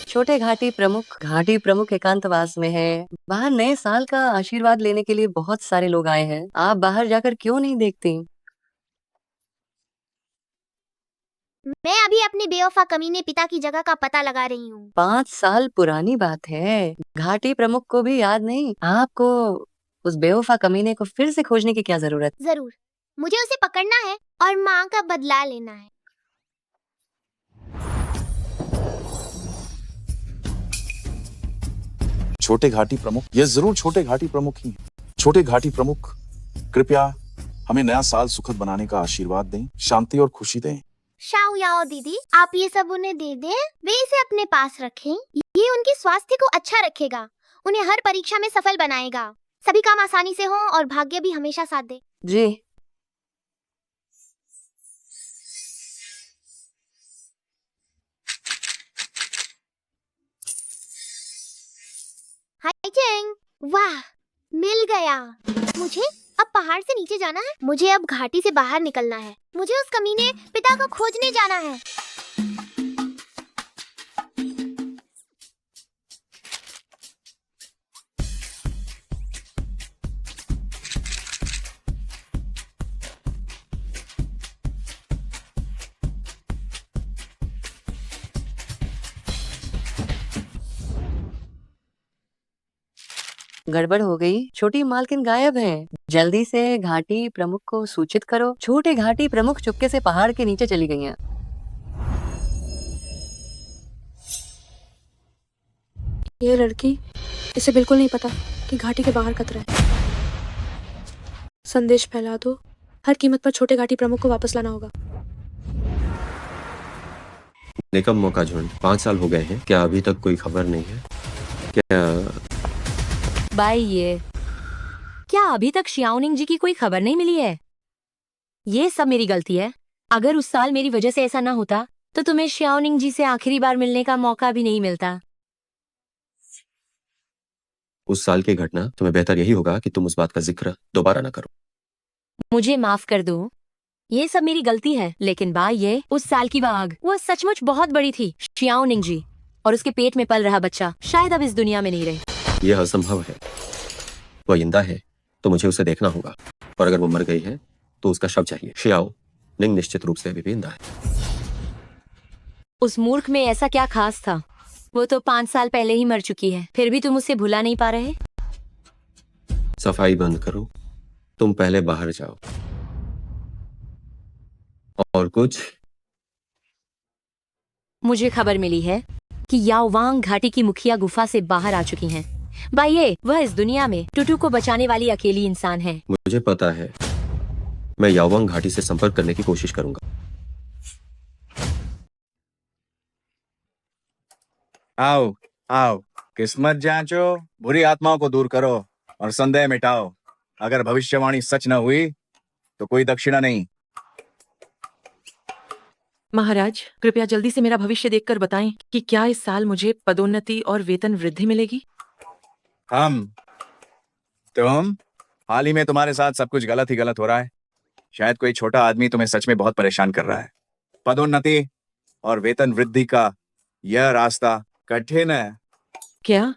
छोटे घाटी प्रमुख एकांतवास में है। बाहर नए साल का आशीर्वाद लेने के लिए बहुत सारे लोग आए हैं। आप बाहर जाकर क्यों नहीं देखती? मैं अभी अपने बेवफा कमीने पिता की जगह का पता लगा रही हूँ। 5 साल पुरानी बात है। घाटी प्रमुख को भी याद नहीं? आपको उस बेवफा कमीने को फिर से खोजने की क्या जरूरत? जरूर, मुझे उसे पकड़ना है और माँ का बदला लेना है। छोटे घाटी प्रमुख, ये जरूर छोटे घाटी प्रमुख ही हैं। छोटे घाटी प्रमुख, कृपया हमें नया साल सुखद बनाने का आशीर्वाद दें, शांति और खुशी दें। शाओ याओ दीदी, आप ये सब उन्हें दे दें, वे इसे अपने पास रखें। ये उनके स्वास्थ्य को अच्छा रखेगा, उन्हें हर परीक्षा में सफल बनाएगा, सभी काम आसानी से हों और भाग्य भी हमेशा साथ दे। जी। हाय चेंग, वाह, मिल गया। मुझे अब पहाड़ से नीचे जाना है। मुझे अब घाटी से बाहर निकलना है। मुझे उस कमीने पिता को खोजने जाना है। गड़बड़ हो गई। छोटी मालकिन गायब है। जल्दी से घाटी प्रमुख को सूचित करो। छोटे घाटी प्रमुख चुपके से पहाड़ के नीचे चली गई हैं। ये लड़की, इसे बिल्कुल नहीं पता कि घाटी के बाहर खतरा है। संदेश फैला दो, हर कीमत पर छोटे घाटी प्रमुख को वापस लाना होगा। निकम मौका झुंड, 5 साल हो गए हैं, क्या अभी तक कोई खबर नहीं है? क्या बाई, क्या अभी तक शियाओनिंग जी की कोई खबर नहीं मिली है? ये सब मेरी गलती है। अगर उस साल मेरी वजह से ऐसा ना होता तो तुम्हें शियाओनिंग जी से आखिरी बार मिलने का मौका भी नहीं मिलता। उस साल की घटना, तुम्हें बेहतर यही होगा कि तुम उस बात का जिक्र दोबारा ना करो। मुझे माफ कर दो, ये सब मेरी गलती है। लेकिन ये उस साल की आग, वो सचमुच बहुत बड़ी थी। शियाओनिंग जी और उसके पेट में पल रहा बच्चा शायद अब इस दुनिया में नहीं रहे। यह असंभव है। वह जिंदा है तो मुझे उसे देखना होगा, और अगर वो मर गई है तो उसका शव चाहिए। शियाओ निंग निश्चित रूप से अभी भी जिंदा है। उस मूर्ख में ऐसा क्या खास था? वो तो 5 साल पहले ही मर चुकी है, फिर भी तुम उसे भुला नहीं पा रहे? सफाई बंद करो, तुम पहले बाहर जाओ। और कुछ? मुझे खबर मिली है कि याओवांग घाटी की मुखिया गुफा से बाहर आ चुकी हैं। वह इस दुनिया में टुटू को बचाने वाली अकेली इंसान है। मुझे पता है, मैं याओवांग घाटी से संपर्क करने की कोशिश करूंगा। आओ आओ, किस्मत जांचो, बुरी आत्माओं को दूर करो और संदेह मिटाओ। अगर भविष्यवाणी सच न हुई तो कोई दक्षिणा नहीं। महाराज, कृपया जल्दी से मेरा भविष्य देखकर बताएं कि क्या इस साल मुझे पदोन्नति और वेतन वृद्धि मिलेगी? तुम हाल ही में तुम्हारे साथ सब कुछ गलत ही गलत हो रहा है। शायद कोई छोटा आदमी तुम्हें सच में बहुत परेशान कर रहा है। पदोन्नति और वेतन वृद्धि का यह रास्ता कठिन है। क्या?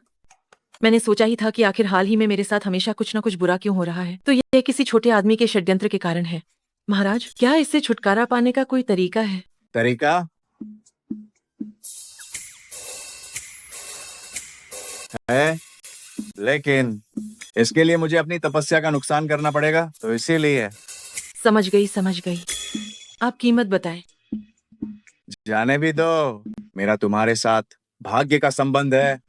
मैंने सोचा ही था कि आखिर हाल ही में मेरे साथ हमेशा कुछ न कुछ बुरा क्यों हो रहा है, तो यह किसी छोटे आदमी के षड्यंत्र के कारण है। महाराज, क्या इससे छुटकारा पाने का कोई तरीका है? तरीका है, लेकिन इसके लिए मुझे अपनी तपस्या का नुकसान करना पड़ेगा, तो इसीलिए। समझ गई। आप कीमत बताएं। जाने भी दो, मेरा तुम्हारे साथ भाग्य का संबंध है।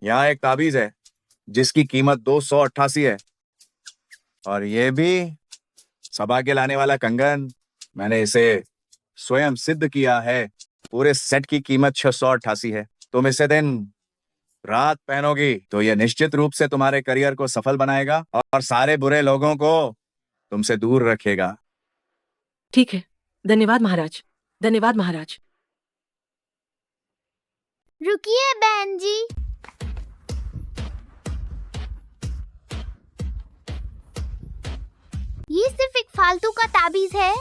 यहाँ एक ताबीज है जिसकी कीमत 288 है, और ये भी सौभाग्य लाने वाला कंगन। मैंने इसे स्वयं सिद्ध किया है। पूरे सेट की कीमत 688 है। तुम इसे दिन रात पहनोगी तो यह निश्चित रूप से तुम्हारे करियर को सफल बनाएगा और सारे बुरे लोगों को तुमसे दूर रखेगा। ठीक है, धन्यवाद महाराज। धन्यवाद महाराज। रुकिए बहन जी, ये सिर्फ एक फालतू का ताबीज है।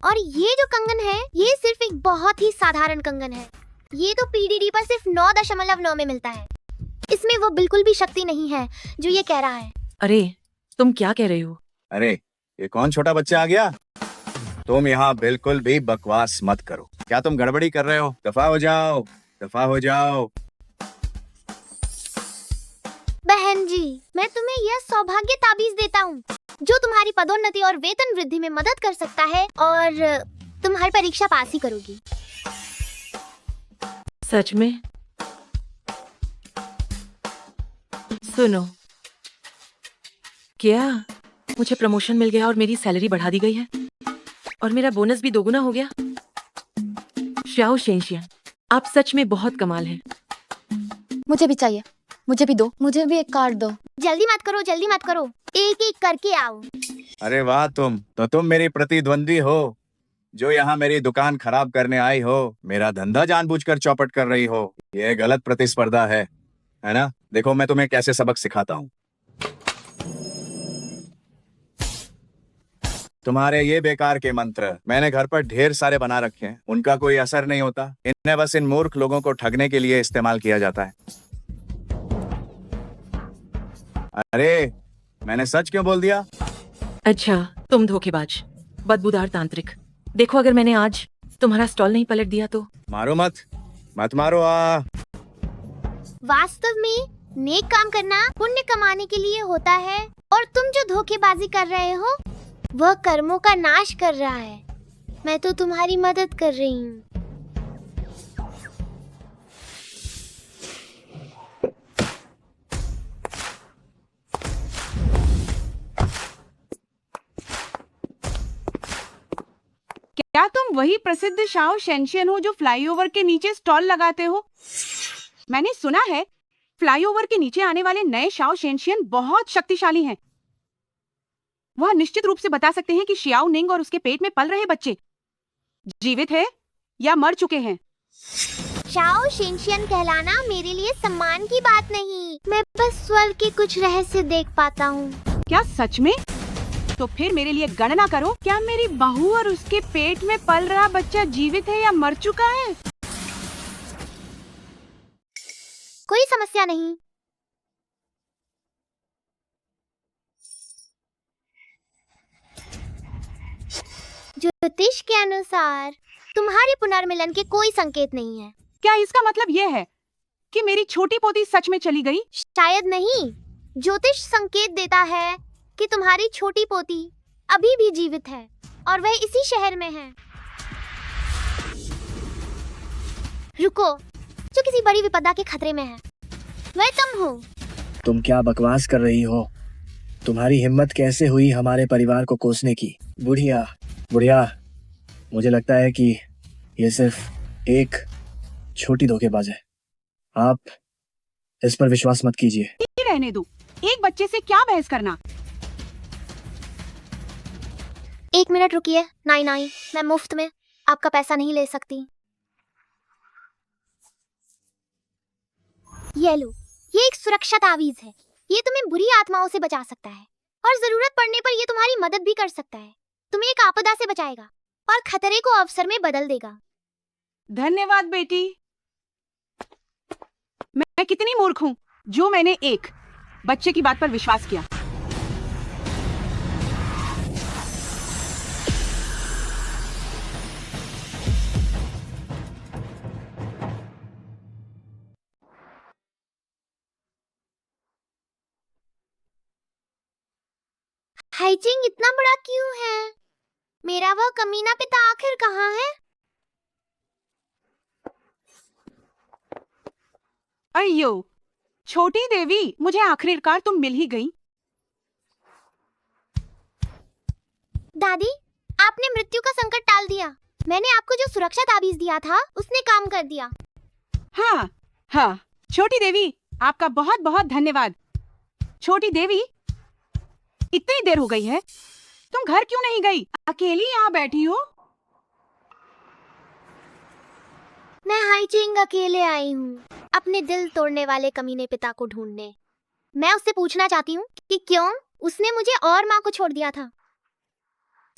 और ये जो कंगन है ये सिर्फ एक बहुत ही साधारण कंगन है। ये तो पीडीडी पर सिर्फ 9.9 में मिलता है। इसमें वो बिल्कुल भी शक्ति नहीं है जो ये कह रहा है। अरे तुम क्या कह रहे हो? अरे ये कौन छोटा बच्चा आ गया? तुम यहाँ बिल्कुल भी बकवास मत करो। क्या तुम गड़बड़ी कर रहे हो? दफा हो जाओ, दफा हो जाओ। बहन जी, मैं तुम्हें यह सौभाग्य ताबीज देता हूँ जो तुम्हारी पदोन्नति और वेतन वृद्धि में मदद कर सकता है और तुम हर परीक्षा पास ही करोगी। सच में? सुनो, क्या मुझे प्रमोशन मिल गया और मेरी सैलरी बढ़ा दी गई है और मेरा बोनस भी दोगुना हो गया? श्याओ शेंशियन, आप सच में बहुत कमाल हैं। मुझे भी चाहिए, मुझे भी दो, मुझे भी एक कार्ड दो। जल्दी मत करो, जल्दी मत करो, एक एक करके आओ। अरे वाह, तुम मेरी प्रतिद्वंदी हो जो यहाँ मेरी दुकान खराब करने आई हो। मेरा धंधा जानबूझकर चौपट कर रही हो। यह गलत प्रतिस्पर्धा है ना? देखो मैं तुम्हें कैसे सबक सिखाता हूँ। तुम्हारे ये बेकार के मंत्र मैंने घर पर ढेर सारे बना रखे हैं, उनका कोई असर नहीं होता। इन्हें बस इन मूर्ख लोगों को ठगने के लिए इस्तेमाल किया जाता है। अरे मैंने सच क्यों बोल दिया? अच्छा, तुम धोखेबाज, बदबूदार तांत्रिक। देखो, अगर मैंने आज तुम्हारा स्टॉल नहीं पलट दिया तो। मारो मत, मत मारो। वास्तव में नेक काम करना पुण्य कमाने के लिए होता है और तुम जो धोखेबाजी कर रहे हो वह कर्मों का नाश कर रहा है। मैं तो तुम्हारी मदद कर रही हूँ। क्या तुम वही प्रसिद्ध शाओ शेंशियन हो जो फ्लाईओवर के नीचे स्टॉल लगाते हो? मैंने सुना है फ्लाईओवर के नीचे आने वाले नए शाओ शेंशियन बहुत शक्तिशाली हैं। वह निश्चित रूप से बता सकते हैं कि शियाओ निंग और उसके पेट में पल रहे बच्चे जीवित है या मर चुके हैं। शाओ शेंशियन कहलाना मेरे लिए सम्मान की बात नहीं, मैं बस स्वर्ग के कुछ रहस्य देख पाता हूँ। क्या सच में? तो फिर मेरे लिए गणना करो, क्या मेरी बहू और उसके पेट में पल रहा बच्चा जीवित है या मर चुका है? कोई समस्या नहीं। ज्योतिष के अनुसार तुम्हारे पुनर्मिलन के कोई संकेत नहीं है। क्या इसका मतलब यह है कि मेरी छोटी पोती सच में चली गई? शायद नहीं। ज्योतिष संकेत देता है कि तुम्हारी छोटी पोती अभी भी जीवित है और वह इसी शहर में है। रुको, जो किसी बड़ी विपदा के खतरे में है। वह तुम हो। तुम क्या बकवास कर रही हो? तुम्हारी हिम्मत कैसे हुई हमारे परिवार को कोसने की? बुढ़िया, मुझे लगता है कि ये सिर्फ एक छोटी धोखेबाज है। आप इस पर विश्वास मत कीजिए। रहने दो, एक बच्चे से क्या बहस करना। 1 मिनट रुकिए। नहीं, मैं मुफ्त में आपका पैसा नहीं ले सकती। ये लो, ये एक सुरक्षा तावीज है। ये तुम्हें बुरी आत्माओं से बचा सकता है और जरूरत पड़ने पर ये तुम्हारी मदद भी कर सकता है। तुम्हें एक आपदा से बचाएगा और खतरे को अवसर में बदल देगा। धन्यवाद बेटी। मैं कितनी मूर्ख हूँ जो मैंने एक बच्चे की बात पर विश्वास किया। हाइचिंग इतना बड़ा क्यों है? मेरा वह कमीना पिता आखिर कहाँ है? अयो, छोटी देवी, मुझे आखिरकार तुम मिल ही गई। दादी, आपने मृत्यु का संकट टाल दिया। मैंने आपको जो सुरक्षा ताबीज दिया था उसने काम कर दिया। हाँ, छोटी देवी, आपका बहुत बहुत धन्यवाद। छोटी देवी, इतनी देर हो गई है, तुम घर क्यों नहीं गई? अकेली यहाँ बैठी हो? मैं हाइचिंग अकेले आई हूँ अपने दिल तोड़ने वाले कमीने पिता को ढूंढने। मैं उससे पूछना चाहती हूँ कि क्यों उसने मुझे और माँ को छोड़ दिया था।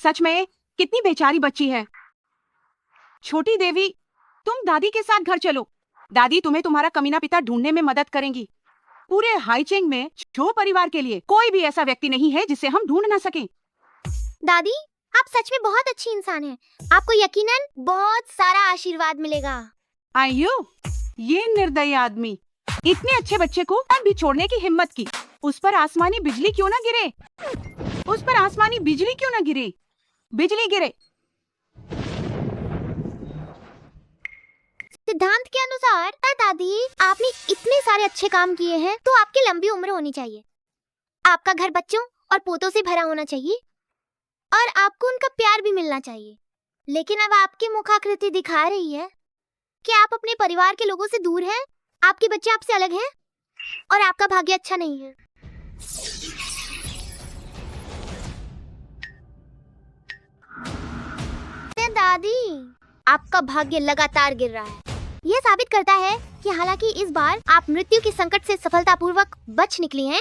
सच में कितनी बेचारी बच्ची है। छोटी देवी, तुम दादी के साथ घर चलो। दादी तुम्हें तुम्हारा कमीना पिता ढूंढने में मदद करेंगी। पूरे हाईचेंग में झो परिवार के लिए कोई भी ऐसा व्यक्ति नहीं है जिसे हम ढूंढ ना सकें। दादी, आप सच में बहुत अच्छी इंसान हैं। आपको यकीनन बहुत सारा आशीर्वाद मिलेगा। आयु, ये निर्दयी आदमी इतने अच्छे बच्चे को तब भी छोड़ने की हिम्मत की। उस पर आसमानी बिजली क्यों ना गिरे? उस पर आसमानी बिजली क्यों ना गिरे? बिजली गिरे। सिद्धांत के अनुसार दादी, आपने इतने सारे अच्छे काम किए हैं तो आपकी लंबी उम्र होनी चाहिए। आपका घर बच्चों और पोतों से भरा होना चाहिए और आपको उनका प्यार भी मिलना चाहिए। लेकिन अब आपकी मुखाकृति दिखा रही है कि आप अपने परिवार के लोगों से दूर हैं, आपके बच्चे आपसे अलग हैं और आपका भाग्य अच्छा नहीं है। दादी, आपका भाग्य लगातार गिर रहा है। यह साबित करता है कि हालांकि इस बार आप मृत्यु के संकट से सफलतापूर्वक बच निकली हैं,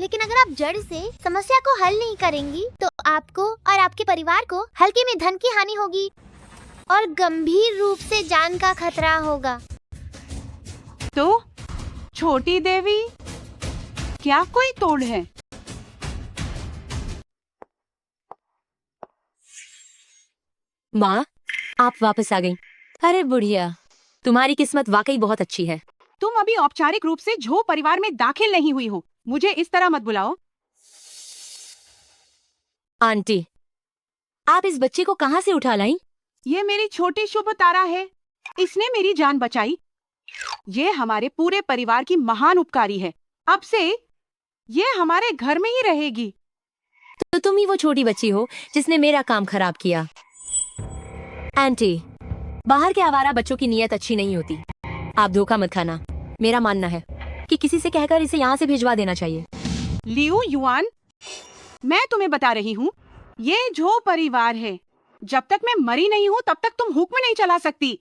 लेकिन अगर आप जड़ से समस्या को हल नहीं करेंगी तो आपको और आपके परिवार को हल्के में धन की हानि होगी और गंभीर रूप से जान का खतरा होगा। तो छोटी देवी, क्या कोई तोड़ है? माँ, आप वापस आ गईं। अरे बुढ़िया, तुम्हारी किस्मत वाकई बहुत अच्छी है। तुम अभी औपचारिक रूप से झो परिवार में दाखिल नहीं हुई हो। मुझे इस तरह मत बुलाओ। आंटी, आप इस बच्चे को कहाँ से उठा लाई? ये मेरी छोटी शुभ तारा है। इसने मेरी जान बचाई। ये हमारे पूरे परिवार की महान उपकारी है। अब से ये हमारे घर में ही रहेगी। तो तुम ही वो छोटी बच्ची हो जिसने मेरा काम खराब किया। आंटी, बाहर के आवारा बच्चों की नीयत अच्छी नहीं होती। आप धोखा मत खाना। मेरा मानना है कि किसी से कहकर इसे यहाँ से भिजवा देना चाहिए। लियू युआन, मैं तुम्हें बता रही हूँ, ये झो परिवार है। जब तक मैं मरी नहीं हूँ तब तक तुम हुक्म नहीं चला सकती।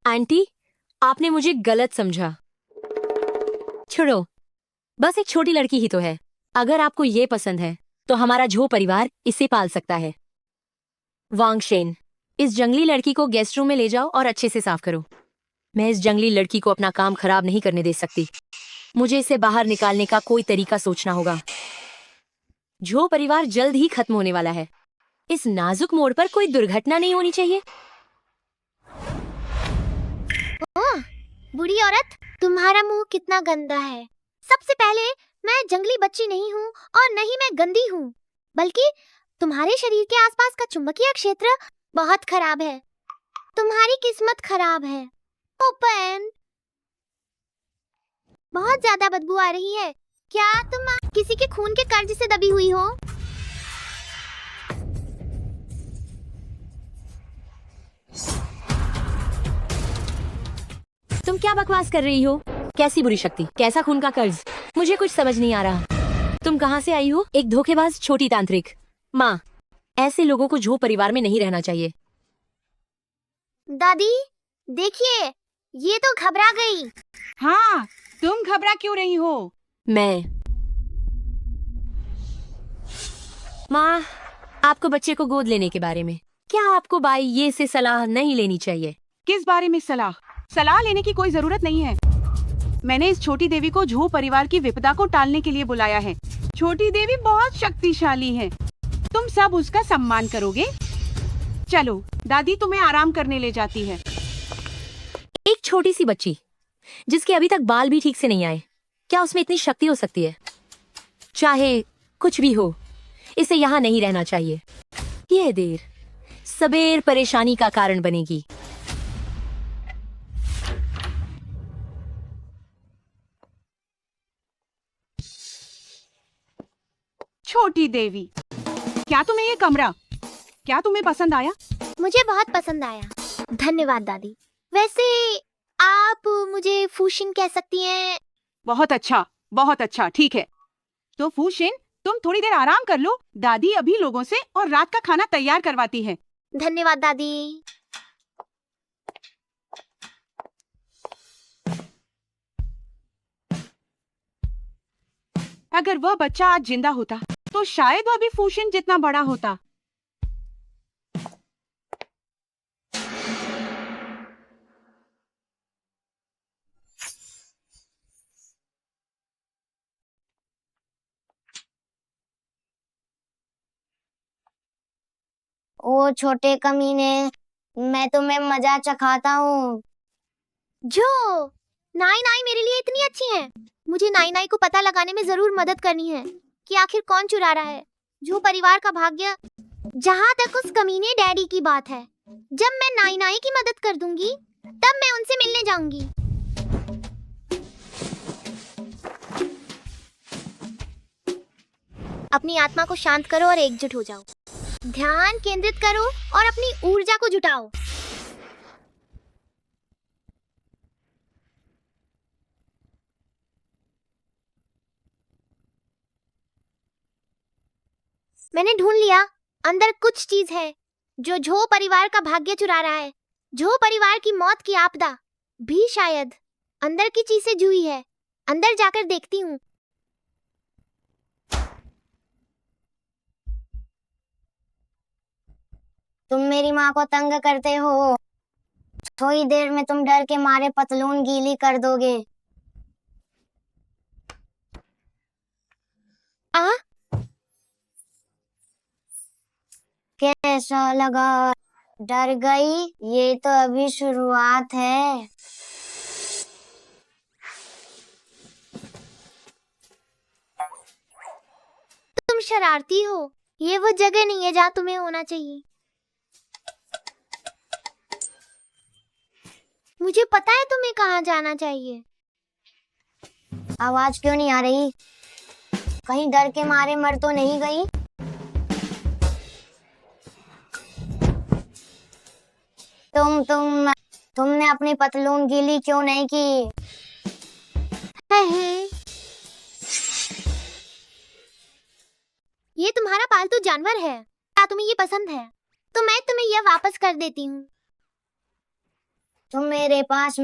आंटी, आपने मुझे गलत समझा। छोड़ो, बस एक छोटी लड़की ही तो है। अगर आपको ये पसंद है तो हमारा झो परिवार इसे पाल सकता है। वांगशेन, इस जंगली लड़की को गेस्ट रूम में ले जाओ और अच्छे से साफ करो। मैं इस जंगली लड़की को अपना काम खराब नहीं करने दे सकती। मुझे इसे बाहर निकालने का कोई तरीका सोचना होगा। झो परिवार जल्द ही खत्म होने वाला है। इस नाजुक मोड़ पर कोई दुर्घटना नहीं होनी चाहिए। ओह, बुढ़ी औरत, तुम्हारा मुंह कितना गंदा है। सबसे पहले, मैं जंगली बच्ची नहीं हूँ और न ही मैं गंदी हूँ, बल्कि तुम्हारे शरीर के आसपास का चुंबकीय क्षेत्र बहुत खराब है। तुम्हारी किस्मत खराब है। ओपन, बहुत ज्यादा बदबू आ रही है। क्या तुम किसी के खून के कर्ज से दबी हुई हो? तुम क्या बकवास कर रही हो? कैसी बुरी शक्ति, कैसा खून का कर्ज? मुझे कुछ समझ नहीं आ रहा। तुम कहाँ से आई हो? एक धोखेबाज छोटी तांत्रिक। माँ, ऐसे लोगों को झो परिवार में नहीं रहना चाहिए। दादी, देखिए, ये तो घबरा गई। हाँ, तुम घबरा क्यों रही हो? माँ, आपको बच्चे को गोद लेने के बारे में क्या आपको बाई ये से सलाह नहीं लेनी चाहिए? किस बारे में सलाह? सलाह लेने की कोई जरूरत नहीं है। मैंने इस छोटी देवी को झो परिवार की विपदा को टालने के लिए बुलाया है। छोटी देवी बहुत शक्तिशाली है। तुम सब उसका सम्मान करोगे। चलो, दादी तुम्हें आराम करने ले जाती है। एक छोटी सी बच्ची जिसके अभी तक बाल भी ठीक से नहीं आए, क्या उसमें इतनी शक्ति हो सकती है? चाहे कुछ भी हो, इसे यहाँ नहीं रहना चाहिए। ये देर सबेर परेशानी का कारण बनेगी। छोटी देवी, क्या तुम्हें ये कमरा, क्या तुम्हें पसंद आया? मुझे बहुत पसंद आया। धन्यवाद दादी। वैसे आप मुझे फूशिन कह सकती हैं। बहुत अच्छा, ठीक है। तो फूशिन, तुम थोड़ी देर आराम कर लो। दादी अभी लोगों से और रात का खाना तैयार करवाती है। धन्यवाद दादी। अगर वह बच्चा आज जिंदा होता तो शायद वह भी फूशन जितना बड़ा होता। ओ छोटे कमीने, मैं तुम्हें मजा चखाता हूँ। जो नाई नाई मेरे लिए इतनी अच्छी है। मुझे नाई नाई को पता लगाने में जरूर मदद करनी है कि आखिर कौन चुरा रहा है जो परिवार का भाग्य। जहाँ तक उस कमीने डैडी की बात है, जब मैं नाई नाई की मदद कर दूंगी तब मैं उनसे मिलने जाऊंगी। अपनी आत्मा को शांत करो और एकजुट हो जाओ। ध्यान केंद्रित करो और अपनी ऊर्जा को जुटाओ। मैंने ढूंढ लिया, अंदर कुछ चीज है जो झो परिवार का भाग्य चुरा रहा है। झो परिवार की मौत की आपदा भी शायद अंदर की चीज से जुड़ी है। अंदर जाकर देखती हूँ। तुम मेरी माँ को तंग करते हो। थोड़ी देर में तुम डर के मारे पतलून गीली कर दोगे। आ? कैसा लगा? डर गई? ये तो अभी शुरुआत है। तुम शरारती हो। ये वो जगह नहीं है जहाँ तुम्हें होना चाहिए। मुझे पता है तुम्हें कहाँ जाना चाहिए। आवाज क्यों नहीं आ रही? कहीं डर के मारे मर तो नहीं गई? तुमने अपनी पतलून गीली क्यों नहीं की? ये तुम्हारा पालतू जानवर है। क्या तुम्हें ये पसंद है? तो मैं तुम्हें यह वापस कर देती हूँ। तुम मेरे पास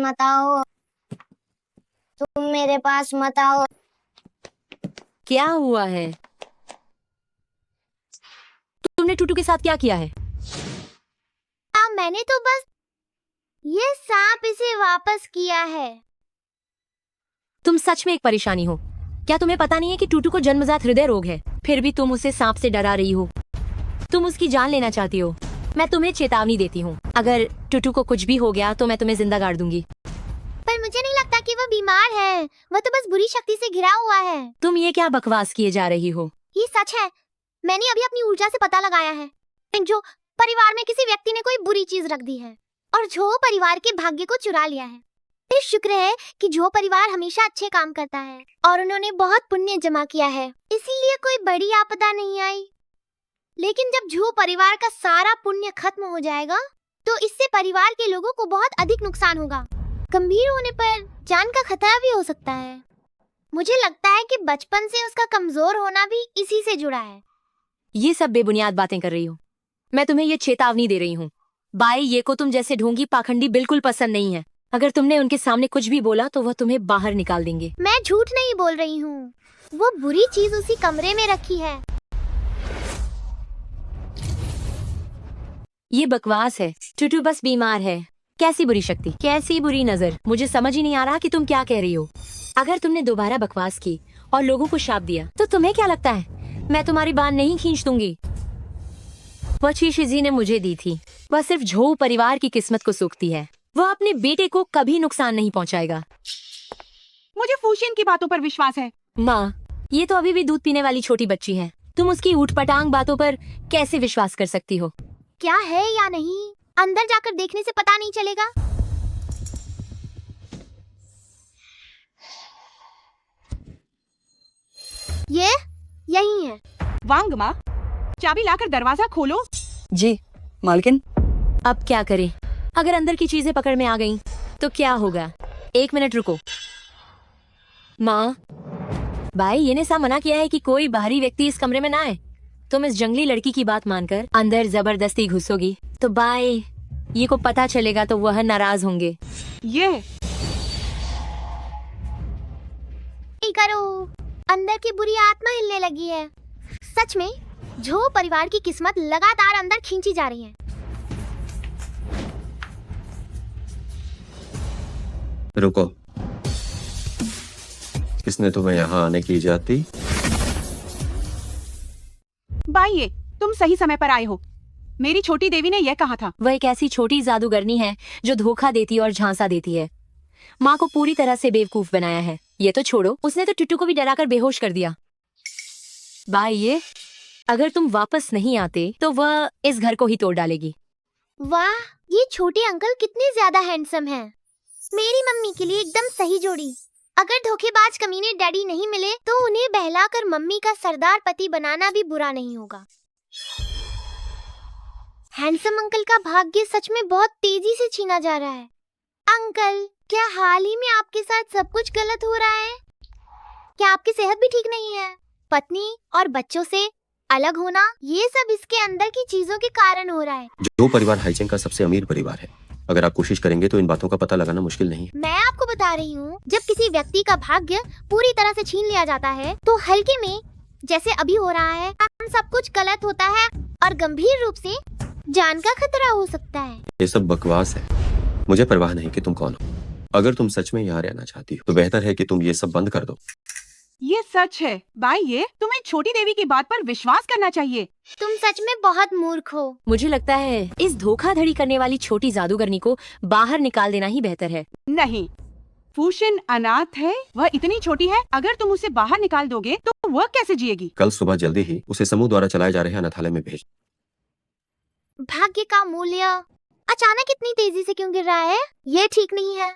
मत आओ। क्या हुआ है? तुमने टूटू के साथ क्या किया है? मैंने तो बस ये सांप इसे वापस किया है। तुम सच में एक परेशानी हो। क्या तुम्हें पता नहीं है कि टूटू को जन्मजात हृदय रोग है, फिर भी तुम उसे सांप से डरा रही हो। तुम उसकी जान लेना चाहती हो। मैं तुम्हें चेतावनी देती हूँ, अगर टूटू को कुछ भी हो गया तो मैं तुम्हें जिंदा गाड़ दूंगी। पर मुझे नहीं लगता कि वह बीमार है। वह तो बस बुरी शक्ति से घिरा हुआ है। तुम ये क्या बकवास किए जा रही हो? ये सच है। मैंने अभी अपनी ऊर्जा से पता लगाया है जो परिवार में किसी व्यक्ति ने कोई बुरी चीज रख दी है और झो परिवार के भाग्य को चुरा लिया है। फिर शुक्र है कि झो परिवार हमेशा अच्छे काम करता है और उन्होंने बहुत पुण्य जमा किया है, इसीलिए कोई बड़ी आपदा नहीं आई। लेकिन जब झो परिवार का सारा पुण्य खत्म हो जाएगा तो इससे परिवार के लोगों को बहुत अधिक नुकसान होगा। गंभीर होने पर जान का खतरा भी हो सकता है। मुझे लगता है कि बचपन से उसका कमजोर होना भी इसी से जुड़ा है। ये सब बेबुनियाद बातें कर रही हो। मैं तुम्हें ये चेतावनी दे रही हूँ। बाई ये को तुम जैसे ढोंगी पाखंडी बिल्कुल पसंद नहीं है। अगर तुमने उनके सामने कुछ भी बोला तो वह तुम्हें बाहर निकाल देंगे। मैं झूठ नहीं बोल रही हूँ। वो बुरी चीज उसी कमरे में रखी है। ये बकवास है। टूटू बस बीमार है। कैसी बुरी शक्ति, कैसी बुरी नजर। मुझे समझ ही नहीं आ रहा कि तुम क्या कह रही हो। अगर तुमने दोबारा बकवास की और लोगों को शाप दिया तो तुम्हें क्या लगता है मैं तुम्हारी बात नहीं खींच दूंगी? वह चीज जी ने मुझे दी थी। वह सिर्फ झो परिवार की किस्मत को सूखती है। वह अपने बेटे को कभी नुकसान नहीं पहुंचाएगा। मुझे फूशियन की बातों पर विश्वास है। माँ, ये तो अभी भी दूध पीने वाली छोटी बच्ची है। तुम उसकी ऊटपटांग बातों पर कैसे विश्वास कर सकती हो? क्या है या नहीं, अंदर जाकर देखने से पता नहीं चलेगा। ये यही है। वांग माँ, चाबी लाकर दरवाजा खोलो। जी मालकिन। अब क्या करें? अगर अंदर की चीजें पकड़ में आ गईं, तो क्या होगा? 1 मिनट रुको। माँ, भाई ये ने सा मना किया है कि कोई बाहरी व्यक्ति इस कमरे में ना आए। तुम इस जंगली लड़की की बात मानकर अंदर जबरदस्ती घुसोगी तो बाई ये को पता चलेगा तो वह नाराज होंगे। ये करो, अंदर की बुरी आत्मा हिलने लगी है। सच में झो परिवार की किस्मत लगातार अंदर खींची जा रही है। रुको, किसने तुम्हें यहाँ आने की इजाजत दी? बाइये, तुम सही समय पर आए हो। मेरी छोटी देवी ने यह कहा था। वह एक ऐसी छोटी जादूगरनी है जो धोखा देती और झांसा देती है। माँ को पूरी तरह से बेवकूफ बनाया है। ये तो छोड़ो, उसने तो टुट्टू को भी डराकर बेहोश कर दिया। बाइये, अगर तुम वापस नहीं आते तो वह इस घर को ही तोड़ डालेगी। वाह, ये छोटे अंकल कितने ज्यादा हैंडसम हैं। मेरी मम्मी के लिए एकदम सही जोड़ी। अगर धोखेबाज कमीने डैडी नहीं मिले तो उन्हें बहलाकर मम्मी का सरदार पति बनाना भी बुरा नहीं होगा। हैंडसम अंकल का भाग्य सच में बहुत तेजी से छीना जा रहा है। अंकल, क्या हाल ही में आपके साथ सब कुछ गलत हो रहा है? क्या आपकी सेहत भी ठीक नहीं है? पत्नी और बच्चों से अलग होना, ये सब इसके अंदर की चीजों के कारण हो रहा है। जो परिवार हाईचेंग का सबसे अमीर परिवार है, अगर आप कोशिश करेंगे तो इन बातों का पता लगाना मुश्किल नहीं है। मैं आपको बता रही हूँ, जब किसी व्यक्ति का भाग्य पूरी तरह से छीन लिया जाता है तो हल्के में, जैसे अभी हो रहा है, सब कुछ गलत होता है और गंभीर रूप से जान का खतरा हो सकता है। ये सब बकवास है। मुझे परवाह नहीं कि तुम कौन हो। अगर तुम सच में यहाँ रहना चाहती हो तो बेहतर है कि तुम ये सब बंद कर दो। ये सच है। बाइये, तुम्हें छोटी देवी की बात पर विश्वास करना चाहिए। तुम सच में बहुत मूर्ख हो। मुझे लगता है इस धोखाधड़ी करने वाली छोटी जादूगरनी को बाहर निकाल देना ही बेहतर है। नहीं, फूशिन अनाथ है। वह इतनी छोटी है, अगर तुम उसे बाहर निकाल दोगे तो वह कैसे जिएगी? कल सुबह जल्दी ही उसे समूह द्वारा चलाए जा रहे अनाथालय में भेज। भाग्य का मूल्य अचानक इतनी तेजी से क्यों गिर रहा है? ये ठीक नहीं है।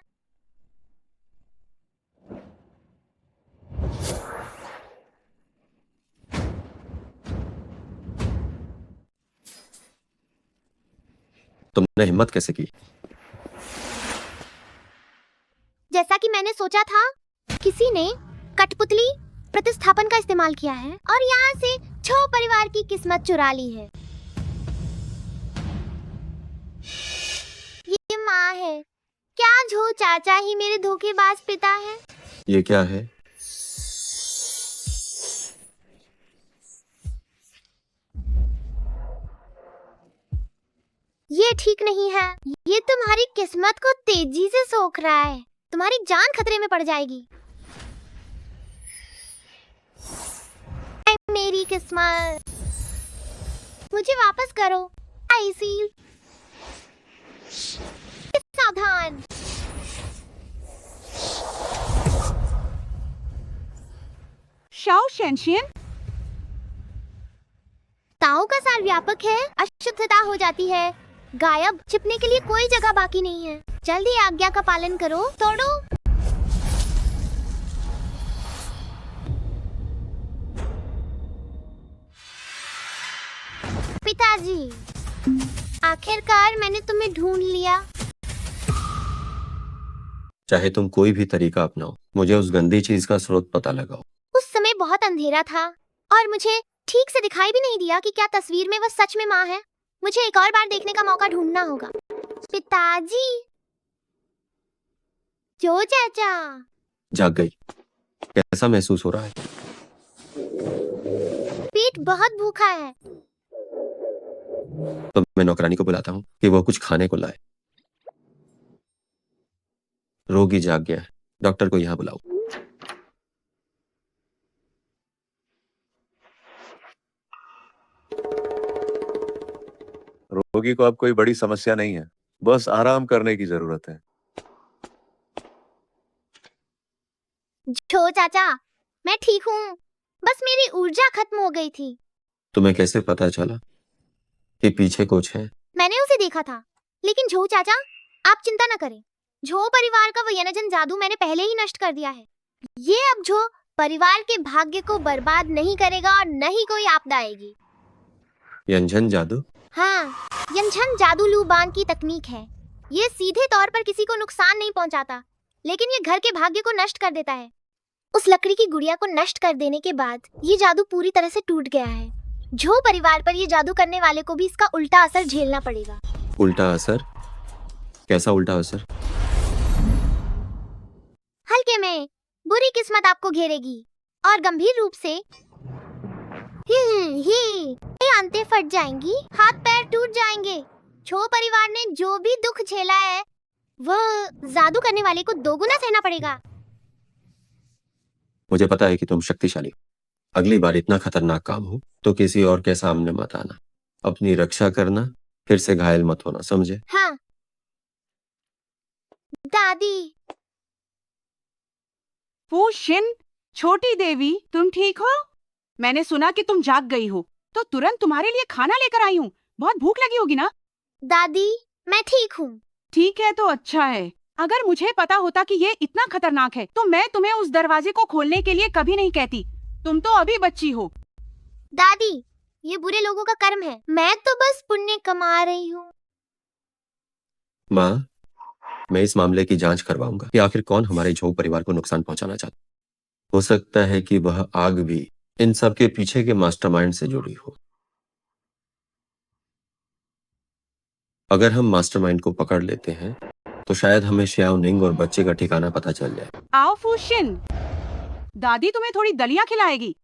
तुमने हिम्मत कैसे की? जैसा कि मैंने सोचा था, किसी ने कठपुतली प्रतिस्थापन का इस्तेमाल किया है और यहाँ से छो परिवार की किस्मत चुरा ली है। ये माँ है। क्या झो चाचा ही मेरे धोखेबाज पिता है? ये क्या है? ये ठीक नहीं है। ये तुम्हारी किस्मत को तेजी से सोख रहा है। तुम्हारी जान खतरे में पड़ जाएगी। मेरी किस्मत, मुझे वापस करो। आइसील, सावधान। शाओ शेनशियन, ताओ का सार व्यापक है। अशुद्धता हो जाती है गायब। छिपने के लिए कोई जगह बाकी नहीं है। जल्दी आज्ञा का पालन करो। तोड़ो। पिताजी, आखिरकार मैंने तुम्हें ढूंढ लिया। चाहे तुम कोई भी तरीका अपनाओ, मुझे उस गंदी चीज का स्रोत पता लगाओ। उस समय बहुत अंधेरा था और मुझे ठीक से दिखाई भी नहीं दिया कि क्या तस्वीर में वह सच में माँ है। मुझे एक और बार देखने का मौका ढूंढना होगा। पिताजी, जो चाचा। जाग गई। कैसा महसूस हो रहा है? पेट बहुत भूखा है। तो मैं नौकरानी को बुलाता हूँ कि वो कुछ खाने को लाए। रोगी जाग गया है, डॉक्टर को यहाँ बुलाओ। रोगी को अब कोई बड़ी समस्या नहीं है, बस आराम करने की जरूरत है। जो चाचा, मैं ठीक हूँ। बस मेरी ऊर्जा खत्म हो गई थी। तुम्हें कैसे पता चला कि पीछे कुछ है? मैंने उसे देखा था। लेकिन झो चाचा, आप चिंता न करें। झो परिवार का वो यनजन जादू मैंने पहले ही नष्ट कर दिया है। ये अब झो परिवार के भाग्य को बर्बाद नहीं करेगा और न ही कोई आपदा आएगी। यंझन जादू? हाँ, यंझन जादू लूबान की तकनीक है। ये सीधे तौर पर किसी को नुकसान नहीं पहुंचाता, लेकिन ये घर के भाग्य को नष्ट कर देता है। उस लकड़ी की गुड़िया को नष्ट कर देने के बाद ये जादू पूरी तरह से टूट गया है। झो परिवार पर ये जादू करने वाले को भी इसका उल्टा असर झेलना पड़ेगा। उल्टा असर? कैसा उल्टा असर? हल्के में बुरी किस्मत आपको घेरेगी और गंभीर रूप से ये अंते फट जाएंगी, हाथ पैर टूट जाएंगे। छो परिवार ने जो भी दुख झेला है वह जादू करने वाले को दोगुना सहना पड़ेगा। मुझे पता है कि तुम शक्तिशाली हो। अगली बार इतना खतरनाक काम हो तो किसी और के सामने मत आना। अपनी रक्षा करना, फिर से घायल मत होना, समझे? हाँ दादी। फूशिन, छोटी देवी, तुम ठीक हो? मैंने सुना कि तुम जाग गई हो, तो तुरंत तुम्हारे लिए खाना लेकर आई हूँ। बहुत भूख लगी होगी ना? दादी मैं ठीक हूँ। ठीक है तो अच्छा है। अगर मुझे पता होता कि ये इतना खतरनाक है तो मैं तुम्हें उस दरवाजे को खोलने के लिए कभी नहीं कहती। तुम तो अभी बच्ची हो। दादी ये बुरे लोगों का कर्म है, मैं तो बस पुण्य कमा रही हूँ। माँ, मैं इस मामले की जांच करवाऊंगा कि आखिर कौन हमारे झों परिवार को नुकसान पहुंचाना चाहता। हो सकता है कि वह आग भी इन सब के पीछे के मास्टरमाइंड से जुड़ी हो। अगर हम मास्टरमाइंड को पकड़ लेते हैं तो शायद हमें श्याओ निंग और बच्चे का ठिकाना पता चल जाए। आओ फूशिन, दादी तुम्हें थोड़ी दलिया खिलाएगी।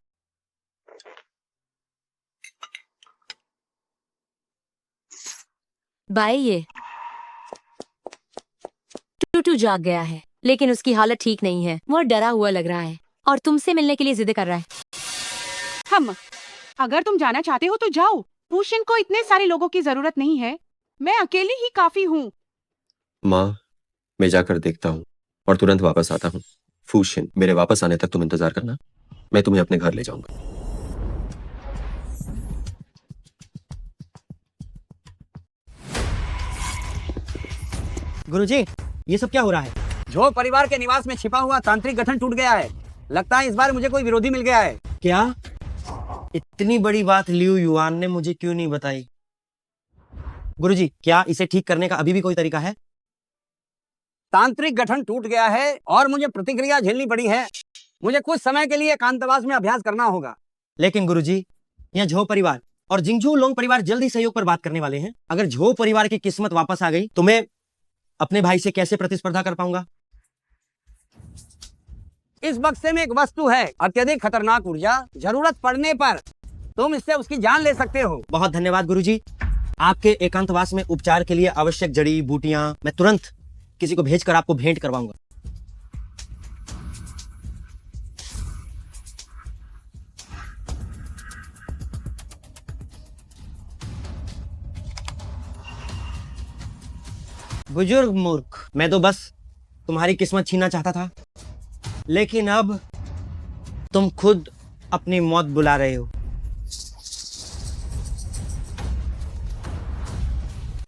बाई ये टूटू जाग गया है, लेकिन उसकी हालत ठीक नहीं है। वो डरा हुआ लग रहा है और तुमसे मिलने के लिए जिद कर रहा है। अगर तुम जाना चाहते हो तो जाओ। फूशिन को इतने सारे लोगों की जरूरत नहीं है, मैं अकेली ही काफी हूँ। माँ, मैं जाकर देखता हूँ और तुरंत वापस आता हूँ। फूशिन, मेरे वापस आने तक तुम इंतजार करना, मैं तुम्हें अपने घर ले जाऊंगा। गुरुजी, ये सब क्या हो रहा है? झो परिवार के निवास में छिपा हुआ तांत्रिक गठन टूट गया है। लगता है इस बार मुझे कोई विरोधी मिल गया है। क्या? इतनी बड़ी बात लियू युआन ने मुझे क्यों नहीं बताई? गुरुजी, क्या इसे ठीक करने का अभी भी कोई तरीका है? तांत्रिक गठन टूट गया है और मुझे प्रतिक्रिया झेलनी पड़ी है। मुझे कुछ समय के लिए एकांतवास में अभ्यास करना होगा। लेकिन गुरुजी, यहाँ झो परिवार और जिंगझू लोंग परिवार जल्द ही सहयोग पर बात करने वाले हैं। अगर झो परिवार की किस्मत वापस आ गई तो मैं अपने भाई से कैसे प्रतिस्पर्धा कर पाऊंगा? इस बक्से में एक वस्तु है, अत्यधिक खतरनाक ऊर्जा। जरूरत पड़ने पर तुम इससे उसकी जान ले सकते हो। बहुत धन्यवाद गुरुजी। आपके एकांतवास में उपचार के लिए आवश्यक जड़ी बूटियां मैं तुरंत किसी को भेजकर आपको भेंट करवाऊंगा। बुजुर्ग मूर्ख, मैं तो बस तुम्हारी किस्मत छीनना चाहता था, लेकिन अब तुम खुद अपनी मौत बुला रहे हो।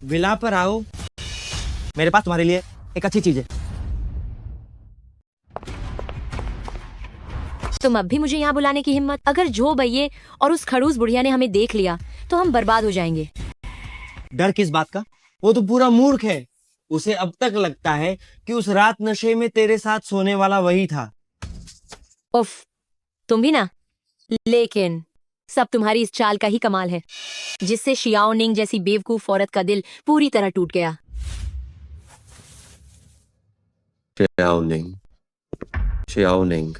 विला पर आओ, मेरे पास तुम्हारे लिए एक अच्छी चीज है। तुम अब भी मुझे यहाँ बुलाने की हिम्मत? अगर झो भैये और उस खड़ूस बुढ़िया ने हमें देख लिया तो हम बर्बाद हो जाएंगे। डर किस बात का? वो तो पूरा मूर्ख है। उसे अब तक लगता है कि उस रात नशे में तेरे साथ सोने वाला वही था। उफ, तुम भी ना। लेकिन सब तुम्हारी इस चाल का ही कमाल है, जिससे शियाओ निंग जैसी बेवकूफ औरत का दिल पूरी तरह टूट गया। श्याओ निंग, श्याओ निंग।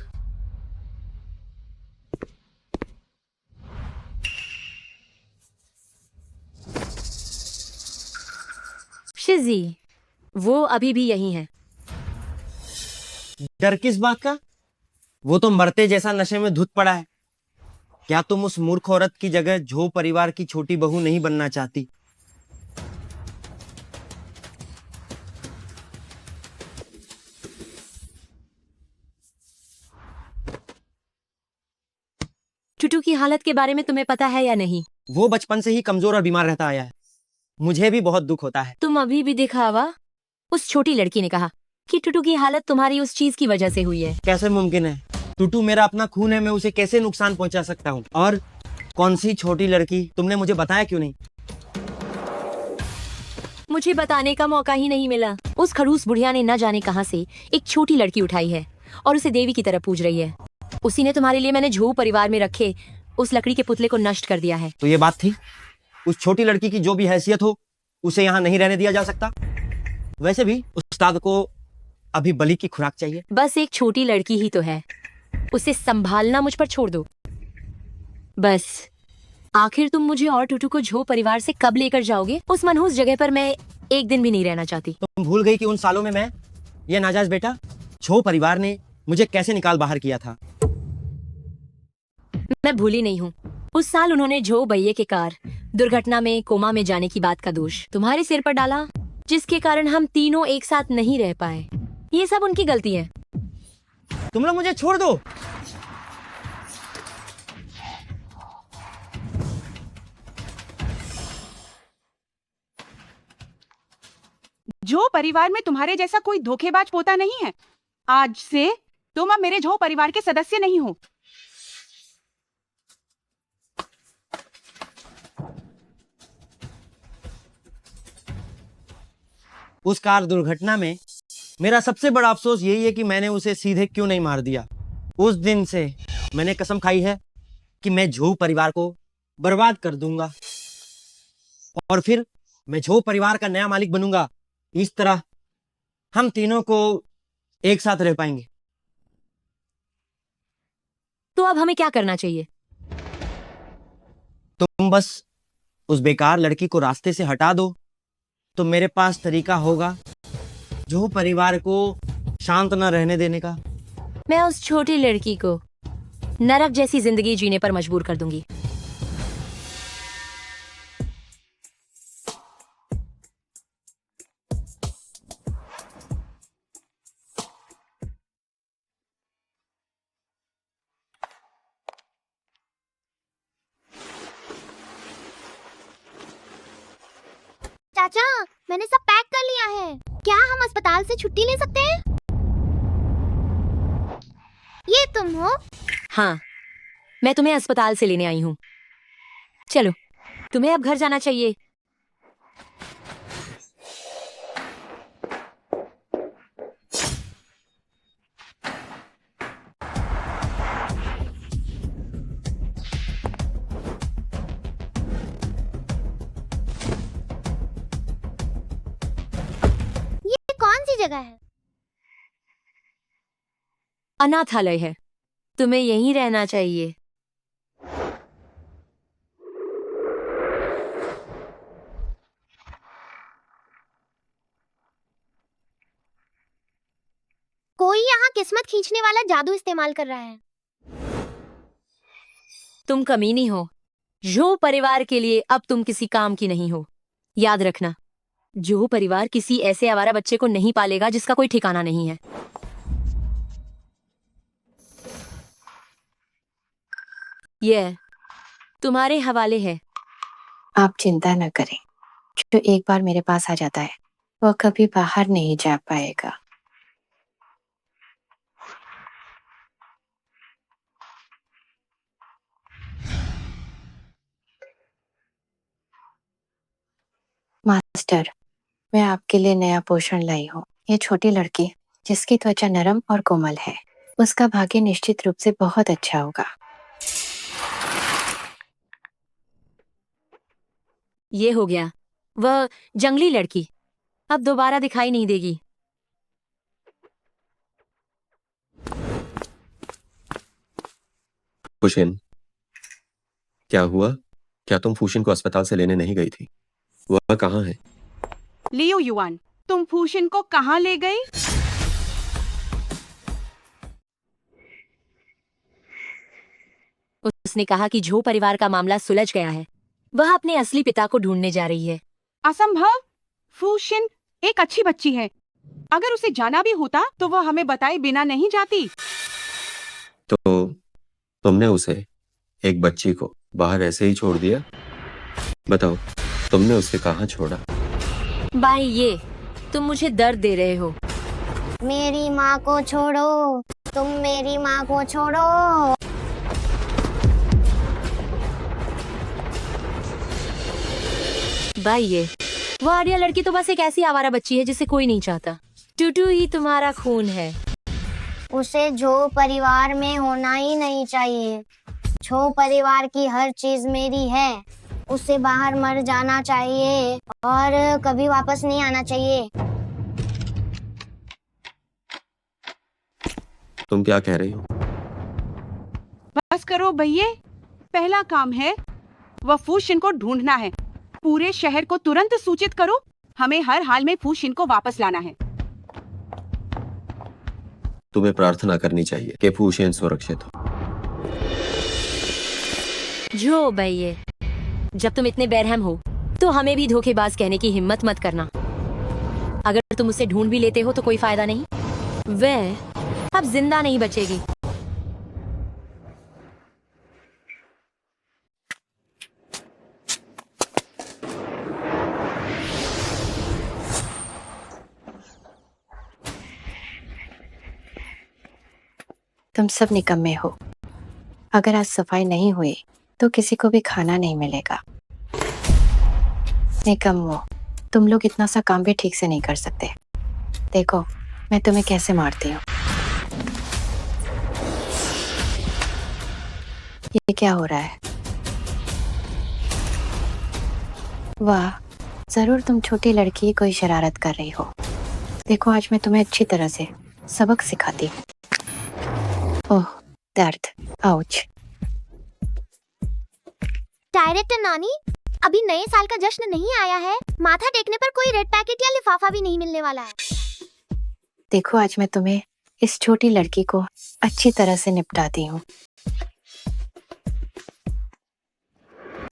शिजी, वो अभी भी यही है। डर किस बात का? वो तो मरते जैसा नशे में धुत पड़ा है। क्या तुम उस मूर्ख औरत की जगह झो परिवार की छोटी बहू नहीं बनना चाहती? टुटू की हालत के बारे में तुम्हें पता है या नहीं? वो बचपन से ही कमजोर और बीमार रहता आया है। मुझे भी बहुत दुख होता है। तुम अभी भी दिखावा। उस छोटी लड़की ने कहा कि टुटू की हालत तुम्हारी उस चीज की वजह से हुई है। कैसे मुमकिन है? टूटू मेरा अपना खून है, मैं उसे कैसे नुकसान पहुंचा सकता हूँ? और कौन सी छोटी लड़की? तुमने मुझे बताया क्यों नहीं? मुझे बताने का मौका ही नहीं मिला। उस खड़ूस बुढ़िया ने न जाने कहां से एक छोटी लड़की उठाई है और उसे देवी की तरह पूज रही है। उसी ने तुम्हारे लिए मैंने झो परिवार में रखे उस लकड़ी के पुतले को नष्ट कर दिया है। तो ये बात थी? उस छोटी लड़की की जो भी हैसियत हो उसे यहाँ नहीं रहने दिया जा सकता। वैसे भी उस्ताद को अभी बलि की खुराक चाहिए। बस एक छोटी लड़की ही तो है, उसे संभालना मुझ पर छोड़ दो। बस आखिर तुम मुझे और टूटू को झो परिवार से कब लेकर जाओगे? उस मनहूस जगह पर मैं एक दिन भी नहीं रहना चाहती। तुम भूल गई कि उन सालों में मैं, ये नाजायज बेटा, छो परिवार ने मुझे कैसे निकाल बाहर किया था। मैं भूली नहीं हूँ। उस साल उन्होंने झो भैये के कार दुर्घटना में कोमा में जाने की बात का दोष तुम्हारे सिर पर डाला, जिसके कारण हम तीनों एक साथ नहीं रह पाए। ये सब उनकी गलती है। तुम लोग मुझे छोड़ दो। जो परिवार में तुम्हारे जैसा कोई धोखेबाज पोता नहीं है। आज से तुम अब मेरे झो परिवार के सदस्य नहीं हो। उस कार दुर्घटना में मेरा सबसे बड़ा अफसोस यही है कि मैंने उसे सीधे क्यों नहीं मार दिया। उस दिन से मैंने कसम खाई है कि मैं झो परिवार को बर्बाद कर दूंगा और फिर मैं झो परिवार का नया मालिक बनूंगा। इस तरह हम तीनों को एक साथ रह पाएंगे। तो अब हमें क्या करना चाहिए? तुम बस उस बेकार लड़की को रास्ते से हटा दो, तो मेरे पास तरीका होगा झो परिवार को शांत न रहने देने का। मैं उस छोटी लड़की को नरक जैसी जिंदगी जीने पर मजबूर कर दूंगी। चाचा, मैंने सब पैक कर लिया है। क्या हम अस्पताल से छुट्टी ले सकते हैं? ये तुम हो? हाँ, मैं तुम्हें अस्पताल से लेने आई हूँ। चलो, तुम्हें अब घर जाना चाहिए। ये कौन सी जगह है? अनाथालय है। तुम्हें यहीं रहना चाहिए। कोई यहाँ किस्मत खींचने वाला जादू इस्तेमाल कर रहा है। तुम कमीनी हो। जो परिवार के लिए अब तुम किसी काम की नहीं हो। याद रखना, जो परिवार किसी ऐसे आवारा बच्चे को नहीं पालेगा जिसका कोई ठिकाना नहीं है। ये तुम्हारे हवाले है। आप चिंता न करें। जो एक बार मेरे पास आ जाता है वह कभी बाहर नहीं जा पाएगा। मास्टर, मैं आपके लिए नया पोषण लाई हूँ। ये छोटी लड़की जिसकी त्वचा नरम और कोमल है, उसका भाग्य निश्चित रूप से बहुत अच्छा होगा। ये हो गया। वह जंगली लड़की अब दोबारा दिखाई नहीं देगी। फुशिन, क्या हुआ? क्या तुम फुशिन को अस्पताल से लेने नहीं गई थी? वह कहाँ है? लियो युआन, तुम फूशिन को कहाँ ले गई? उसने कहा कि झो परिवार का मामला सुलझ गया है। वह अपने असली पिता को ढूंढने जा रही है। असंभव। फूशिन एक अच्छी बच्ची है। अगर उसे जाना भी होता तो वह हमें बताए बिना नहीं जाती। तो तुमने उसे, एक बच्ची को, बाहर ऐसे ही छोड़ दिया? बताओ, तुमने उसे कहाँ छोड़ा? भाई, ये तुम मुझे दर्द दे रहे हो। मेरी माँ को छोड़ो, तुम मेरी माँ को छोड़ो। भाई, ये वो आर्या लड़की तो बस एक ऐसी आवारा बच्ची है जिसे कोई नहीं चाहता। टूटू ही तुम्हारा खून है। उसे झो परिवार में होना ही नहीं चाहिए। झो परिवार की हर चीज मेरी है। उसे बाहर मर जाना चाहिए और कभी वापस नहीं आना चाहिए। तुम क्या कह रही हो? बस करो भैये, पहला काम है वह फूशिन को ढूंढना है। पूरे शहर को तुरंत सूचित करो। हमें हर हाल में फूशिन को वापस लाना है। तुम्हें प्रार्थना करनी चाहिए कि फूशेन सुरक्षित हो। जो भैये, जब तुम इतने बेरहम हो तो हमें भी धोखेबाज कहने की हिम्मत मत करना। अगर तुम उसे ढूंढ भी लेते हो तो कोई फायदा नहीं, वह अब जिंदा नहीं बचेगी। तुम सब निकम्मे हो। अगर आज सफाई नहीं हुई तो किसी को भी खाना नहीं मिलेगा। निकम्मो, तुम लोग इतना सा काम भी ठीक से नहीं कर सकते। देखो मैं तुम्हें कैसे मारती हूँ। ये क्या हो रहा है? वाह, जरूर तुम छोटी लड़की कोई शरारत कर रही हो। देखो आज मैं तुम्हें अच्छी तरह से सबक सिखाती हूँ। ओह दर्द, आउच। डायरेक्टर नानी, अभी नए साल का जश्न नहीं आया है। माथा टेकने पर कोई रेड पैकेट या लिफाफा भी नहीं मिलने वाला है। देखो आज मैं तुम्हें इस छोटी लड़की को अच्छी तरह से निपटाती हूँ।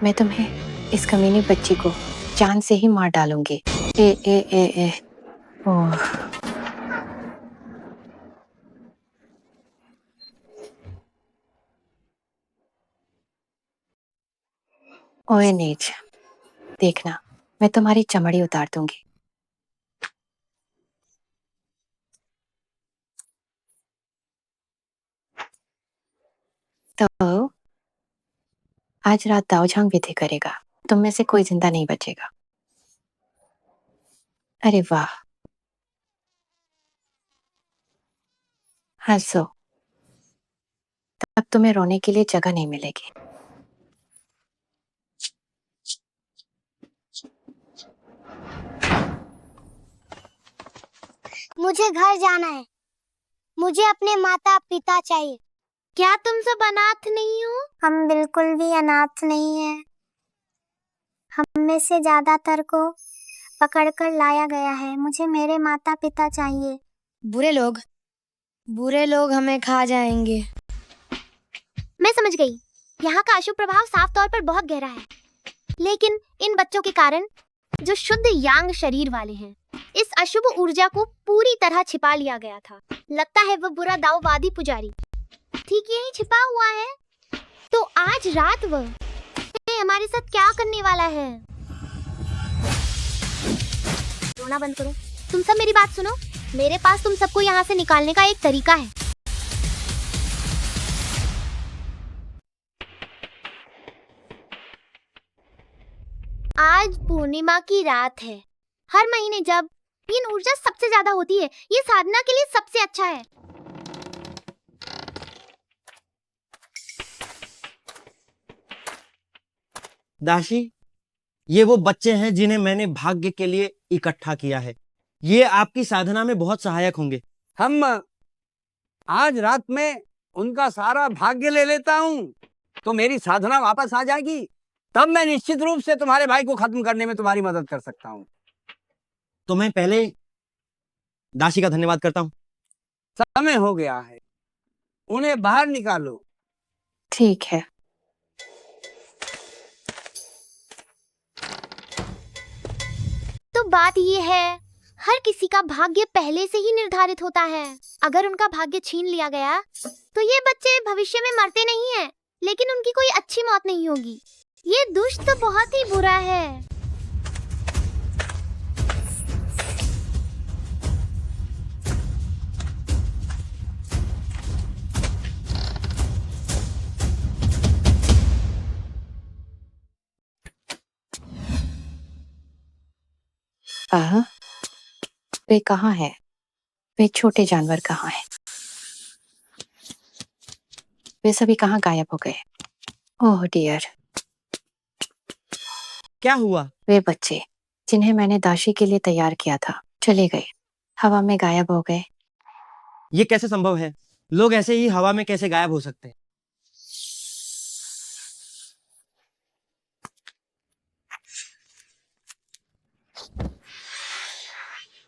मैं तुम्हें इस कमीनी बच्ची को जान से ही मार डालूंगी। ए ए ए ए ओह, ओए नीच, देखना मैं तुम्हारी चमड़ी उतार दूंगी। तो आज रात दाऊझांग विधि करेगा। तुम में से कोई जिंदा नहीं बचेगा। अरे वाह, हंसो। तब तुम्हें रोने के लिए जगह नहीं मिलेगी। मुझे घर जाना है। मुझे अपने माता पिता चाहिए। क्या तुम सब अनाथ नहीं हो? हम बिल्कुल भी अनाथ नहीं हैं। हम में से ज्यादातर को पकड़कर लाया गया है। मुझे मेरे माता पिता चाहिए। बुरे लोग हमें खा जाएंगे। मैं समझ गई। यहाँ का अशुभ प्रभाव साफ तौर पर बहुत गहरा है, लेकिन इन बच्चों के कारण जो शुद्ध यांग शरीर वाले हैं, इस अशुभ ऊर्जा को पूरी तरह छिपा लिया गया था। लगता है वह बुरा दाववादी पुजारी ठीक यहीं छिपा हुआ है। तो आज रात वह हमारे साथ क्या करने वाला है? रोना बंद करो। तुम सब मेरी बात सुनो। मेरे पास तुम सबको यहाँ से निकालने का एक तरीका है। आज पूर्णिमा की रात है। हर महीने जब इन ऊर्जा सबसे ज्यादा होती है, ये साधना के लिए सबसे अच्छा है। दाशी, ये वो बच्चे हैं जिन्हें मैंने भाग्य के लिए इकट्ठा किया है। ये आपकी साधना में बहुत सहायक होंगे। हम आज रात में उनका सारा भाग्य ले लेता हूँ तो मेरी साधना वापस आ जाएगी। तब मैं निश्चित रूप से तुम्हारे भाई को खत्म करने में तुम्हारी मदद कर सकता हूँ। तो मैं पहले दाशी का धन्यवाद करता हूँ। समय हो गया है, उन्हें बाहर निकालो। ठीक है। तो बात ये है, हर किसी का भाग्य पहले से ही निर्धारित होता है। अगर उनका भाग्य छीन लिया गया तो ये बच्चे भविष्य में मरते नहीं हैं, लेकिन उनकी कोई अच्छी मौत नहीं होगी। ये दुष्ट तो बहुत ही बुरा है। वे कहाँ हैं? वे छोटे जानवर कहाँ हैं? वे सभी कहाँ गायब हो गए? Oh dear. क्या हुआ? वे बच्चे जिन्हें मैंने दाशी के लिए तैयार किया था चले गए, हवा में गायब हो गए। ये कैसे संभव है? लोग ऐसे ही हवा में कैसे गायब हो सकते हैं?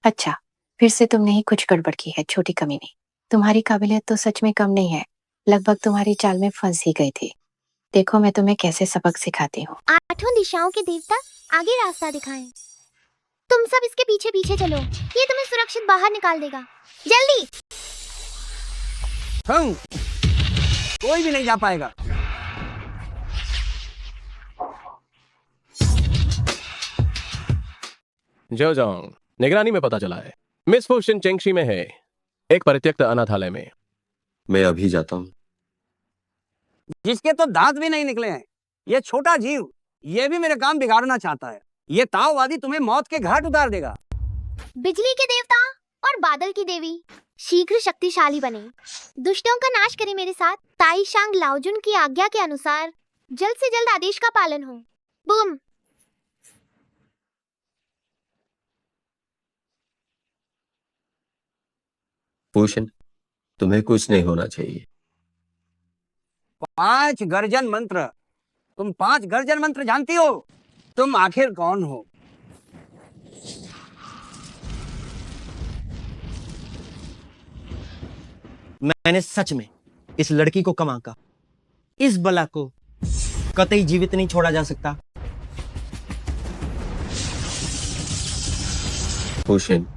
अच्छा, फिर से तुमने ही कुछ गड़बड़ की है, छोटी कमीनी। तुम्हारी काबिलियत तो सच में कम नहीं है, लगभग तुम्हारी चाल में फंस ही गई थी। देखो मैं तुम्हें कैसे सबक सिखाती हूँ। 8 दिशाओं के देवता आगे रास्ता दिखाएं। तुम सब इसके पीछे पीछे चलो, ये तुम्हें सुरक्षित बाहर निकाल देगा। जल्दी। कोई भी नहीं जा पाएगा। जोजोंग, निगरानी में पता चला है मिस फुशिन चेंगशी में है, एक परित्यक्त अनाथालय में। मैं अभी जाता हूँ। जिसके तो दांत भी नहीं निकले हैं, ये छोटा जीव, ये भी मेरे काम बिगाड़ना चाहता है। ये ताओवादी तुम्हें मौत के घाट उतार देगा। बिजली के देवता और बादल की देवी शीघ्र शक्तिशाली बने, दुष्टों का नाश करे मेरे साथ। ताई शांग लाओजुन की आज्ञा के अनुसार जल्द से जल्द आदेश का पालन हो। बूम। फुशिन, तुम्हें कुछ नहीं होना चाहिए। 5 गर्जन मंत्र। तुम 5 गर्जन मंत्र जानती हो? तुम आखिर कौन हो? मैंने सच में इस लड़की को कम आंका। इस बला को कतई जीवित नहीं छोड़ा जा सकता। फुशिन,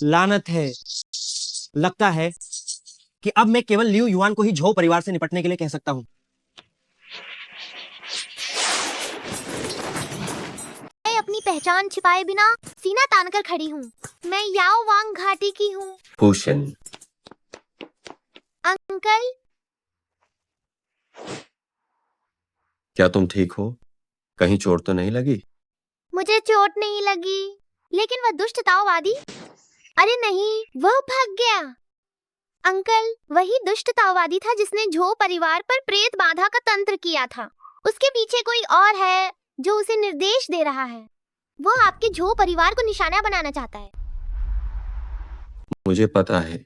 लानत है। लगता है कि अब मैं केवल लियू युआन को ही झो परिवार से निपटने के लिए कह सकता हूँ। मैं अपनी पहचान छिपाए बिना सीना तानकर खड़ी हूँ। मैं याओ वांग घाटी की हूँ। फुशिन, अंकल, क्या तुम ठीक हो? कहीं चोट तो नहीं लगी? मुझे चोट नहीं लगी, लेकिन वह दुष्ट ताओवादी, अरे नहीं, वह भाग गया। अंकल, वही दुष्ट ताओवादी था जिसने झो परिवार पर प्रेत बाधा का तंत्र किया था। उसके पीछे कोई और है जो उसे निर्देश दे रहा है। वो आपके झो परिवार को निशाना बनाना चाहता है। मुझे पता है।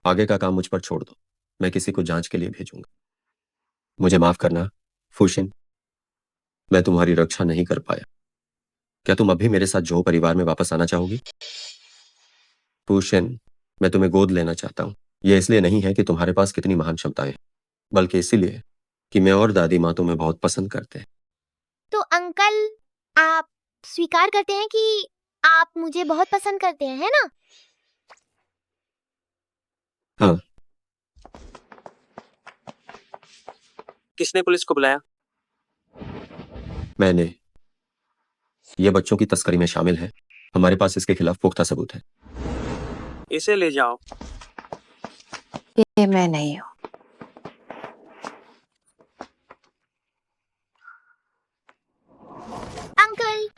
आगे का काम मुझ पर छोड़ दो, मैं किसी को जांच के लिए भेजूंगा। मुझे माफ करना फुशिन, मैं तुम्हारी रक्षा नहीं कर पाया। क्या तुम अभी मेरे साथ झो परिवार में वापस आना चाहोगी? फुशिन, मैं तुम्हें गोद लेना चाहता हूँ। यह इसलिए नहीं है कि तुम्हारे पास कितनी महान क्षमताएं हैं, बल्कि इसीलिए कि मैं और दादी माँ तुम्हें बहुत पसंद करते हैं। तो अंकल, आप स्वीकार करते हैं कि आप मुझे बहुत पसंद करते हैं, है ना? हाँ। किसने पुलिस को बुलाया? मैंने। ये बच्चों की तस्करी में शामिल है। हमारे पास इसके खिलाफ पुख्ता सबूत है। इसे ले जाओ। ये मैं नहीं हूँ। अंकल,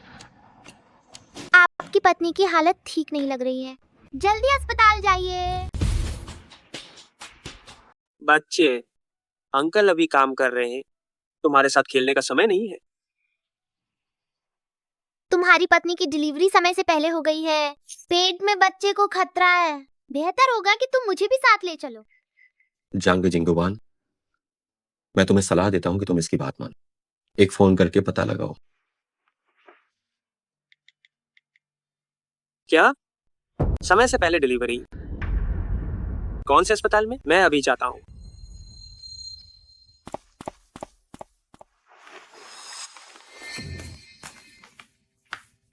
आपकी पत्नी की हालत ठीक नहीं लग रही है, जल्दी अस्पताल जाइए। बच्चे, अंकल अभी काम कर रहे हैं, तुम्हारे साथ खेलने का समय नहीं है। तुम्हारी पत्नी की डिलीवरी समय से पहले हो गई है, पेट में बच्चे को खतरा है। बेहतर होगा कि तुम मुझे भी साथ ले चलो। जांग जिंगुवान, मैं तुम्हें सलाह देता हूं कि तुम इसकी बात मानो। एक फोन करके पता लगाओ। क्या? समय से पहले डिलीवरी? कौन से अस्पताल में? मैं अभी जाता हूँ।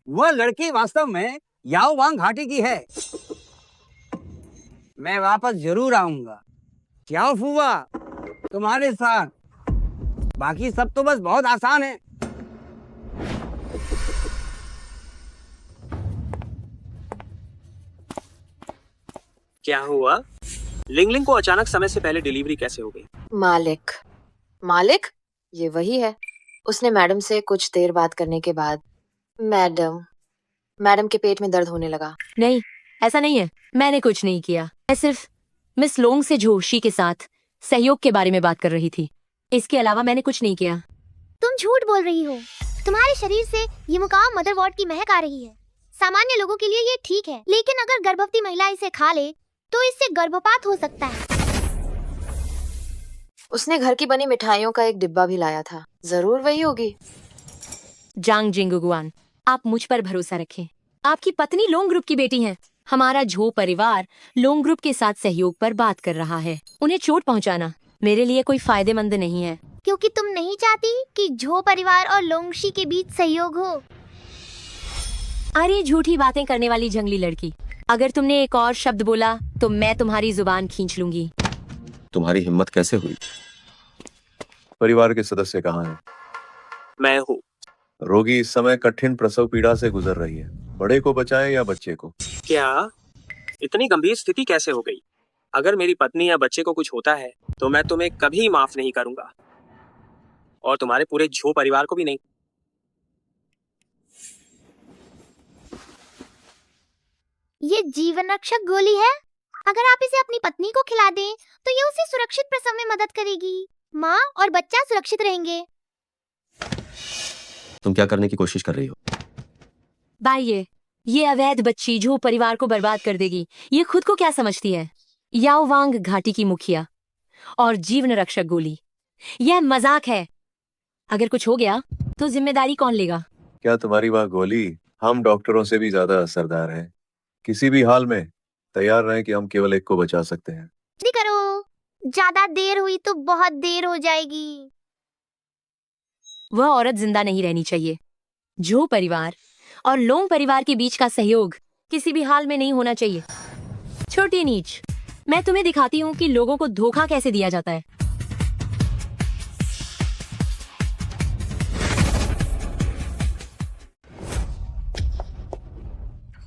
वह लड़की वास्तव में याओ वांग घाटी की है। मैं वापस जरूर आऊंगा। क्या फूफा, तुम्हारे साथ। बाकी सब तो बस बहुत आसान है। क्या हुआ? लिंगलिंग को अचानक समय से पहले डिलीवरी कैसे हो गई? मालिक, मालिक, ये वही है। उसने मैडम से कुछ देर बात करने के बाद मैडम के पेट में दर्द होने लगा। नहीं, ऐसा नहीं है। मैंने कुछ नहीं किया। मैं सिर्फ मिस लोंग से जोशी के साथ सहयोग के बारे में बात कर रही थी। इसके अलावा मैंने कुछ नहीं किया। तुम झूठ बोल रही हो। तुम्हारे शरीर से ये मुकाम मदर वार्ड की महक आ रही है। सामान्य लोगों के लिए ये ठीक है, लेकिन अगर गर्भवती महिला इसे खा ले तो इससे गर्भपात हो सकता है। उसने घर की बनी मिठाइयों का एक डिब्बा भी लाया था। जरूर वही होगी। जांग जिंगुगुआन, आप मुझ पर भरोसा रखें। आपकी पत्नी लोंग ग्रुप की बेटी है। हमारा झो परिवार लोंग ग्रुप के साथ सहयोग पर बात कर रहा है। उन्हें चोट पहुंचाना मेरे लिए कोई फायदेमंद नहीं है। क्योंकि तुम नहीं चाहती कि झो परिवार और लोंगशी के बीच सहयोग हो। अरे झूठी बातें करने वाली जंगली लड़की, अगर तुमने एक और शब्द बोला तो मैं तुम्हारी जुबान खींच लूंगी। तुम्हारी हिम्मत कैसे हुई? परिवार के सदस्य कहाँ हैं? मैं हूँ। रोगी इस समय कठिन प्रसव पीड़ा से गुजर रही है। बड़े को बचाएं या बच्चे को? क्या इतनी गंभीर स्थिति कैसे हो गई? अगर मेरी पत्नी या बच्चे को कुछ होता है तो मैं तुम्हें कभी माफ नहीं करूंगा, और तुम्हारे पूरे झो परिवार को भी नहीं। ये जीवन रक्षक गोली है। अगर आप इसे अपनी पत्नी को खिला दें तो ये उसे सुरक्षित प्रसव में मदद करेगी। माँ और बच्चा सुरक्षित रहेंगे। तुम क्या करने की कोशिश कर रही हो? भाई ये अवैध बच्ची झो परिवार को बर्बाद कर देगी। ये खुद को क्या समझती है? याओवांग घाटी की मुखिया और जीवन रक्षक गोली। यह मजाक है। अगर कुछ हो गया तो जिम्मेदारी कौन लेगा? क्या तुम्हारी वह गोली हम डॉक्टरों से भी ज्यादा असरदार है? किसी भी हाल में तैयार रहें कि हम केवल एक को बचा सकते हैं। जल्दी करो, ज्यादा देर हुई तो बहुत देर हो जाएगी। वह औरत जिंदा नहीं रहनी चाहिए। झो परिवार और लोंग परिवार के बीच का सहयोग किसी भी हाल में नहीं होना चाहिए। छोटी नीच, मैं तुम्हें दिखाती हूँ कि लोगों को धोखा कैसे दिया जाता है।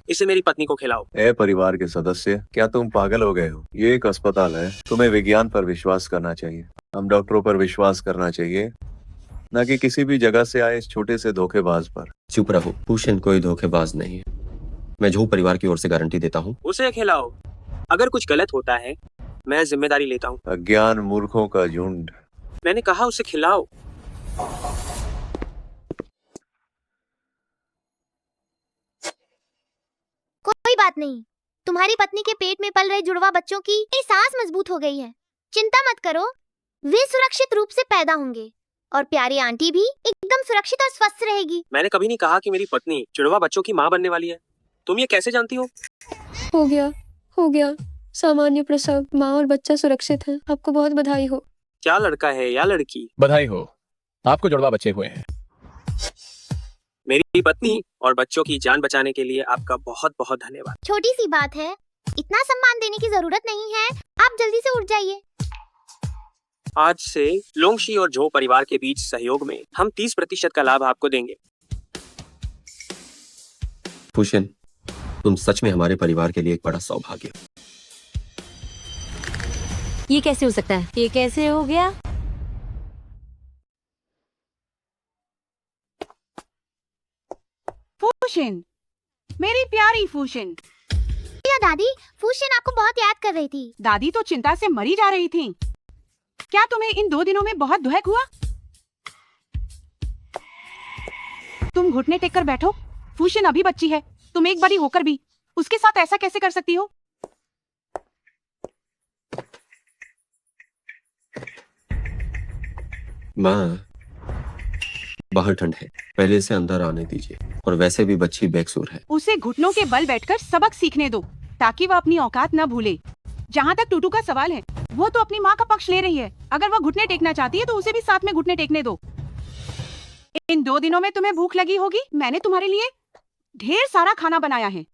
इसे मेरी पत्नी को खिलाओ। ए परिवार के सदस्य, क्या तुम पागल हो गए हो? ये एक अस्पताल है। तुम्हें विज्ञान पर विश्वास करना चाहिए। हम डॉक्टरों पर विश्वास करना चाहिए, न कि किसी भी जगह से आए इस छोटे से धोखेबाज पर। चुप रहो, फूशन कोई धोखेबाज नहीं है। मैं झो परिवार की ओर से गारंटी देता हूँ। उसे खिलाओ। अगर कुछ गलत होता है मैं जिम्मेदारी लेता हूँ। अज्ञान मूर्खों का झुंड। मैंने कहा उसे खिलाओ। कोई बात नहीं, तुम्हारी पत्नी के पेट में पल रहे जुड़वा बच्चों की सांस मजबूत हो गई है। चिंता मत करो, वे सुरक्षित रूप से पैदा होंगे और प्यारी आंटी भी एकदम सुरक्षित और स्वस्थ रहेगी। मैंने कभी नहीं कहा कि मेरी पत्नी जुड़वा बच्चों की माँ बनने वाली है। तुम ये कैसे जानती हो? हो गया सामान्य प्रसव। माँ और बच्चा सुरक्षित है। आपको बहुत बधाई हो। क्या लड़का है या लड़की? बधाई हो, आपको जुड़वा बच्चे हुए हैं। मेरी पत्नी और बच्चों की जान बचाने के लिए आपका बहुत बहुत धन्यवाद। छोटी सी बात है, इतना सम्मान देने की जरूरत नहीं है। आप जल्दी से उठ जाइए। आज से लोंगशी और झो परिवार के बीच सहयोग में हम 30% का लाभ आपको देंगे। फूशन, तुम सच में हमारे परिवार के लिए एक बड़ा सौभाग्य। ये कैसे हो सकता है? ये कैसे हो गया? फूशिन, मेरी प्यारी फूशिन। या दादी, फूशिन आपको बहुत याद कर रही थी। दादी तो चिंता से मरी जा रही थी। क्या तुम्हें इन 2 दिनों में बहुत दुहक हुआ? तुम घुटने टेक कर बैठो। फूशिन अभी बच्ची है। तुम एक बड़ी होकर भी उसके साथ ऐसा कैसे कर सकती हो? माँ, बाहर ठंड है, पहले से अंदर आने दीजिए। और वैसे भी बच्ची बेकसूर है। उसे घुटनों के बल बैठकर सबक सीखने दो, ताकि वह अपनी औकात न भूले। जहाँ तक टूटू का सवाल है, वो तो अपनी माँ का पक्ष ले रही है। अगर वह घुटने टेकना चाहती है तो उसे भी साथ में घुटने टेकने दो। इन 2 दिनों में तुम्हें भूख लगी होगी। मैंने तुम्हारे लिए ढेर सारा खाना बनाया है।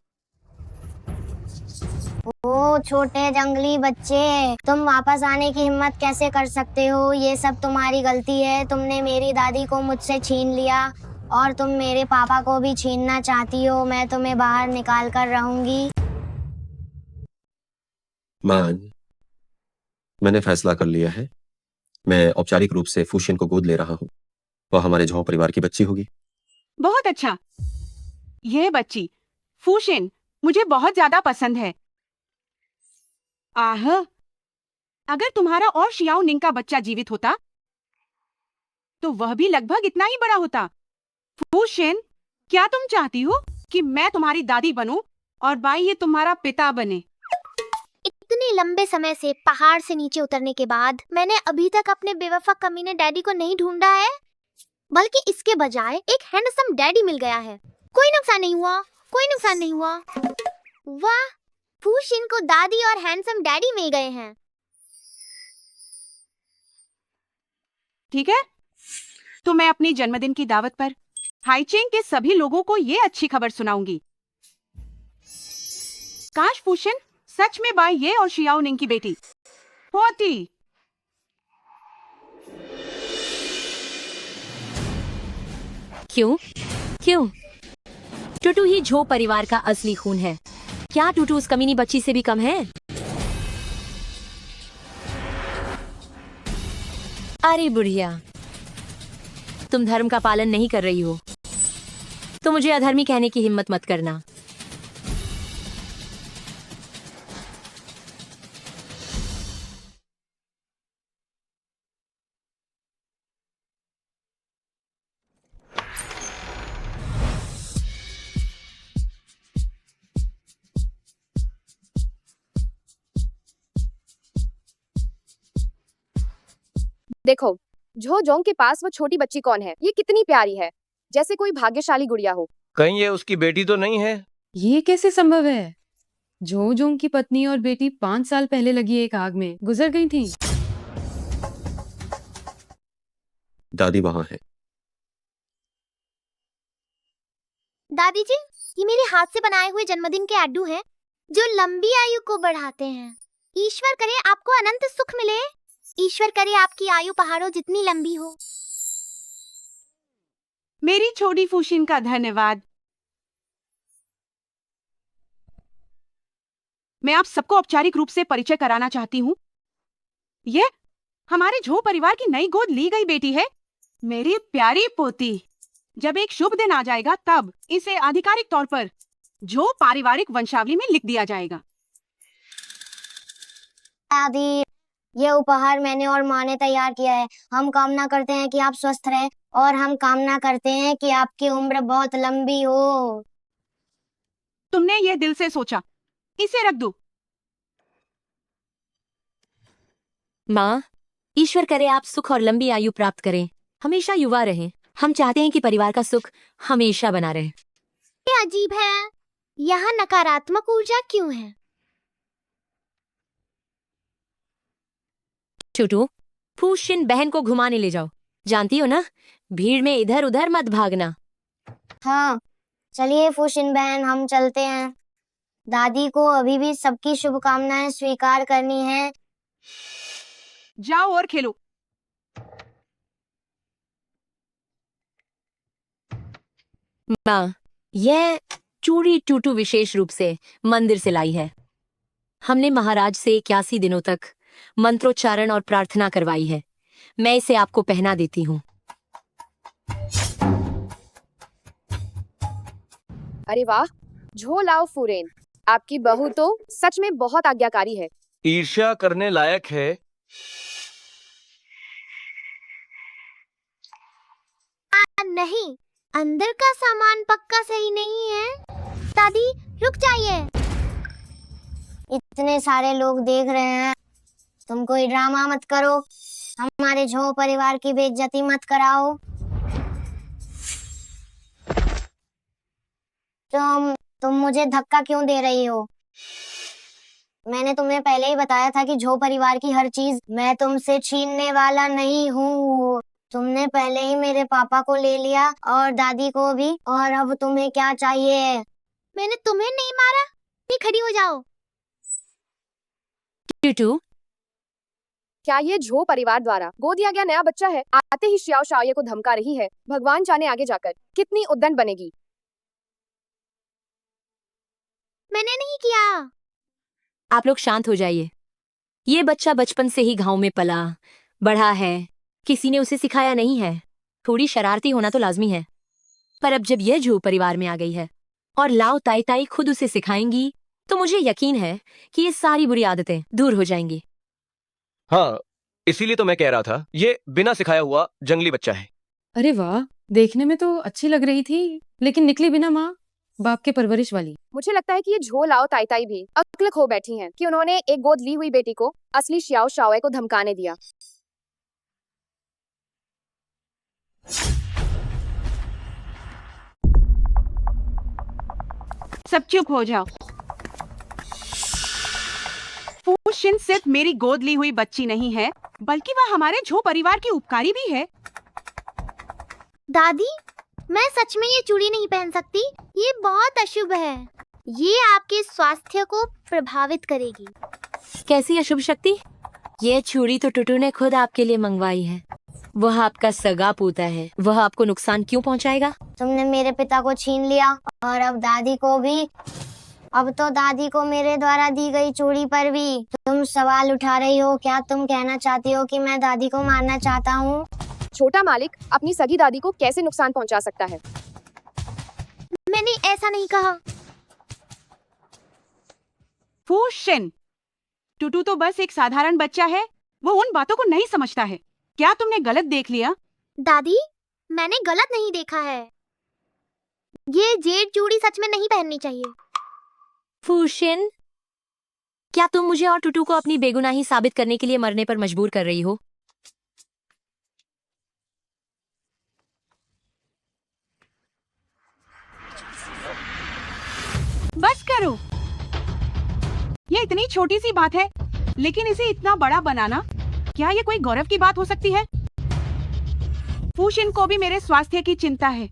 ओ छोटे जंगली बच्चे, तुम वापस आने की हिम्मत कैसे कर सकते हो? ये सब तुम्हारी गलती है। तुमने मेरी दादी को मुझसे छीन लिया और तुम मेरे पापा को भी छीनना चाहती हो। मैं तुम्हें बाहर निकाल कर रहूंगी। माँ, मैंने फैसला कर लिया है। मैं औपचारिक रूप से फूशिन को गोद ले रहा हूँ। वह हमारे झो परिवार की बच्ची होगी। बहुत अच्छा। यह बच्ची फूशिन मुझे बहुत ज्यादा पसंद है। आह, अगर तुम्हारा और शियाओ निंग का बच्चा जीवित होता तो वह भी लगभग इतना ही बड़ा होता। फूशिन, क्या तुम चाहती हो कि मैं तुम्हारी दादी बनूं और बाई ये तुम्हारा पिता बने? इतने लंबे समय से पहाड़ से नीचे उतरने के बाद मैंने अभी तक अपने बेवफा कमीने डैडी को नहीं ढूंढा है। बल्कि इसके बजाय एक हैंडसम डैडी मिल गया है। कोई नुकसान नहीं हुआ, कोई नुकसान नहीं हुआ। वाह, फूशिन को दादी और हैंडसम डैडी मिल गए हैं। ठीक है, तो मैं अपनी जन्मदिन की दावत पर हाईचेंग के सभी लोगों को ये अच्छी खबर सुनाऊंगी। काश फूशिन सच में बाई ये और शियाओ निंग की बेटी होती। क्यों? क्यों? टूटू ही झो परिवार का असली खून है। क्या टूटू उस कमीनी बच्ची से भी कम है? अरे बुढ़िया, तुम धर्म का पालन नहीं कर रही हो तो मुझे अधर्मी कहने की हिम्मत मत करना। देखो, झो जोंग के पास वो छोटी बच्ची कौन है? ये कितनी प्यारी है, जैसे कोई भाग्यशाली गुड़िया हो। कहीं ये उसकी बेटी तो नहीं है? ये कैसे संभव है? झो जोंग की पत्नी और बेटी 5 साल पहले लगी एक आग में गुजर गई थी। दादी वहां है। दादी जी, ये मेरे हाथ से बनाए हुए जन्मदिन के अड्डू हैं, जो लंबी आयु को बढ़ाते हैं। ईश्वर करे आपको अनंत सुख मिले। ईश्वर करे आपकी आयु पहाड़ों जितनी लंबी हो। मेरी छोटी फूशिन का धन्यवाद। मैं आप सबको औपचारिक रूप से परिचय कराना चाहती हूँ। ये हमारे झो परिवार की नई गोद ली गई बेटी है, मेरी प्यारी पोती। जब एक शुभ दिन आ जाएगा तब इसे आधिकारिक तौर पर झो पारिवारिक वंशावली में लिख दिया जाएगा। दादी, ये उपहार मैंने और माँ ने तैयार किया है। हम कामना करते हैं कि आप स्वस्थ रहें और हम कामना करते हैं कि आपकी उम्र बहुत लंबी हो। तुमने ये दिल से सोचा, इसे रख दो। माँ, ईश्वर करे आप सुख और लंबी आयु प्राप्त करें, हमेशा युवा रहें। हम चाहते हैं कि परिवार का सुख हमेशा बना रहे। ये अजीब है, यहाँ नकारात्मक ऊर्जा क्यों है? छोटू, फूशिन बहन को घुमाने ले जाओ। जानती हो ना, भीड़ में इधर उधर मत भागना। हाँ, चलिए फूशिन बहन, हम चलते हैं। दादी को अभी भी सबकी शुभकामनाएं स्वीकार करनी है। जाओ और खेलो। माँ, यह चूड़ी टूटू विशेष रूप से मंदिर से लाई है। हमने महाराज से 81 दिनों तक मंत्रोच्चारण और प्रार्थना करवाई है। मैं इसे आपको पहना देती हूँ। अरे वाह, झो लाओ फुरेन, आपकी बहू तो सच में बहुत आज्ञाकारी है। ईर्ष्या करने लायक है। नहीं, अंदर का सामान पक्का सही नहीं है। दादी, रुक जाइए। इतने सारे लोग देख रहे हैं, तुम कोई ड्रामा मत करो। हमारे झो परिवार की बेइज्जती मत कराओ। तुम मुझे धक्का क्यों दे रही हो? मैंने तुम्हें पहले ही बताया था कि झो परिवार की हर चीज मैं तुमसे छीनने वाला नहीं हूँ। तुमने पहले ही मेरे पापा को ले लिया और दादी को भी, और अब तुम्हें क्या चाहिए? मैंने तुम्हें नहीं मारा। खड़ी हो जाओ। टूटू, क्या ये झो परिवार द्वारा गोद दिया गया नया बच्चा है? आते ही श्याओ शाओये को धमका रही है। भगवान जाने आगे जाकर कितनी उद्दंड बनेगी। मैंने नहीं किया। आप लोग शांत हो जाइए। ये बच्चा बचपन से ही गांव में पला बढ़ा है, किसी ने उसे सिखाया नहीं है। थोड़ी शरारती होना तो लाजमी है, पर अब जब यह झो परिवार में आ गई है और लाओ ताई ताई खुद उसे सिखाएंगी तो मुझे यकीन है कि ये सारी बुरी आदतें दूर हो जाएंगी। हाँ, इसीलिए तो मैं कह रहा था, ये बिना सिखाया हुआ जंगली बच्चा है। अरे वाह, देखने में तो अच्छी लग रही थी, लेकिन निकली बिना माँ बाप के परवरिश वाली। मुझे लगता है कि ये झो लाओ ताई ताई भी अक्ल खो बैठी हैं कि उन्होंने एक गोद ली हुई बेटी को असली श्याओ शाओये को धमकाने दिया। सब चुप हो जाओ। फूशिन सिर्फ मेरी गोद ली हुई बच्ची नहीं है, बल्कि वह हमारे झो परिवार की उपकारी भी है। दादी, मैं सच में ये चूड़ी नहीं पहन सकती। ये बहुत अशुभ है। ये आपके स्वास्थ्य को प्रभावित करेगी। कैसी अशुभ शक्ति? ये चूड़ी तो टुटू ने खुद आपके लिए मंगवाई है। वह आपका सगा पोता है, वह आपको नुकसान क्यों पहुंचाएगा? तुमने मेरे पिता को छीन लिया और अब दादी को भी। अब तो दादी को मेरे द्वारा दी गई चूड़ी पर भी तुम सवाल उठा रही हो। क्या तुम कहना चाहती हो कि मैं दादी को मारना चाहता हूँ? छोटा मालिक अपनी सगी दादी को कैसे नुकसान पहुंचा सकता है? मैंने ऐसा नहीं कहा। फूशिन, टुटू तो बस एक साधारण बच्चा है, वो उन बातों को नहीं समझता है। क्या तुमने गलत देख लिया? दादी, मैंने गलत नहीं देखा है। ये जेड चूड़ी सच में नहीं पहननी चाहिए। फूशिन, क्या तुम मुझे और टुटू को अपनी बेगुनाही साबित करने के लिए मरने पर मजबूर कर रही हो? बस करो। ये इतनी छोटी सी बात है, लेकिन इसे इतना बड़ा बनाना, क्या ये कोई गौरव की बात हो सकती है? फूशिन को भी मेरे स्वास्थ्य की चिंता है।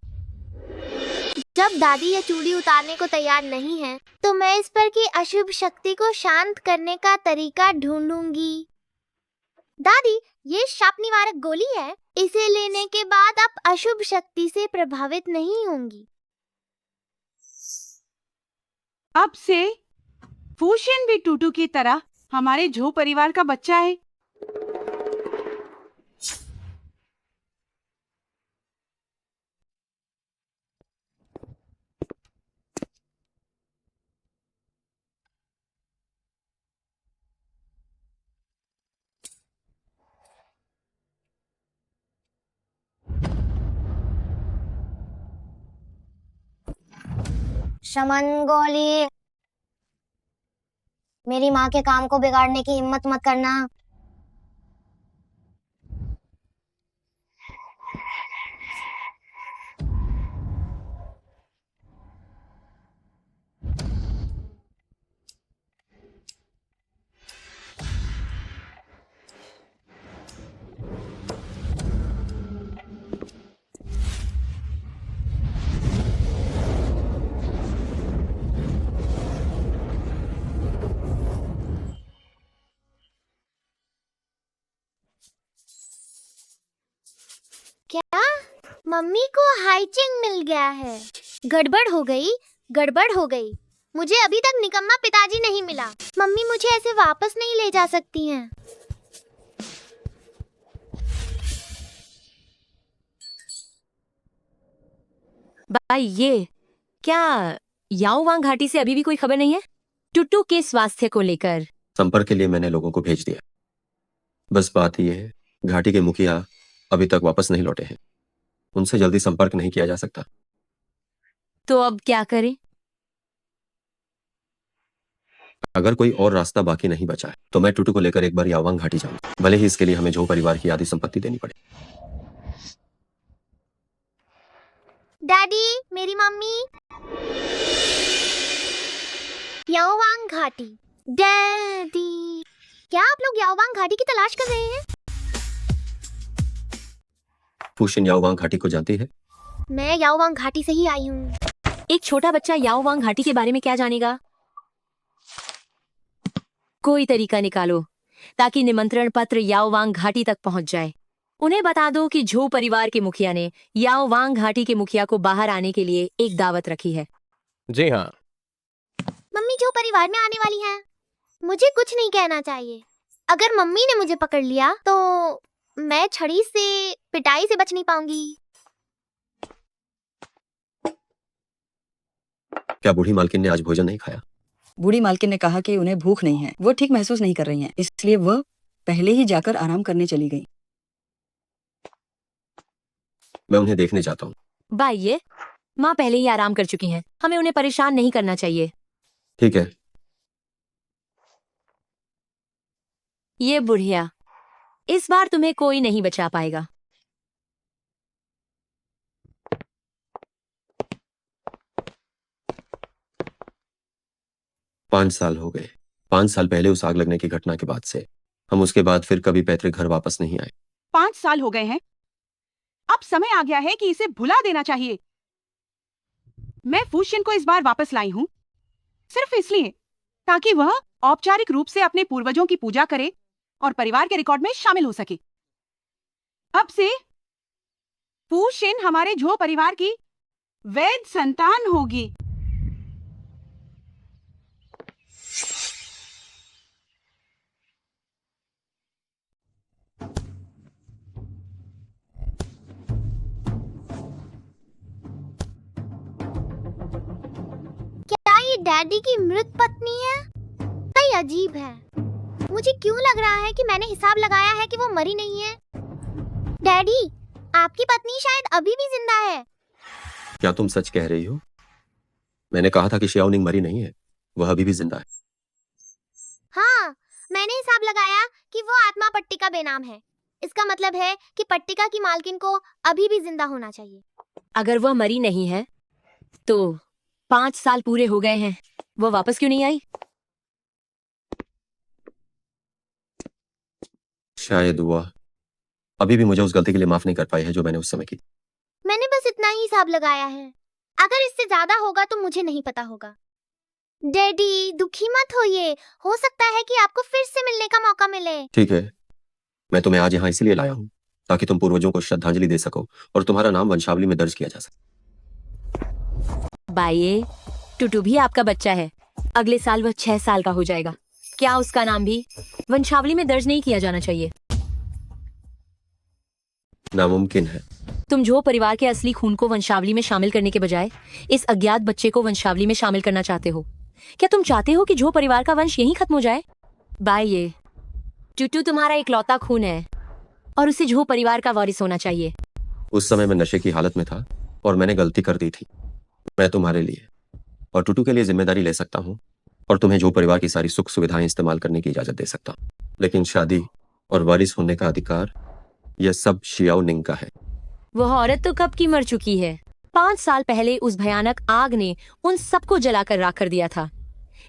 जब दादी ये चूड़ी उतारने को तैयार नहीं है, तो मैं इस पर की अशुभ शक्ति को शांत करने का तरीका ढूंढूंगी। दादी, ये शाप निवारक गोली है। इसे लेने के बाद आप अशुभ शक्ति से प्रभावित नहीं होंगी। अब से फूशिन भी टूटू की तरह हमारे झो परिवार का बच्चा है। शमन गोली, मेरी माँ के काम को बिगाड़ने की हिम्मत मत करना। क्या मम्मी को हाइचिंग मिल गया है? गड़बड़ हो गई, गड़बड़ हो गई। मुझे अभी तक निकम्मा पिताजी नहीं मिला। मम्मी मुझे ऐसे वापस नहीं ले जा सकती हैं। भाई, ये क्या याओवांग घाटी से अभी भी कोई खबर नहीं है टुटू के स्वास्थ्य को लेकर? संपर्क के लिए मैंने लोगों को भेज दिया। बस बात यह है, घाटी के मुखिया अभी तक वापस नहीं लौटे हैं। उनसे जल्दी संपर्क नहीं किया जा सकता। तो अब क्या करें? अगर कोई और रास्ता बाकी नहीं बचा है तो मैं टुटू को लेकर एक बार याओवांग घाटी जाऊंगा, भले ही इसके लिए हमें झो परिवार की आधी संपत्ति देनी पड़े। डैडी, मेरी मम्मी। याओवांग घाटी। डैडी, क्या आप लोग याओवांग घाटी की तलाश कर रहे हैं? फूशिन याओवांग घाटी को जानती है? मैं याओवांग घाटी से ही आई हूँ। एक छोटा बच्चा याओवांग घाटी के बारे में क्या जानेगा? कोई तरीका निकालो ताकि निमंत्रण पत्र याओवांग घाटी तक पहुंच जाए। उन्हें बता दो कि झो परिवार के मुखिया ने याओवांग घाटी के मुखिया को बाहर आने के लिए एक दावत रखी है। जी हाँ। मम्मी झो परिवार में आने वाली हैं। मुझे कुछ नहीं कहना चाहिए। अगर मम्मी ने मुझे पकड़ लिया तो मैं छड़ी से पिटाई से बच नहीं पाऊंगी। क्या बूढ़ी मालकिन ने आज भोजन नहीं खाया? बूढ़ी मालकिन ने कहा कि उन्हें भूख नहीं है, वो ठीक महसूस नहीं कर रही हैं, इसलिए वह पहले ही जाकर आराम करने चली गई। मैं उन्हें देखने जाता हूँ। भाई, ये माँ पहले ही आराम कर चुकी हैं। हमें उन्हें परेशान नहीं करना चाहिए। ठीक है। ये बुढ़िया, इस बार तुम्हें कोई नहीं बचा पाएगा। 5 साल हो गए। 5 साल पहले उस आग लगने की घटना के बाद से हम उसके बाद फिर कभी पैतृक घर वापस नहीं आए। 5 साल हो गए हैं। अब समय आ गया है कि इसे भुला देना चाहिए। मैं फूशियन को इस बार वापस लाई हूँ सिर्फ इसलिए ताकि वह औपचारिक रूप से अपने पूर्वजों की पूजा करे और परिवार के रिकॉर्ड में शामिल हो सके। अब से फूशियन हमारे झो परिवार की वैध संतान होगी। क्या ये डैडी की मृत पत्नी है? कई अजीब है। मुझे क्यों लग रहा है कि मैंने हिसाब लगाया है कि वो मरी नहीं है। डैडी, आपकी पत्नी शायद अभी भी जिंदा है। क्या तुम सच कह रही हो? मैंने कहा था कि शियाओनिंग मरी नहीं है, वह अभी भी जिंदा है। हाँ, मैंने हिसाब लगाया कि वो आत्मा पट्टिका बेनाम है। इसका मतलब है कि पट्टिका की मालकिन को अभी भी जिंदा होना चाहिए। अगर वह मरी नहीं है तो 5 साल पूरे हो गए हैं, वो वापस क्यों नहीं आई? शायद वह अभी भी मुझे उस गलती के लिए माफ नहीं कर पाई है जो मैंने उस समय की। मैंने बस इतना ही हिसाब लगाया है। अगर इससे ज्यादा होगा तो मुझे नहीं पता होगा। डैडी, दुखी मत होइए। हो सकता है कि आपको फिर से मिलने का मौका मिले। ठीक है, मैं तुम्हें आज यहाँ इसलिए लाया हूँ ताकि तुम पूर्वजों को श्रद्धांजलि दे सको और तुम्हारा नाम वंशावली में दर्ज किया जा सके। बाइये, टुटू भी आपका बच्चा है। अगले साल वह 6 साल का हो जाएगा। क्या उसका नाम भी वंशावली में दर्ज नहीं किया जाना चाहिए? नामुमकिन है। तुम जो परिवार के असली खून को वंशावली में शामिल करने के बजाय इस अज्ञात बच्चे को वंशावली में शामिल करना चाहते हो। क्या तुम चाहते हो कि जो परिवार का वंश यहीं खत्म हो जाए? बाइये, टुटू तुम्हारा इकलौता खून है और उसे झो परिवार का वारिस होना चाहिए। उस समय मैं नशे की हालत में था और मैंने गलती कर दी थी। मैं तुम्हारे लिए और टुटू के लिए जिम्मेदारी ले सकता हूँ और तुम्हें जो परिवार की सारी सुख सुविधाएं इस्तेमाल करने की इजाजत दे सकता हूँ, लेकिन शादी और वारिस होने का अधिकार यह सब शियाओनिंग का है। वह औरत तो कब की मर चुकी है। 5 साल पहले उस भयानक आग ने उन सबको जलाकर राख कर दिया था।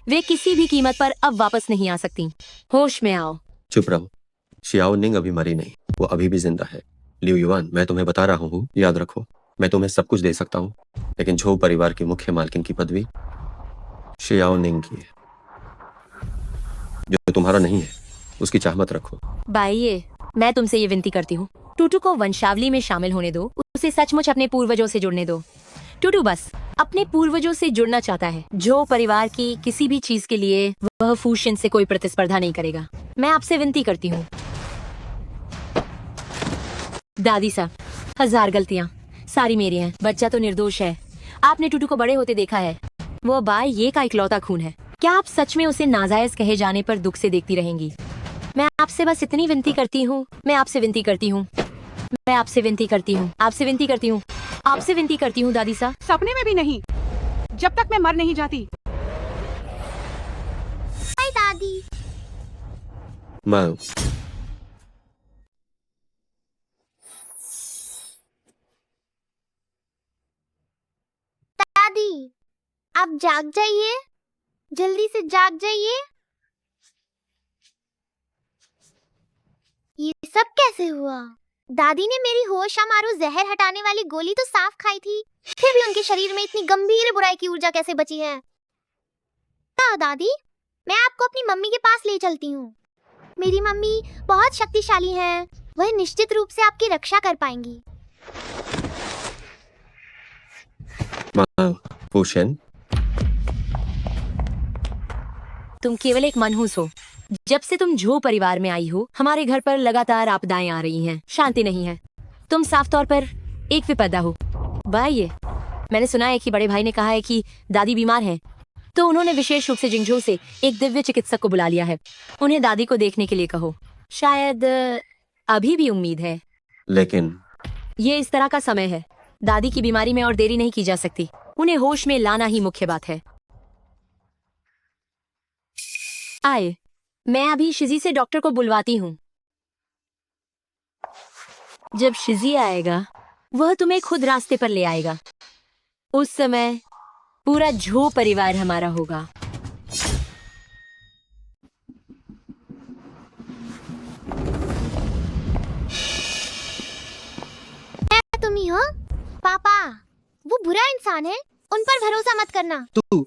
वे किसी भी कीमत पर अब वापस नहीं आ सकती। होश में आओ। चुप रहो। शियाओनिंग अभी मरी नहीं, वो अभी भी जिंदा है। लिu युआन, मैं तुम्हें बता रहा हूँ, याद रखो, मैं तुम्हें सब कुछ दे सकता हूँ, लेकिन झो परिवार की मुख्य मालकिन की पदवी शियाओनिंग की है। जो तुम्हारा नहीं है उसकी चाह मत रखो। बाइये, मैं तुमसे ये विनती करती हूँ, टुटू को वंशावली में शामिल होने दो। उसे सचमुच अपने पूर्वजों से जुड़ने दो। टुटू बस अपने पूर्वजों से जुड़ना चाहता है। जो परिवार की किसी भी चीज के लिए वह फूशियन से कोई प्रतिस्पर्धा नहीं करेगा। मैं आपसे विनती करती हूँ। दादी साहब, 1000 गलतियाँ सारी मेरी हैं। बच्चा तो निर्दोष है। आपने टुटू को बड़े होते देखा है। वो बाइये का इकलौता खून है। क्या आप सच में उसे नाजायज कहे जाने पर दुख से देखती रहेंगी? मैं आपसे बस इतनी विनती करती हूँ। मैं आपसे विनती करती हूँ। मैं आपसे विनती करती हूँ। आपसे विनती करती हूँ। आपसे विनती करती हूँ दादी साहब। सपने में भी नहीं, जब तक मैं मर नहीं जाती। हाय दादी। माँ, दादी, आप जाग जाइए। जल्दी से जाग जाइए। ये सब कैसे हुआ? दादी ने मेरी होश मारू जहर हटाने वाली गोली तो साफ खाई थी, फिर भी उनके शरीर में इतनी गंभीर बुराई की ऊर्जा कैसे बची है? दादी, मैं आपको अपनी मम्मी के पास ले चलती हूँ। मेरी मम्मी बहुत शक्तिशाली हैं। वह निश्चित रूप से आपकी रक्षा कर पाएंगी। माँ, फूशियन, तुम केवल एक मनहूस हो। जब से तुम झो परिवार में आई हो, हमारे घर पर लगातार आपदाएं आ रही हैं। शांति नहीं है। तुम साफ तौर पर एक विपदा हो। बाइये, मैंने सुना है कि बड़े भाई ने कहा है कि दादी बीमार है, तो उन्होंने विशेष रूप से जिंगझो से एक दिव्य चिकित्सक को बुला लिया है। उन्हें दादी को देखने के लिए कहो। शायद अभी भी उम्मीद है, लेकिन ये इस तरह का समय है। दादी की बीमारी में और देरी नहीं की जा सकती। उन्हें होश में लाना ही मुख्य बात है। आए, मैं अभी शिजी से डॉक्टर को बुलवाती हूँ। जब शिजी आएगा, वह तुम्हें खुद रास्ते पर ले आएगा। उस समय पूरा झो परिवार हमारा होगा। बुरा इंसान है, उन पर भरोसा मत करना। तू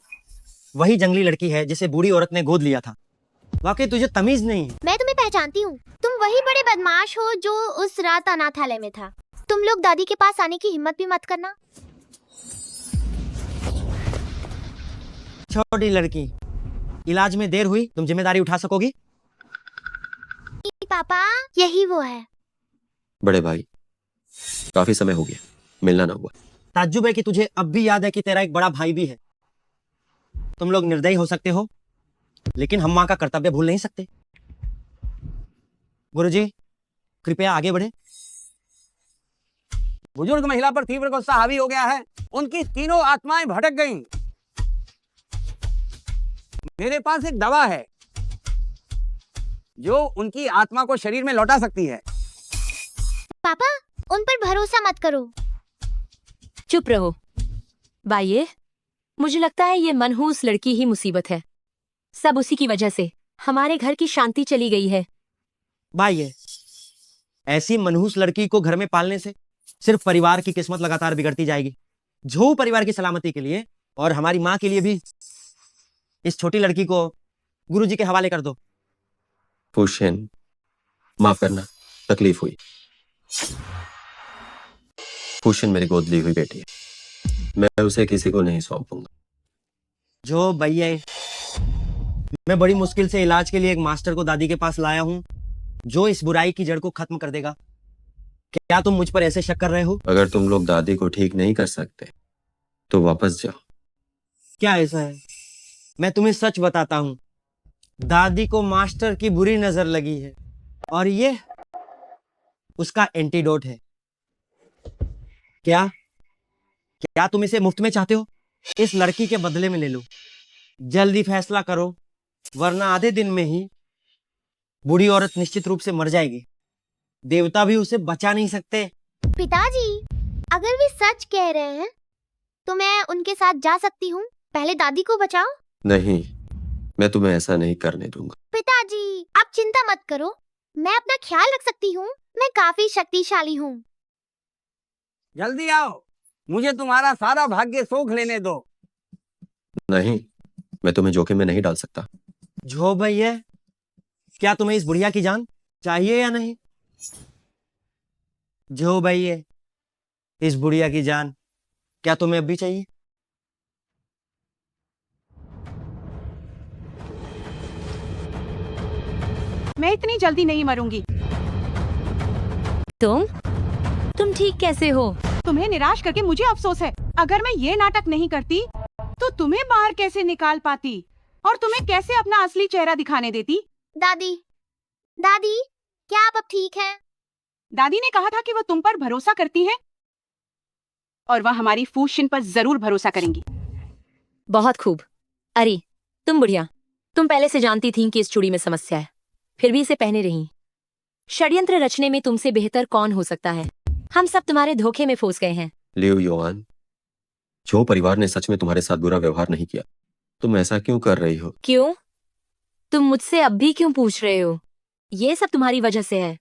वही जंगली लड़की है जिसे बूढ़ी औरत ने गोद लिया था। वाकई तुझे तमीज नहीं है। मैं तुम्हें पहचानती हूँ, तुम वही बड़े बदमाश हो जो उस रात अनाथालय में था। तुम लोग दादी के पास आने की हिम्मत भी मत करना। छोटी लड़की, इलाज में देर हुई, तुम जिम्मेदारी उठा सकोगी? पापा, यही वो है। बड़े भाई, काफी समय हो गया, मिलना ना हुआ। ताज्जुब है कि तुझे अब भी याद है कि तेरा एक बड़ा भाई भी है। तुम लोग निर्दयी हो सकते हो, लेकिन हम माँ का कर्तव्य भूल नहीं सकते। गुरुजी, कृपया आगे बढ़े। बुजुर्ग महिला पर तीव्र गुस्सा हावी हो गया है। उनकी तीनों आत्माएं भटक गईं। मेरे पास एक दवा है जो उनकी आत्मा को शरीर में लौटा सकती है। पापा, उन पर भरोसा मत करो। चुप रहो। बाइये, मुझे लगता है ये मनहूस लड़की ही मुसीबत है। सब उसी की वजह से हमारे घर की शांति चली गई है। भाई, ऐसी मनहूस लड़की को घर में पालने से सिर्फ परिवार की किस्मत लगातार बिगड़ती जाएगी। झो परिवार की सलामती के लिए और हमारी माँ के लिए भी इस छोटी लड़की को गुरुजी के हवाले कर दो। फुशिन, माफ करना, तकलीफ हुई। फुशिन मेरी गोद ली हुई बेटी है, मैं उसे किसी को नहीं सौंपूंगा। जो भैया, मैं बड़ी मुश्किल से इलाज के लिए एक मास्टर को दादी के पास लाया हूँ जो इस बुराई की जड़ को खत्म कर देगा। क्या तुम मुझ पर ऐसे शक कर रहे हो? अगर तुम लोग दादी को ठीक नहीं कर सकते तो वापस जाओ। क्या ऐसा है? मैं तुम्हें सच बताता हूँ, दादी को मास्टर की बुरी नजर लगी है और ये उसका एंटीडोट है। क्या तुम इसे मुफ्त में चाहते हो? इस लड़की के बदले में ले लो। जल्दी फैसला करो, वरना आधे दिन में ही बूढ़ी औरत निश्चित रूप से मर जाएगी। देवता भी उसे बचा नहीं सकते। पिताजी, अगर वे सच कह रहे हैं तो मैं उनके साथ जा सकती हूँ। पहले दादी को बचाओ। नहीं, मैं तुम्हें ऐसा नहीं करने दूंगा। पिताजी, आप चिंता मत करो, मैं अपना ख्याल रख सकती हूँ। मैं काफी शक्तिशाली हूँ। जल्दी आओ, मुझे तुम्हारा सारा भाग्य सोख लेने दो। नहीं, मैं तुम्हें जोखिम में नहीं डाल सकता। जो भैया, क्या तुम्हें इस बुढ़िया की जान चाहिए या नहीं? जो भैया, इस बुढ़िया की जान क्या तुम्हें अब भी चाहिए? मैं इतनी जल्दी नहीं मरूंगी। तुम ठीक कैसे हो? तुम्हें निराश करके मुझे अफसोस है। अगर मैं ये नाटक नहीं करती तो तुम्हें बाहर कैसे निकाल पाती और तुम्हें कैसे अपना असली चेहरा दिखाने देती? दादी, दादी, क्या आप अब ठीक हैं? दादी ने कहा था कि वो तुम पर भरोसा करती है और वह हमारी फूशिन पर जरूर भरोसा करेंगी। बहुत खूब। अरे, तुम बुढ़िया, तुम पहले से जानती थी कि इस चूड़ी में समस्या है, फिर भी इसे पहने रही। षड्यंत्र रचने में तुमसे बेहतर कौन हो सकता है? हम सब तुम्हारे धोखे में फंस गए हैं। लियो योआन, जो परिवार ने सच में तुम्हारे साथ बुरा व्यवहार नहीं किया, तुम ऐसा क्यों कर रही हो? क्यों? तुम मुझसे अब भी क्यों पूछ रहे हो? ये सब तुम्हारी वजह से है,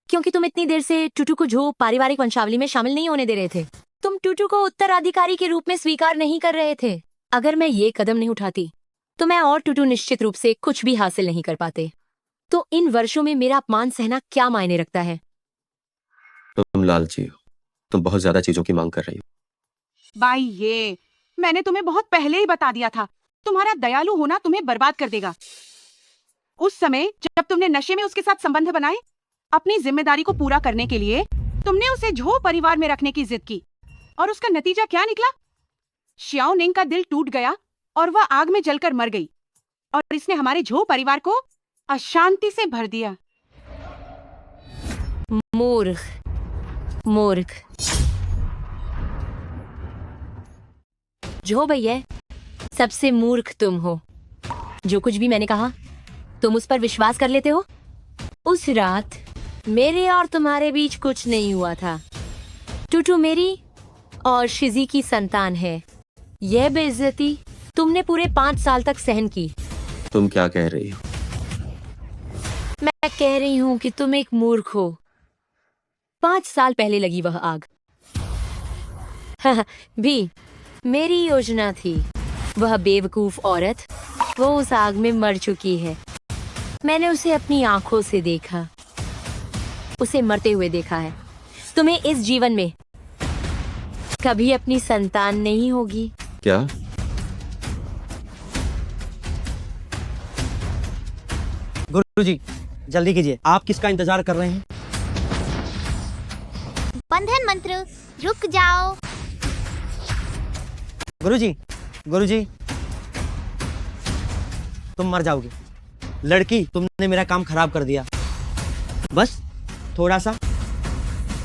क्योंकि तुम इतनी देर से टूटू को जो पारिवारिक वंशावली में शामिल नहीं होने दे रहे थे। तुम टूटू को उत्तराधिकारी के रूप में स्वीकार नहीं कर रहे थे। अगर मैं ये कदम नहीं उठाती तो मैं और टूटू निश्चित रूप से कुछ भी हासिल नहीं कर पाते। तो इन वर्षों में मेरा अपमान सहना क्या मायने रखता है? तुम लालची हो, तुम बहुत ज्यादा चीजों की मांग कर रही हो। भाई, ये मैंने तुम्हें बहुत पहले ही बता दिया था, तुम्हारा दयालु होना तुम्हें बर्बाद कर देगा। उस समय जब तुमने नशे में उसके साथ संबंध बनाए, अपनी जिम्मेदारी को पूरा करने के लिए तुमने उसे झो परिवार में रखने की जिद की और उसका नतीजा क्या निकला? श्याओ निंग का दिल टूट गया और वह आग में जलकर मर गई और इसने हमारे झो परिवार को अशांति से भर दिया। मूर्ख, मूर्ख। जो भैया, सबसे मूर्ख तुम हो। जो कुछ भी मैंने कहा तुम उस पर विश्वास कर लेते हो। उस रात मेरे और तुम्हारे बीच कुछ नहीं हुआ था। टूटू मेरी और शिजी की संतान है। यह बेइज्जती तुमने पूरे 5 साल तक सहन की। तुम क्या कह रही हो? मैं कह रही हूँ कि तुम एक मूर्ख हो। 5 साल पहले लगी वह आग। भी मेरी योजना थी। वह बेवकूफ औरत, वो उस आग में मर चुकी है। मैंने उसे अपनी आंखों से देखा, उसे मरते हुए देखा है। तुम्हें इस जीवन में कभी अपनी संतान नहीं होगी। क्या? गुरुजी, जल्दी कीजिए, आप किसका इंतजार कर रहे हैं? बंधन मंत्र, रुक जाओ। गुरुजी, गुरुजी, तुम मर जाओगे। लड़की, तुमने मेरा काम खराब कर दिया। बस थोड़ा सा,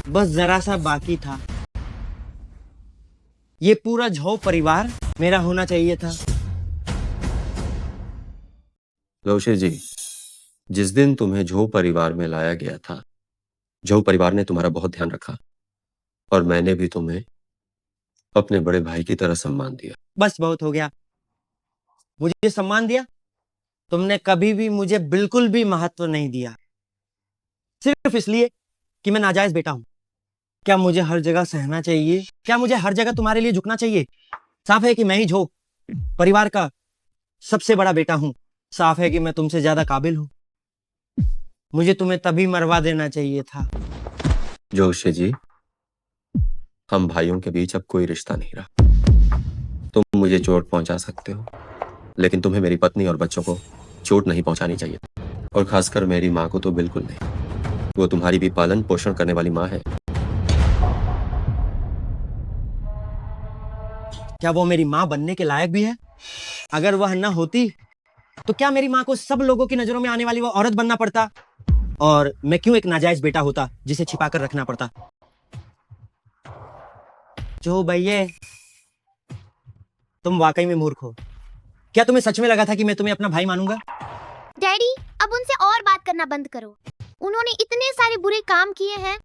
बस जरा सा बाकी था। ये पूरा झो परिवार मेरा होना चाहिए था। जोशी जी, जिस दिन तुम्हें झो परिवार में लाया गया था, झो परिवार ने तुम्हारा बहुत ध्यान रखा और मैंने भी तुम्हें अपने बड़े भाई की तरह सम्मान दिया। बस बहुत हो गया। मुझे सम्मान दिया, तुमने कभी भी मुझे बिल्कुल भी महत्व नहीं दिया, सिर्फ इसलिए कि मैं नाजायज बेटा हूं। क्या मुझे हर जगह सहना चाहिए? क्या मुझे हर जगह तुम्हारे लिए झुकना चाहिए? साफ है कि मैं ही झो परिवार का सबसे बड़ा बेटा हूं। साफ है कि मैं तुमसे ज्यादा काबिल हूं। मुझे तुम्हें तभी मरवा देना चाहिए था। जोशी जी, हम भाइयों के बीच अब कोई रिश्ता नहीं रहा। तुम मुझे चोट पहुंचा सकते हो, लेकिन तुम्हें मेरी पत्नी और बच्चों को चोट नहीं पहुंचानी चाहिए, और खासकर मेरी माँ को तो बिल्कुल नहीं। वो तुम्हारी भी पालन पोषण करने वाली माँ है। क्या वो मेरी माँ बनने के लायक भी है? अगर वह न होती तो क्या मेरी माँ को सब लोगों की नजरों में आने वाली वो औरत बनना पड़ता, और मैं क्यों एक नाजायज बेटा होता जिसे छिपा कर रखना पड़ता? जो भैया, तुम वाकई में मूर्ख हो। क्या तुम्हें सच में लगा था कि मैं तुम्हें अपना भाई मानूंगा? डैडी, अब उनसे और बात करना बंद करो। उन्होंने इतने सारे बुरे काम किए हैं।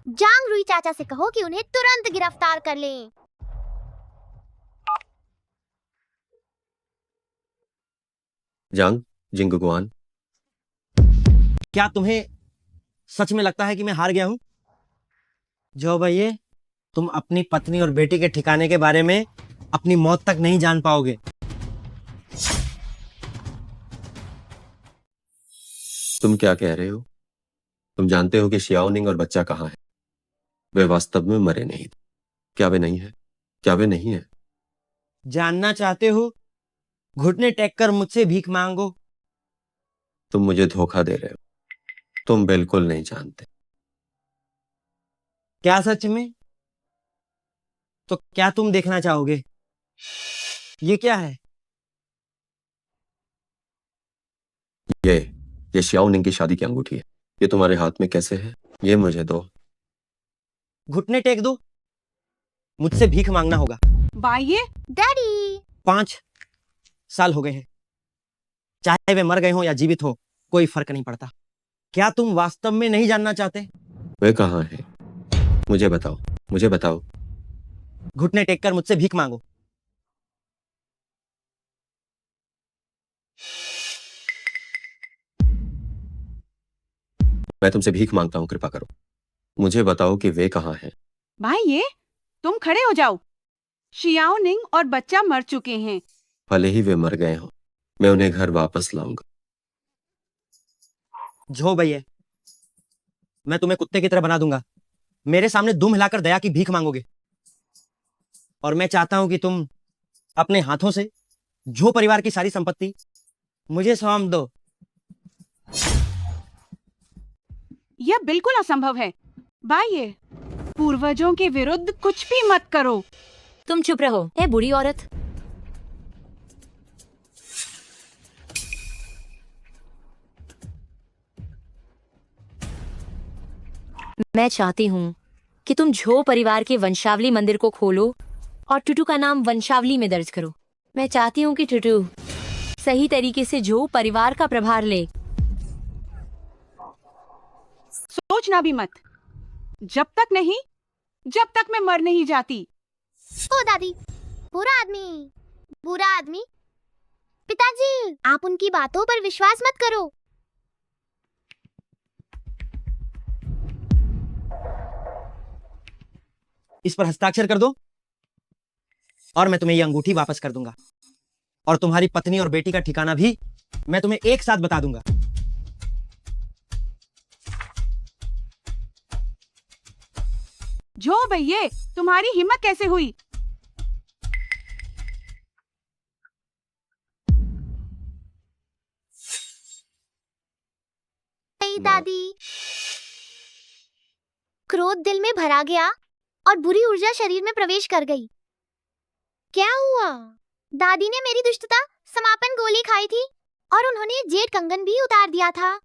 जांग रुई चाचा से कहो कि उन्हें तुरंत गिरफ्तार कर लें। जांग जिंगुआन, क्या तुम्हें सच में लगता है कि मैं हार गया हूं? जो भैया, तुम अपनी पत्नी और बेटी के ठिकाने के बारे में अपनी मौत तक नहीं जान पाओगे। तुम क्या कह रहे हो? तुम जानते हो कि शियाओनिंग और बच्चा कहाँ है? वे वास्तव में मरे नहीं थे। क्या वे नहीं है? क्या वे नहीं है? जानना चाहते हो? घुटने टेक कर मुझसे भीख मांगो। तुम मुझे धोखा दे रहे हो। तुम बिल्कुल नहीं जानते। क्या सच में? तो क्या तुम देखना चाहोगे? ये क्या है? ये शियाओनिंग की शादी की अंगूठी है। ये तुम्हारे हाथ में कैसे है? ये मुझे दो। घुटने टेक दो, मुझसे भीख मांगना होगा। बाइये, डैडी, 5 साल हो गए हैं। चाहे वे मर गए हो या जीवित हो, कोई फर्क नहीं पड़ता। क्या तुम वास्तव में नहीं जानना चाहते? वे कहाँ है? मुझे बताओ, मुझे बताओ। घुटने टेक कर मुझसे भीख मांगो। मैं तुमसे भीख मांगता हूँ, कृपा करो। मुझे बताओ कि वे कहाँ हैं। भाइये, तुम खड़े हो जाओ। शियाओनिंग और बच्चा मर चुके हैं। भले ही वे मर गए हों, मैं उन्हें घर वापस लाऊंगा। झो भैया, मैं तुम्हें कुत्ते की तरह बना दूंगा। मेरे सामने दुम हिलाकर दया की भीख मांगोगे, और मैं चाहता हूं कि तुम अपने हाथों से झो परिवार की सारी संपत्ति मुझे सौंप दो। यह बिल्कुल असंभव है। बाइये, पूर्वजों के विरुद्ध कुछ भी मत करो। तुम चुप रहो, ए बुरी औरत। मैं चाहती हूँ कि तुम झो परिवार के वंशावली मंदिर को खोलो और टुटू का नाम वंशावली में दर्ज करो। मैं चाहती हूँ कि टुटू सही तरीके से झो परिवार का प्रभार ले। सोचना भी मत। जब तक मैं मर नहीं जाती। ओ दादी, बुरा आदमी, बुरा आदमी। पिताजी, आप उनकी बातों पर विश्वास मत करो। इस पर हस्ताक्षर कर दो। और मैं तुम्हें ये अंगूठी वापस कर दूंगा, और तुम्हारी पत्नी और बेटी का ठिकाना भी मैं तुम्हें एक साथ बता दूंगा। जो भैया, तुम्हारी हिम्मत कैसे हुई? दादी, क्रोध दिल में भरा गया और बुरी ऊर्जा शरीर में प्रवेश कर गई। क्या हुआ? दादी ने मेरी दुष्टता समापन गोली खाई थी और उन्होंने जेड कंगन भी उतार दिया था।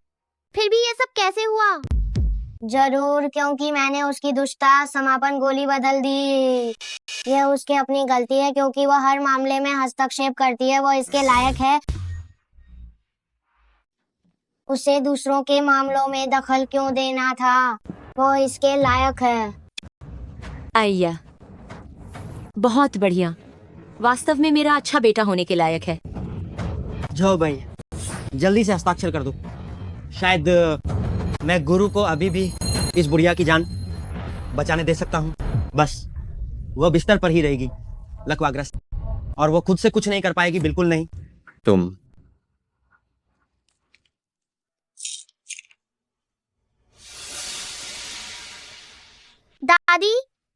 फिर भी ये सब कैसे हुआ? जरूर, क्योंकि मैंने उसकी दुष्टता समापन गोली बदल दी। यह उसकी अपनी गलती है, क्योंकि वह हर मामले में हस्तक्षेप करती है। वो इसके लायक है। उसे दूसरों के मामलों में दखल क्यों देना था? वो इसके लायक है। आइया, बहुत बढ़िया। वास्तव में मेरा अच्छा बेटा होने के लायक है। जाओ भाई, जल्दी से हस्ताक्षर कर दो। शायद मैं गुरु को अभी भी इस बुढ़िया की जान बचाने दे सकता हूँ। बस वो बिस्तर पर ही रहेगी, लकवाग्रस्त, और वो खुद से कुछ नहीं कर पाएगी, बिल्कुल नहीं। तुम दादी,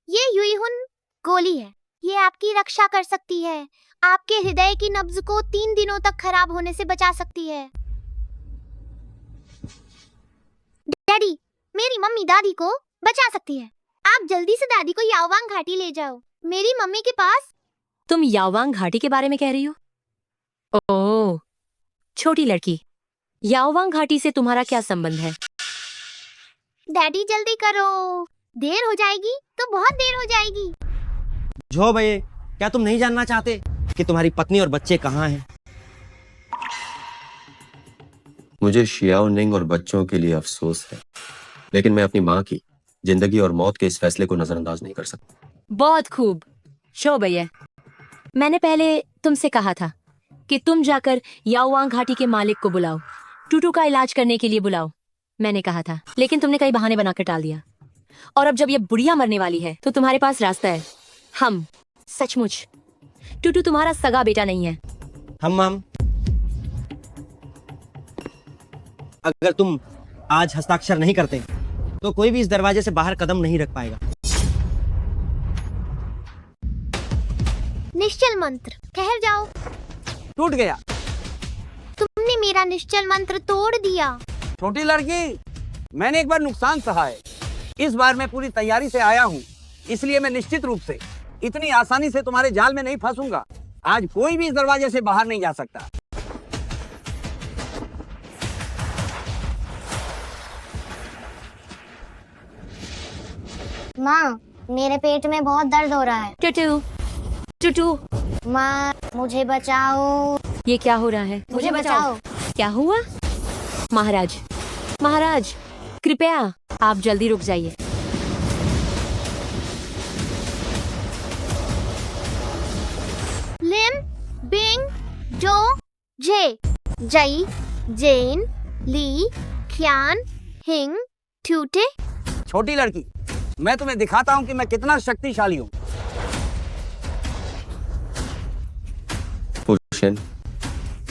ये यूईहुन गोली है। ये आपकी रक्षा कर सकती है। आपके हृदय की नब्ज को 3 दिनों तक खराब होने से बचा सकती है। डैडी, मेरी मम्मी दादी को बचा सकती है। आप जल्दी से दादी को याओवांग घाटी ले जाओ, मेरी मम्मी के पास। तुम याओवांग घाटी के बारे में कह रही हो? ओह, छोटी लड़की, याओवांग घाटी से तुम्हारा क्या संबंध है? डैडी जल्दी करो, देर हो जाएगी तो बहुत देर हो जाएगी। जो भाई, क्या तुम नहीं जानना चाहते कि तुम्हारी पत्नी और बच्चे कहाँ हैं? मुझे शियाओनिंग और बच्चों के लिए अफसोस है, लेकिन मैं अपनी माँ की जिंदगी और मौत के इस फैसले को नजरअंदाज नहीं कर सकता। बहुत खूब शो भैया, मैंने पहले तुमसे कहा था कि तुम जाकर याओवांग घाटी के मालिक को बुलाओ, टूटू का इलाज करने के लिए बुलाओ। मैंने कहा था, लेकिन तुमने कई बहाने बनाकर टाल दिया। और अब जब ये बुढ़िया मरने वाली है तो तुम्हारे पास रास्ता है। हम सचमुच, टूटू तुम्हारा सगा बेटा नहीं है। हम अगर तुम आज हस्ताक्षर नहीं करते तो कोई भी इस दरवाजे से बाहर कदम नहीं रख पाएगा। निश्चल मंत्र, ठहर जाओ। टूट गया। तुमने मेरा निश्चल मंत्र तोड़ दिया। छोटी लड़की, मैंने एक बार नुकसान सहा है। इस बार मैं पूरी तैयारी से आया हूँ, इसलिए मैं निश्चित रूप से इतनी आसानी से तुम्हारे जाल में नहीं फंसूंगा। आज कोई भी इस दरवाजे से बाहर नहीं जा सकता। माँ, मेरे पेट में बहुत दर्द हो रहा है। टूटू, टूटू, माँ, मुझे बचाओ। ये क्या हो रहा है? मुझे बचाओ। क्या हुआ? महाराज, महाराज, कृपया आप जल्दी रुक जाइए। लिम, बिंग, जो, जे, जई, जेन, ली, ख्यान, हिंग, ठूटे। छोटी लड़की, मैं तुम्हें दिखाता हूँ कि मैं कितना शक्तिशाली हूँ। फुशिन,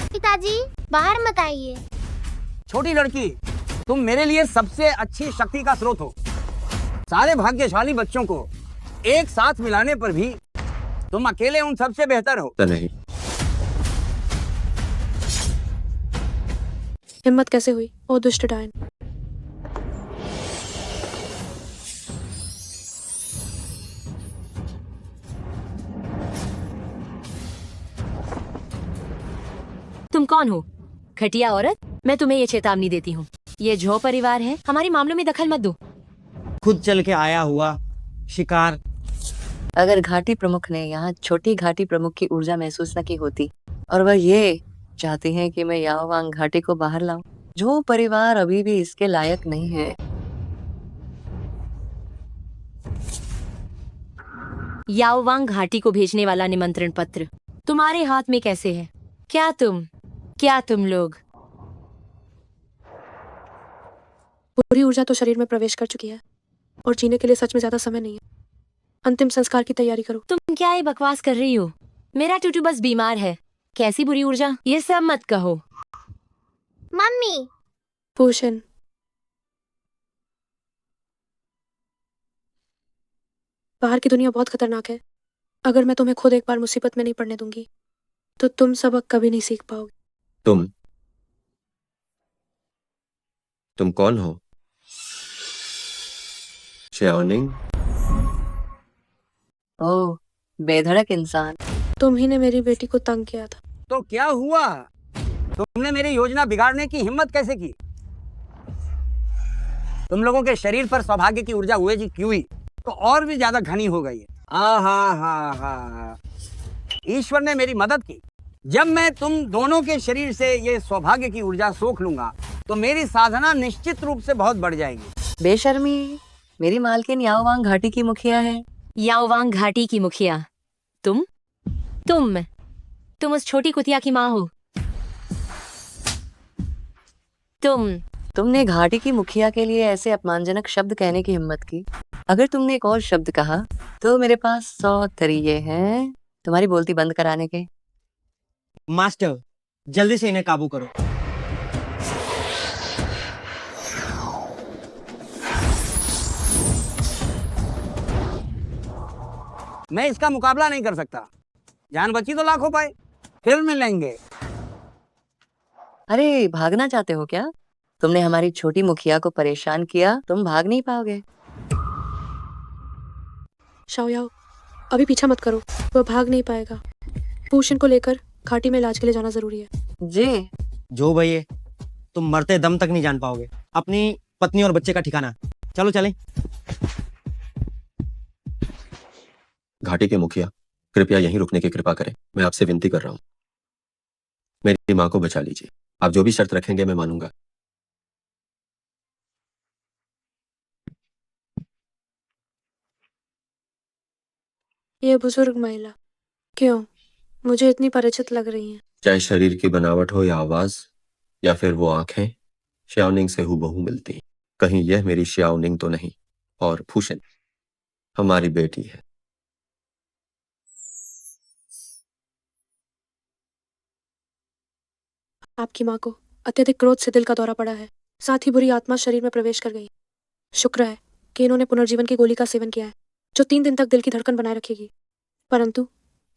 पिताजी, बाहर मत आइए। छोटी लड़की, तुम मेरे लिए सबसे अच्छी शक्ति का स्रोत हो। सारे भाग्यशाली बच्चों को एक साथ मिलाने पर भी तुम अकेले उन सबसे बेहतर हो। नहीं, हिम्मत कैसे हुई? ओ दुष्ट डायन। तुम कौन हो? घटिया औरत, मैं तुम्हें ये चेतावनी देती हूँ। ये झो परिवार है, हमारे मामलों में दखल मत दो। खुद चल के आया हुआ शिकार। अगर घाटी प्रमुख ने यहाँ छोटी घाटी प्रमुख की ऊर्जा महसूस न की होती और वह ये चाहती हैं कि मैं याओवांग घाटी को बाहर लाऊं, जो परिवार अभी भी इसके लायक नहीं है। याओवांग घाटी को भेजने वाला निमंत्रण पत्र तुम्हारे हाथ में कैसे है? क्या तुम लोग? बुरी ऊर्जा तो शरीर में प्रवेश कर चुकी है और जीने के लिए सच में ज्यादा समय नहीं है। अंतिम संस्कार की तैयारी करो। तुम क्या ये बकवास कर रही हो? मेरा टूटू बस बीमार है। कैसी बुरी ऊर्जा, ये सब मत कहो। मम्मी, भूषण, बाहर की दुनिया बहुत खतरनाक है। अगर मैं तुम्हें खुद एक बार मुसीबत में नहीं पड़ने दूंगी तो तुम सबक कभी नहीं सीख पाओगे। तुम कौन हो? श्याओनिंग? ओह, बेधड़क इंसान। तुम ही ने मेरी बेटी को तंग किया था। तो क्या हुआ? तुमने मेरी योजना बिगाड़ने की हिम्मत कैसे की? तुम लोगों के शरीर पर सौभाग्य की ऊर्जा हुए जी क्यों हुई तो और भी ज्यादा घनी हो गई है। हा। ईश्वर ने मेरी मदद की। जब मैं तुम दोनों के शरीर से ये सौभाग्य की ऊर्जा सोख लूंगा तो मेरी साधना निश्चित रूप से बहुत बढ़ जाएगी। बेशर्मी, मेरी मालकिन याओवांग घाटी की मुखिया है। याओवांग घाटी की मुखिया? तुम उस छोटी कुतिया की माँ हो। तुमने घाटी की मुखिया के लिए ऐसे अपमानजनक शब्द कहने की हिम्मत की। अगर तुमने एक और शब्द कहा तो मेरे पास 100 तरीके हैं तुम्हारी बोलती बंद कराने के। मास्टर, जल्दी से इन्हें काबू करो। मैं इसका मुकाबला नहीं कर सकता। जान बची तो लाखों पाए। फिर मिलेंगे। अरे, भागना चाहते हो क्या? तुमने हमारी छोटी मुखिया को परेशान किया, तुम भाग नहीं पाओगे। शाओयाओ, अभी पीछा मत करो, वह भाग नहीं पाएगा। भूषण को लेकर घाटी में इलाज के लिए जाना जरूरी है। जी। जो भैया, तुम मरते दम तक नहीं जान पाओगे अपनी पत्नी और बच्चे का ठिकाना। चलो चलें। घाटी के मुखिया, कृपया यहीं रुकने की कृपा करें। मैं आपसे विनती कर रहा हूं, मेरी माँ को बचा लीजिए। आप जो भी शर्त रखेंगे मैं मानूंगा। ये बुजुर्ग महिला क्यों मुझे इतनी परिचित लग रही है? चाहे शरीर की बनावट हो या आवाज या फिर वो आंखें, श्याओनिंग से हूबहू मिलती। कहीं यह मेरी श्याओनिंग तो नहीं? और भूषण हमारी बेटी है। आपकी माँ को अत्यधिक क्रोध से दिल का दौरा पड़ा है, साथ ही बुरी आत्मा शरीर में प्रवेश कर गई। शुक्र है कि इन्होंने पुनर्जीवन की गोली का सेवन किया है, जो 3 दिन तक दिल की धड़कन बनाए रखेगी। परंतु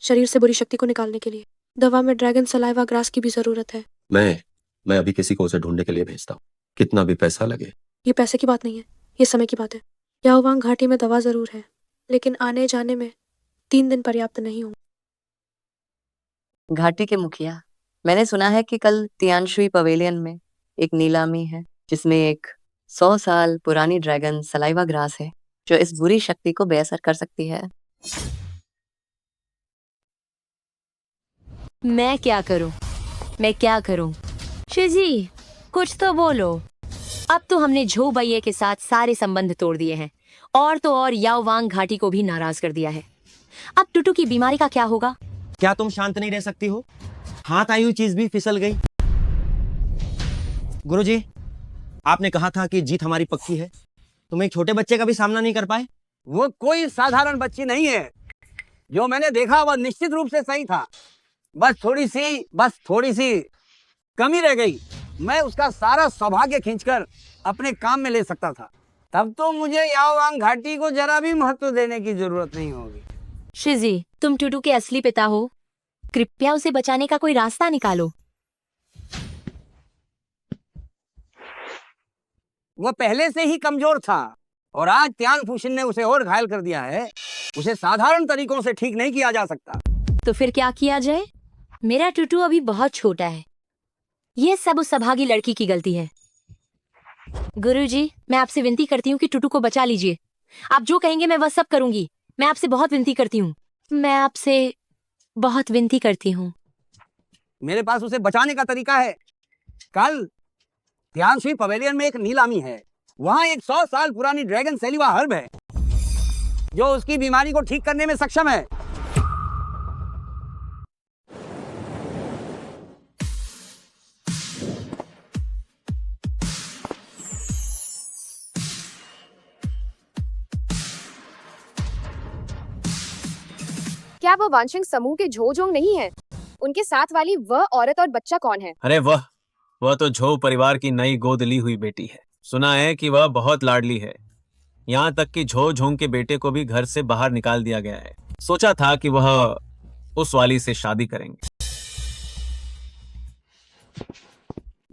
शरीर से बुरी शक्ति को निकालने के लिए दवा में ड्रैगन सलाइवा ग्रास की भी जरूरत है। मैं अभी किसी को उसे ढूंढने के लिए भेजता हूँ, कितना भी पैसा लगे। ये पैसे की बात नहीं है, ये समय की बात है। याओवांग घाटी में दवा जरूर है, लेकिन आने जाने में 3 दिन पर्याप्त नहीं होंगे। घाटी के मुखिया, मैंने सुना है कि कल तियानशुई पवेलियन में एक नीलामी है जिसमें एक 100 साल पुरानी ड्रैगन सलाइवा ग्रास है जो इस बुरी शक्ति को बेअसर कर सकती है। मैं क्या करूं? शिजी, कुछ तो बोलो। अब तो हमने झो भैये के साथ सारे संबंध तोड़ दिए हैं और तो और याओवांग घाटी को भी नाराज कर दिया है। अब टुटू की बीमारी का क्या होगा? क्या तुम शांत नहीं रह सकती हो? हाथ आई हुई चीज भी फिसल गई। गुरुजी, आपने कहा था कि जीत हमारी पक्की है। तुम एक छोटे बच्चे का भी सामना नहीं कर पाए। वो कोई साधारण बच्ची नहीं है। जो मैंने देखा वह निश्चित रूप से सही था। बस थोड़ी सी कमी रह गई। मैं उसका सारा सौभाग्य खींचकर अपने काम में ले सकता था। तब तो मुझे याओवांग घाटी को जरा भी महत्व देने की जरूरत नहीं होगी। शिजी, तुम टुटू के असली पिता हो। कृपया उसे बचाने का कोई रास्ता निकालो। वह पहले से ही कमजोर था और आज त्यान फुशिन ने उसे और घायल कर दिया है। उसे साधारण तरीकों से ठीक नहीं किया जा सकता। तो फिर क्या किया जाए? मेरा टुटू अभी बहुत छोटा है। ये सब उस अभागी लड़की की गलती है। गुरुजी, मैं आपसे विनती करती हूँ कि टुटू को बचा लीजिए। आप जो कहेंगे मैं वह सब करूंगी। मैं आपसे बहुत विनती करती हूँ। मेरे पास उसे बचाने का तरीका है। कल तियानशुई पवेलियन में एक नीलामी है। वहाँ एक 100 साल पुरानी ड्रैगन सेलिवा हर्ब है जो उसकी बीमारी को ठीक करने में सक्षम है। क्या वो वांशिक समूह के झोजोंग नहीं है? उनके साथ वाली वह औरत और बच्चा कौन है? अरे वह तो झो परिवार की नई गोद ली हुई बेटी है। सुना है कि वह बहुत लाडली है। यहाँ तक कि झो झोंग के बेटे को भी घर से बाहर निकाल दिया गया है। सोचा था कि वह उस वाली से शादी करेंगे।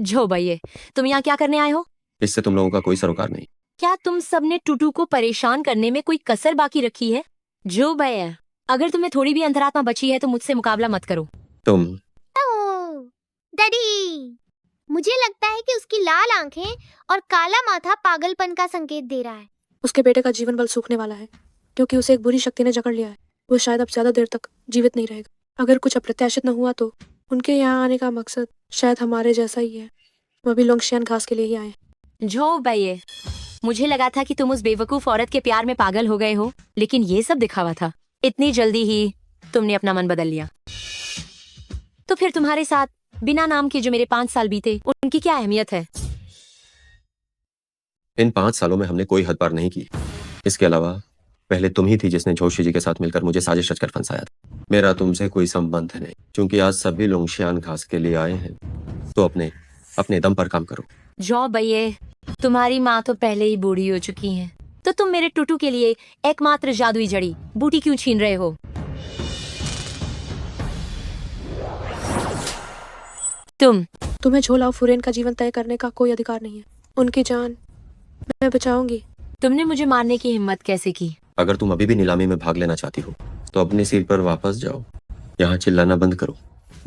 झो भैये, तुम यहाँ क्या करने आए हो? इससे तुम लोगों का कोई सरोकार नहीं। क्या तुम सबने टूटू को परेशान करने में कोई कसर बाकी रखी है? जो भैया, अगर तुम्हें थोड़ी भी अंतरात्मा बची है तो मुझसे मुकाबला मत करो। तुम डैडी, मुझे लगता है कि उसकी लाल आंखें और काला माथा पागलपन का संकेत दे रहा है। उसके बेटे का जीवन बल सूखने वाला है क्योंकि उसे एक बुरी शक्ति ने जकड़ लिया है। वो शायद अब ज्यादा देर तक जीवित नहीं रहेगा। अगर कुछ अप्रत्याशित न हुआ तो उनके यहाँ आने का मकसद शायद हमारे जैसा ही है। वो भी लोंगशियान घास के लिए ही आए। झो भैये, मुझे लगा था कि तुम उस बेवकूफ औरत के प्यार में पागल हो गए हो, लेकिन ये सब दिखावा था। इतनी जल्दी ही तुमने अपना मन बदल लिया। तो फिर तुम्हारे साथ बिना नाम के जो मेरे 5 साल बीते, उनकी क्या अहमियत है? इन 5 सालों में हमने कोई हद पार नहीं की। इसके अलावा पहले तुम ही थी जिसने झोशी जी के साथ मिलकर मुझे साजिश रचकर फंसाया था। मेरा तुमसे कोई संबंध नहीं, क्योंकि आज सभी लोंगशियान घास के लिए आए हैं। तो अपने दम पर काम करो। जो भैये, तुम्हारी माँ तो पहले ही बूढ़ी हो चुकी है, तो तुम मेरे टूटू के लिए एकमात्र जादुई जड़ी बूटी क्यों छीन रहे हो? तुम्हें झोलाओ फुरेन का जीवन तय करने का कोई अधिकार नहीं है। उनकी जान मैं बचाऊंगी। तुमने मुझे मारने की हिम्मत कैसे की? अगर तुम अभी भी नीलामी में भाग लेना चाहती हो तो अपनी सीट पर वापस जाओ। यहाँ चिल्लाना बंद करो।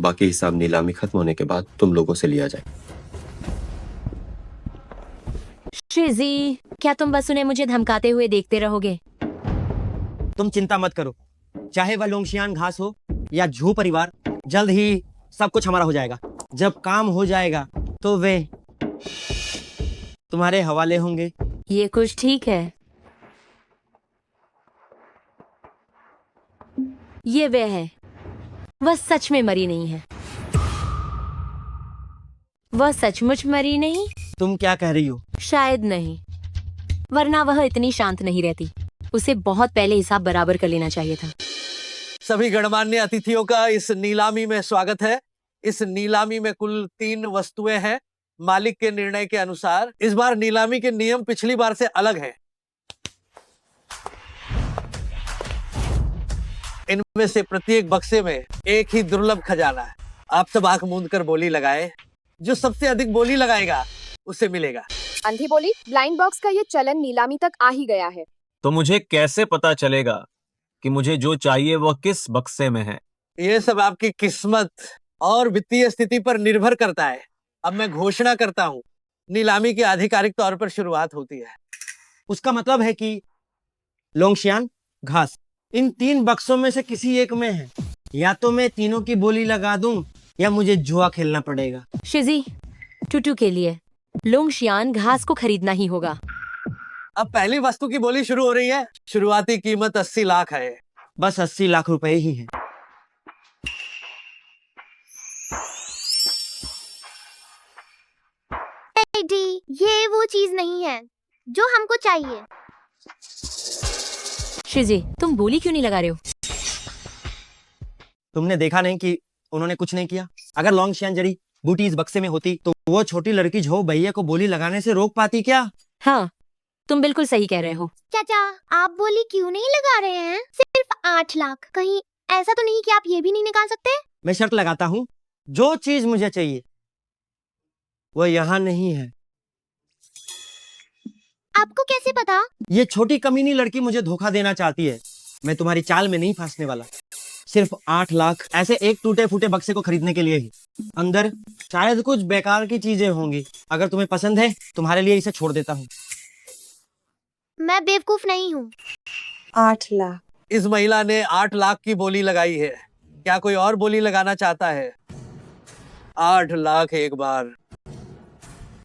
बाकी हिसाब नीलामी खत्म होने के बाद तुम लोगों से लिया जाए। शिजी, क्या तुम बस उन्हें मुझे धमकाते हुए देखते रहोगे? तुम चिंता मत करो, चाहे वह लोंगशियान घास हो या झू परिवार, जल्द ही सब कुछ हमारा हो जाएगा। जब काम हो जाएगा तो वे तुम्हारे हवाले होंगे। ये कुछ ठीक है। ये वह है, वह सच में मरी नहीं है। वह सचमुच मरी नहीं? तुम क्या कह रही हो? शायद नहीं, वरना वह इतनी शांत नहीं रहती। उसे बहुत पहले हिसाब बराबर कर लेना चाहिए था। सभी गणमान्य अतिथियों का इस नीलामी में स्वागत है। इस नीलामी में कुल 3 वस्तुएं हैं। मालिक के निर्णय के अनुसार इस बार नीलामी के नियम पिछली बार से अलग हैं। इनमें से प्रत्येक बक्से में एक ही दुर्लभ खजाना है। आप सब आंख मूंद कर बोली लगाए। जो सबसे अधिक बोली लगाएगा उसे मिलेगा। अंधी बोली, ब्लाइंड बॉक्स का ये चलन नीलामी तक आ ही गया है। तो मुझे कैसे पता चलेगा कि मुझे जो चाहिए वह किस बक्से में है? ये सब आपकी किस्मत और वित्तीय स्थिति पर निर्भर करता है। अब मैं घोषणा करता हूँ, नीलामी की आधिकारिक तौर पर शुरुआत होती है। उसका मतलब है कि लोंगशियान घास इन 3 बक्सों में से किसी एक में है। या तो मैं तीनों की बोली लगा दूं या मुझे जुआ खेलना पड़ेगा। शिजी, टूटू के लिए लोंगशियान घास को खरीदना ही होगा। अब पहली वस्तु की बोली शुरू हो रही है। शुरुआती कीमत 80 लाख है। बस 80 लाख रुपए ही है। डैडी, ये वो चीज नहीं है जो हमको चाहिए। शिजी, तुम बोली क्यों नहीं लगा रहे हो? तुमने देखा नहीं कि उन्होंने कुछ नहीं किया? अगर लोंगशियान जड़ी बूटी इस बक्से में होती तो वो छोटी लड़की झो भैया को बोली लगाने से रोक पाती क्या? हाँ, तुम बिल्कुल सही कह रहे हो। चाचा, आप बोली क्यों नहीं लगा रहे हैं? सिर्फ 8 लाख। कहीं ऐसा तो नहीं कि आप ये भी नहीं निकाल सकते? मैं शर्त लगाता हूँ, जो चीज मुझे चाहिए वो यहाँ नहीं है। आपको कैसे पता? ये छोटी कमीनी लड़की मुझे धोखा देना चाहती है। मैं तुम्हारी चाल में नहीं फंसने वाला। सिर्फ 8 लाख ऐसे एक टूटे फूटे बक्से को खरीदने के लिए ही। अंदर शायद कुछ बेकार की चीजें होंगी। अगर तुम्हें पसंद है, तुम्हारे लिए इसे छोड़ देता हूँ। मैं बेवकूफ नहीं हूँ। 8 लाख। इस महिला ने 8 लाख की बोली लगाई है। क्या कोई और बोली लगाना चाहता है? 8 लाख एक बार,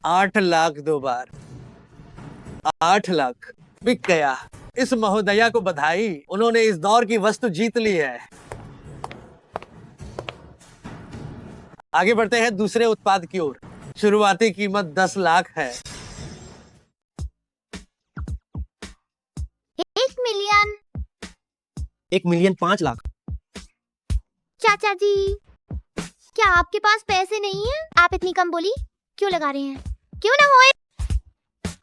8 लाख 2 बार, 8 लाख बिक गया। इस महोदया को बधाई, उन्होंने इस दौर की वस्तु जीत ली है। आगे बढ़ते हैं दूसरे उत्पाद की ओर। शुरुआती कीमत 10 लाख है। 1 मिलियन। 1 मिलियन 5 लाख। चाचा जी, क्या आपके पास पैसे नहीं है? आप इतनी कम बोली क्यों लगा रहे हैं? क्यों ना होए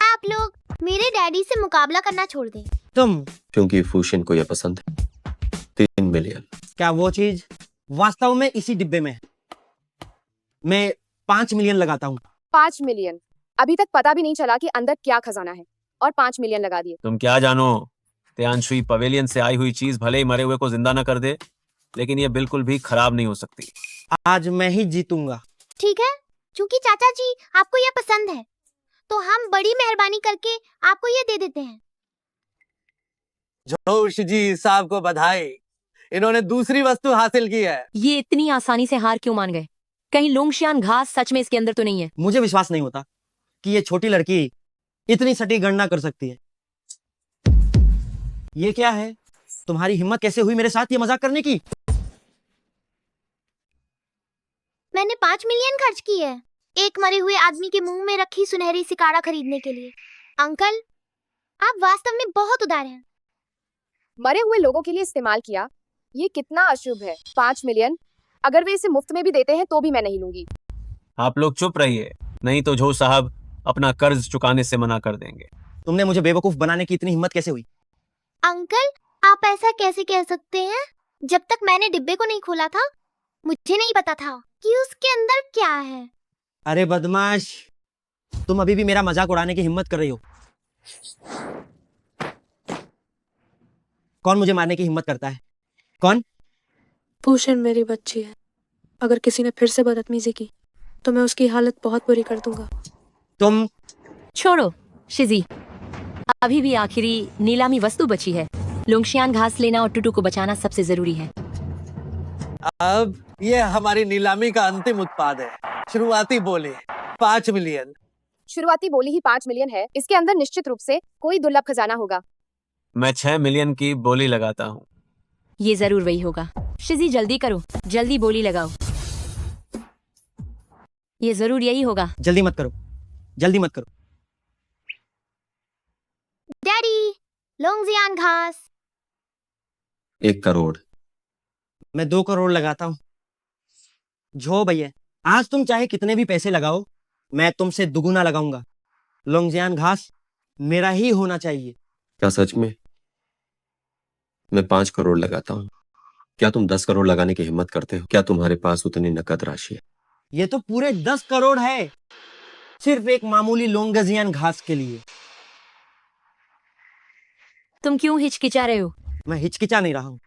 आप लोग मेरे डैडी से मुकाबला करना छोड़ दें। तुम क्योंकि फूशिन को यह पसंद है। 3 मिलियन। क्या वो चीज वास्तव में इसी डिब्बे में है? मैं 5 मिलियन लगाता हूँ। 5 मिलियन? अभी तक पता भी नहीं चला कि अंदर क्या खजाना है और 5 मिलियन लगा दिए। तुम क्या जानो, तियांशुई पवेलियन से आई हुई चीज भले ही मरे हुए को जिंदा न कर दे, लेकिन ये बिल्कुल भी खराब नहीं हो सकती। आज मैं ही जीतूंगा। ठीक है, क्योंकि चाचा जी आपको ये पसंद है, तो हम बड़ी मेहरबानी करके आपको ये दे देते हैं। जोश जी साहब को बधाई, इन्होंने दूसरी वस्तु हासिल की है। ये इतनी आसानी से हार क्यों मान गए? कहीं लोंगशियान घास सच में इसके अंदर तो नहीं है? मुझे विश्वास नहीं होता कि ये छोटी लड़की इतनी सटीक गणना कर सकती है। ये क्या है? तुम्हारी हिम्मत कैसे हुई मेरे साथ ये मजाक करने की? मैंने 5 मिलियन खर्च की है एक मरे हुए आदमी के मुंह में रखी सुनहरी सिकारा खरीदने के लिए। अंकल, आप वास्तव में बहुत उदार हैं। मरे हुए लोगों के लिए इस्तेमाल किया, ये कितना अशुभ है। 5 मिलियन, अगर वे इसे मुफ्त में भी देते हैं तो भी मैं नहीं लूंगी। आप लोग चुप रहिए, नहीं तो झो साहब अपना कर्ज चुकाने से मना कर देंगे। तुमने मुझे बेवकूफ बनाने की इतनी हिम्मत कैसे हुई? अंकल, आप ऐसा कैसे कह सकते हैं? जब तक मैंने डिब्बे को नहीं खोला था, मुझे नहीं पता था कि उसके अंदर क्या है। अरे बदमाश, तुम अभी भी मेरा मजाक उड़ाने की हिम्मत कर रही हो। कौन मुझे मारने की हिम्मत करता है? कौन? फूशिन मेरी बच्ची है। अगर किसी ने फिर से बदतमीजी की तो मैं उसकी हालत बहुत बुरी कर दूंगा। तुम छोड़ो शिजी, अभी भी आखिरी नीलामी वस्तु बची है। लोंगशियान घास लेना और टुटू को बचाना सबसे जरूरी है। अब ये हमारी नीलामी का अंतिम उत्पाद है। शुरुआती बोली 5 मिलियन। शुरुआती बोली ही 5 मिलियन है, इसके अंदर निश्चित रूप से कोई दुर्लभ खजाना होगा। मैं 6 मिलियन की बोली लगाता हूँ। ये जरूर वही होगा। शिजी जल्दी करो, जल्दी बोली लगाओ। ये जरूर यही होगा। जल्दी मत करो, जल्दी मत करो। डैडी, लोंगजियान घास। 1 करोड़। मैं 2 करोड़ लगाता हूँ। जो भैया, आज तुम चाहे कितने भी पैसे लगाओ, मैं तुमसे दुगुना लगाऊंगा। लोंगजियान घास मेरा ही होना चाहिए। क्या सच में? मैं 5 करोड़ लगाता हूँ। क्या तुम 10 करोड़ लगाने की हिम्मत करते हो? क्या तुम्हारे पास उतनी नकद राशि है? ये तो पूरे 10 करोड़ है, सिर्फ एक मामूली लोंगजियान घास के लिए। तुम क्यों हिचकिचा रहे हो? मैं हिचकिचा नहीं रहा हूं।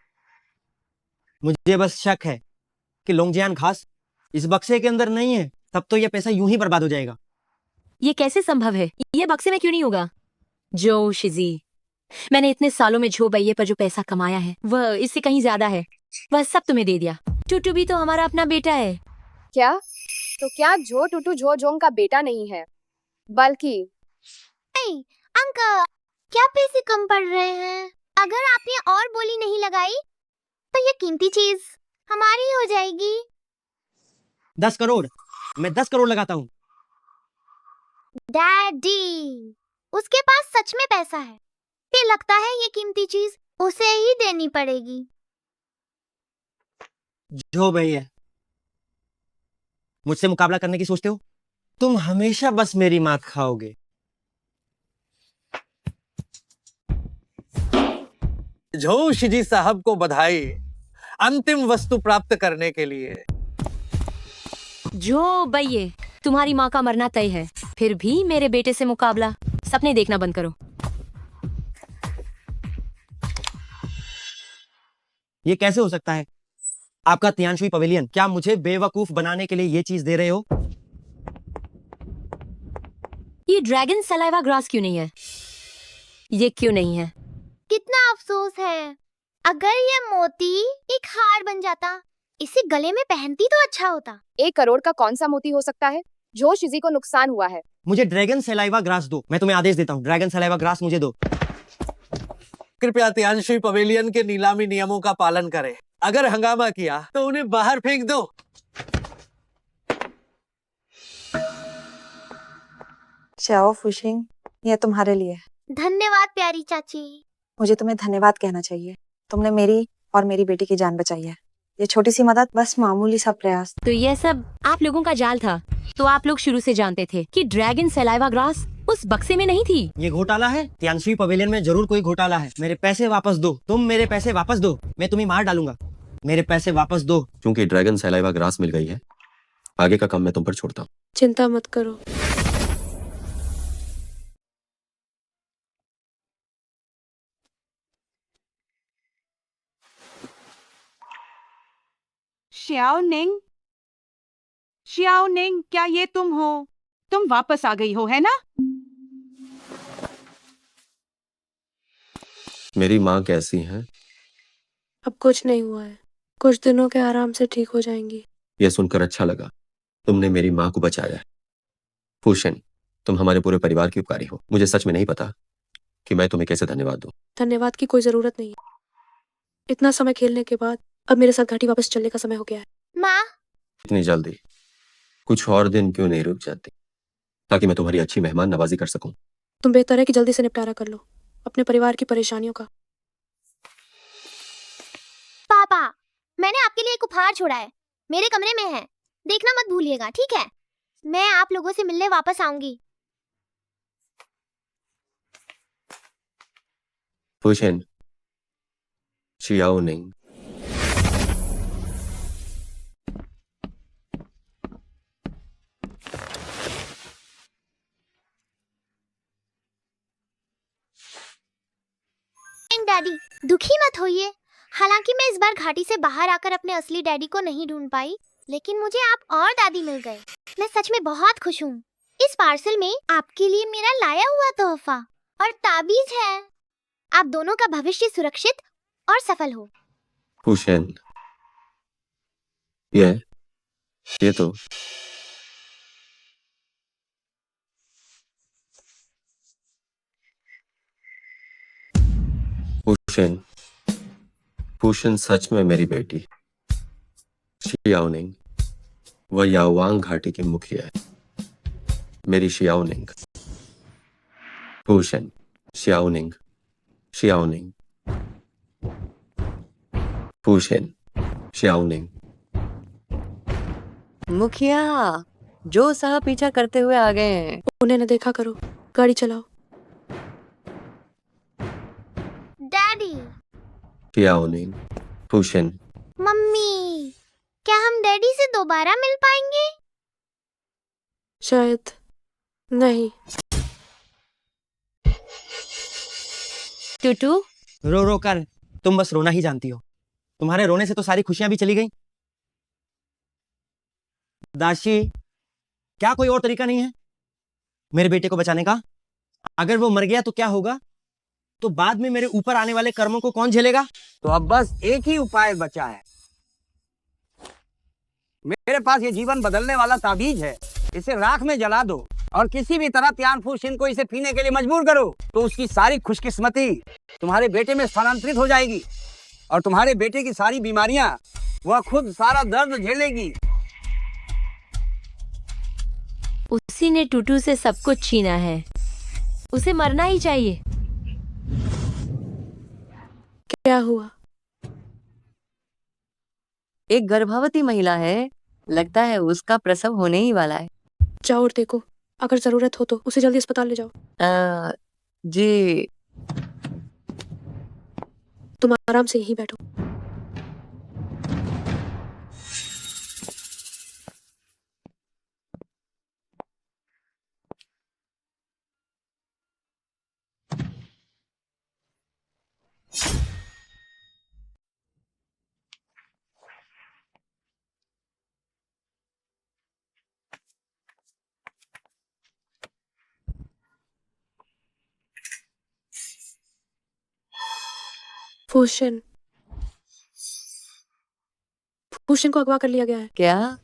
मुझे बस शक है कि लोंगजियान घास इस बक्से के अंदर नहीं है, तब तो यह पैसा यूं ही बर्बाद हो जाएगा। ये कैसे संभव है? ये बक्से में क्यों नहीं होगा? जो शिजी, मैंने इतने सालों में झो भैये पर जो पैसा कमाया है वह इससे कहीं ज्यादा है। वह सब तुम्हें दे दिया। टूटू भी तो हमारा अपना बेटा है। क्या? तो क्या झो टूटू झो जोंग का बेटा नहीं है, बल्कि अंकल, क्या पैसे कम पड़ रहे हैं? अगर आपने और बोली नहीं लगाई तो ये कीमती चीज हमारी हो जाएगी। 10 करोड़, मैं 10 करोड़ लगाता हूँ। डैडी, उसके पास सच में पैसा है। ये लगता है ये कीमती चीज उसे ही देनी पड़ेगी। जो भैया, मुझसे मुकाबला करने की सोचते हो? तुम हमेशा बस मेरी मात खाओगे। जोश जी साहब को बधाई अंतिम वस्तु प्राप्त करने के लिए। जो भैये, तुम्हारी माँ का मरना तय है, फिर भी मेरे बेटे से मुकाबला। सपने देखना बंद करो। ये कैसे हो सकता है? आपका तियांशुई पवेलियन, क्या मुझे बेवकूफ बनाने के लिए ये चीज दे रहे हो? ये ड्रैगन सलाइवा ग्रास क्यों नहीं है? ये क्यों नहीं है? कितना अफसोस है। अगर ये मोती एक हार बन जाता, इसे गले में पहनती तो अच्छा होता। 1 करोड़ का कौन सा मोती हो सकता है? जो शिजी को नुकसान हुआ है। मुझे ड्रैगन सलाइवा ग्रास दो। मैं तुम्हें आदेश देता हूँ, ड्रैगन सलाइवा ग्रास मुझे दो। कृपया तियांशुई पवेलियन के नीलामी नियमों का पालन करें। अगर हंगामा किया तो उन्हें बाहर फेंक दो। चाओ फुशिंग, यह तुम्हारे लिए है। धन्यवाद प्यारी चाची। मुझे तुम्हें धन्यवाद कहना चाहिए। तुमने मेरी और मेरी बेटी की जान बचाई है। ये छोटी सी मदद, बस मामूली सा प्रयास। तो ये सब आप लोगों का जाल था। तो आप लोग शुरू से जानते थे कि ड्रैगन सलाइवा ग्रास उस बक्से में नहीं थी। ये घोटाला है। त्यानश्री पवेलियन में जरूर कोई घोटाला है। मेरे पैसे वापस दो। तुम मेरे पैसे वापस दो, मैं तुम्हें मार डालूंगा। मेरे पैसे वापस दो। क्योंकि ड्रैगन सलाइवा ग्रास मिल गई है, आगे का काम मैं तुम पर छोड़ता हूँ। चिंता मत करो। श्याओ निंग, क्या ये तुम हो? तुम वापस आ गई हो, है ना? मेरी माँ कैसी है? अब कुछ नहीं हुआ है, कुछ दिनों के आराम से ठीक हो जाएंगी। यह सुनकर अच्छा लगा, तुमने मेरी माँ को बचाया है। फूशन, तुम हमारे पूरे परिवार की उपकारी हो। मुझे सच में नहीं पता कि मैं तुम्हें कैसे धन्यवाद दूं। धन्यवाद की कोई जरूरत नहीं है। इतना समय खेलने के बाद अब मेरे साथ घाटी वापस चलने का समय हो गया है। माँ, इतनी जल्दी? कुछ और दिन क्यों नहीं रुक जाती, ताकि मैं तुम्हारी अच्छी मेहमान नवाजी कर सकूं। तुम बेहतर है कि जल्दी से निपटारा कर लो अपने परिवार की परेशानियों का। पापा, मैंने आपके लिए एक उपहार छोड़ा है, मेरे कमरे में है, देखना मत भूलिएगा, ठीक है? मैं आप लोगों से मिलने वापस आऊंगी। फूशन, शियाओ निंग, डैडी, दुखी मत होइए। हालांकि मैं इस बार घाटी से बाहर आकर अपने असली डैडी को नहीं ढूंढ पाई, लेकिन मुझे आप और दादी मिल गए। मैं सच में बहुत खुश हूँ। इस पार्सल में आपके लिए मेरा लाया हुआ तोहफा और ताबीज है। आप दोनों का भविष्य सुरक्षित और सफल हो। फूशन, ये तो फूशन, फूशन सच में मेरी बेटी शियाओनिंग, वह याओवांग घाटी की मुखिया है। मेरी शियाओनिंग। फूशन, शियाओनिंग, शियाओनिंग, फूशन, शियाओनिंग। मुखिया, जो साहब पीछा करते हुए आ गए हैं। उन्हें न देखा करो, गाड़ी चलाओ। डैडी, शियाओनिंग, फूशन। मम्मी, क्या हम डैडी से दोबारा मिल पाएंगे? शायद नहीं। टूटू, रो रो कर तुम बस रोना ही जानती हो। तुम्हारे रोने से तो सारी खुशियां भी चली गई। दाशी, क्या कोई और तरीका नहीं है मेरे बेटे को बचाने का? अगर वो मर गया तो क्या होगा? तो बाद में मेरे ऊपर आने वाले कर्मों को कौन झेलेगा? तो अब बस एक ही उपाय बचा है। मेरे पास ये जीवन बदलने वाला ताबीज है, इसे राख में जला दो और किसी भी तरह त्यानफू शिन को इसे पीने के लिए मजबूर करो, तो उसकी सारी खुशकिस्मती तुम्हारे बेटे में स्थानांतरित हो जाएगी और तुम्हारे बेटे की सारी बीमारियां वह खुद सारा दर्द झेलेगी। उसी ने टूटू से सब कुछ छीना है, उसे मरना ही चाहिए। क्या हुआ? एक गर्भवती महिला है, लगता है उसका प्रसव होने ही वाला है। जाओ और देखो, अगर जरूरत हो तो उसे जल्दी अस्पताल ले जाओ। जी। तुम आराम से यहीं बैठो। फूशन, फूशन को अगवा कर लिया गया है। क्या?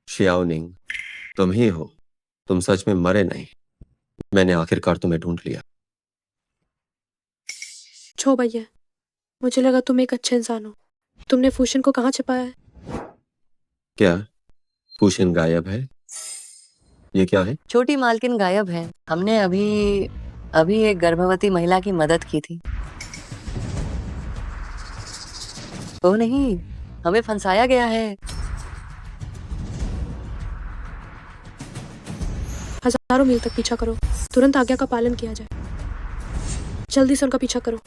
शियाओनिंग, तुम ही हो। तुम सच में मरे नहीं। मैंने आखिरकार तुम्हें ढूंढ लिया। छो भैया, मुझे लगा तुम एक अच्छे इंसान हो। तुमने फूशन को कहाँ छिपाया है? क्या फूशन गायब है? ये क्या है? छोटी मालकिन गायब है। हमने अभी एक गर्भवती महिला की मदद की थी। ओ नहीं, हमें फंसाया गया है। हजारों मील तक पीछा करो, तुरंत आज्ञा का पालन किया जाए। जल्दी से उनका पीछा करो।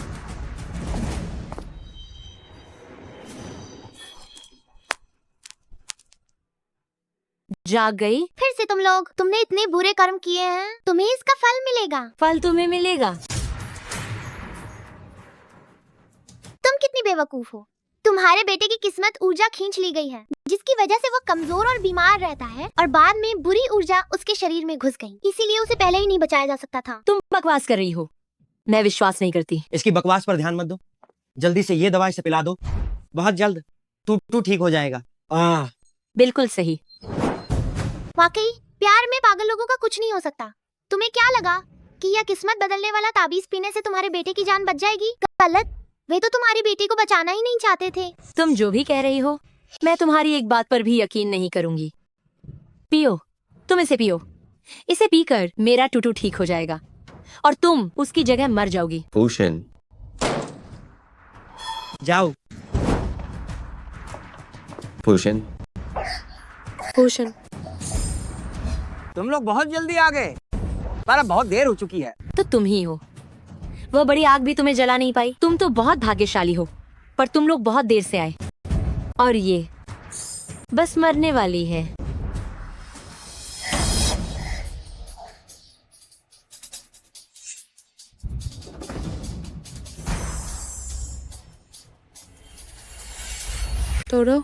जाग गई? फिर से तुम लोग, तुमने इतने बुरे कर्म किए हैं, तुम्हें इसका फल मिलेगा। फल तुम्हें मिलेगा। तुम कितनी बेवकूफ हो। तुम्हारे बेटे की किस्मत ऊर्जा खींच ली गई है, जिसकी वजह से वो कमजोर और बीमार रहता है, और बाद में बुरी ऊर्जा उसके शरीर में घुस गई। इसीलिए उसे पहले ही नहीं बचाया जा सकता था। तुम बकवास कर रही हो, मैं विश्वास नहीं करती। इसकी बकवास पर ध्यान मत दो, जल्दी से ये दवा इसे पिला दो, बहुत जल्द टूटू ठीक हो जाएगा। बिल्कुल सही। वाकई प्यार में पागल लोगों का कुछ नहीं हो सकता। तुम्हें क्या लगा कि यह किस्मत बदलने वाला ताबीज पीने से तुम्हारे बेटे की जान बच जाएगी? गलत। वे तो तुम्हारी बेटी को बचाना ही नहीं चाहते थे। तुम जो भी कह रही हो, मैं तुम्हारी एक बात पर भी यकीन नहीं करूंगी। पियो, तुम इसे पियो। इसे पीकर मेरा टूटू ठीक हो जाएगा और तुम उसकी जगह मर जाओगी। भूषण, जाओ। भूषण, भूषण, तुम लोग बहुत जल्दी आ गए, पर अब बहुत देर हो चुकी है। तो तुम ही हो। वह बड़ी आग भी तुम्हें जला नहीं पाई। तुम तो बहुत भाग्यशाली हो, पर तुम लोग बहुत देर से आए और ये बस मरने वाली है। तोड़ो।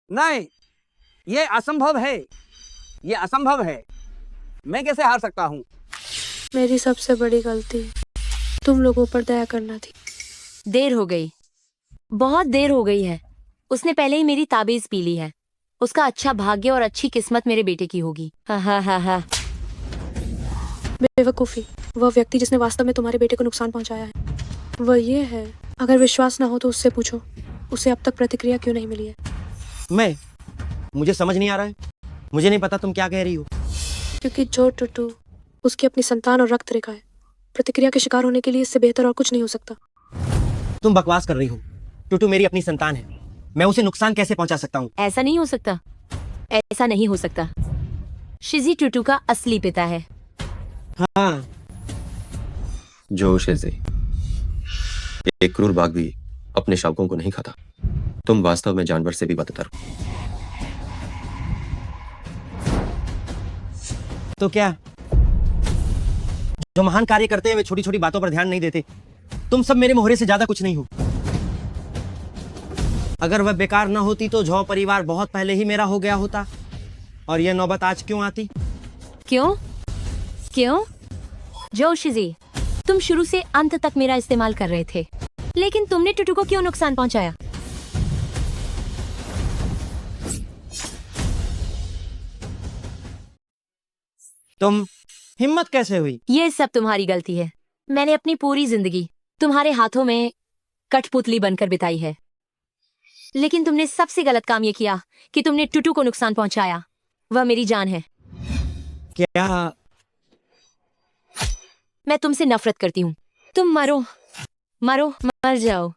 नहीं, ये असंभव है, ये असंभव है। मैं कैसे हार सकता हूँ? मेरी सबसे बड़ी गलती तुम लोगों पर दया करना थी। देर हो गई, बहुत देर हो गई है। उसने पहले ही मेरी ताबीज पी ली है। उसका अच्छा भाग्य और अच्छी किस्मत मेरे बेटे की होगी। हा हा हा हा। बेवकूफी। वह व्यक्ति जिसने वास्तव में तुम्हारे बेटे को नुकसान पहुंचाया है, वह ये है। अगर विश्वास ना हो तो उससे पूछो, उसे अब तक प्रतिक्रिया क्यों नहीं मिली है। मुझे समझ नहीं आ रहा है। मुझे नहीं पता तुम क्या कह रही हो। क्योंकि जो टुटू उसकी अपनी संतान और रक्त रेखा है, प्रतिक्रिया के शिकार होने के लिए इससे बेहतर और कुछ नहीं हो सकता। तुम बकवास कर रही हो। टुटू मेरी अपनी संतान है, मैं उसे नुकसान कैसे पहुंचा सकता हूँ? ऐसा नहीं हो सकता, ऐसा नहीं हो सकता। शिजी टुटू का असली पिता है। हाँ। जो शिजी, एक क्रूर बाघ भी अपने शावकों को नहीं खाता। तुम वास्तव में जानवर से भी बदतर हो। तो क्या जो महान कार्य करते हैं वे छोटी छोटी बातों पर ध्यान नहीं देते? तुम सब मेरे मोहरे से ज्यादा कुछ नहीं हो। अगर वह बेकार न होती तो झौ परिवार बहुत पहले ही मेरा हो गया होता। और यह नौबत आज क्यों आती? क्यों? क्यों? जो शिजी, तुम शुरू से अंत तक मेरा इस्तेमाल कर रहे थे, लेकिन तुमने टुटू को क्यों नुकसान पहुंचाया? तुम हिम्मत कैसे हुई? ये सब तुम्हारी गलती है। मैंने अपनी पूरी जिंदगी तुम्हारे हाथों में कठपुतली बनकर बिताई है, लेकिन तुमने सबसे गलत काम ये किया कि तुमने टुटू को नुकसान पहुंचाया। वह मेरी जान है। क्या? मैं तुमसे नफरत करती हूँ। तुम मरो, मरो, मर जाओ।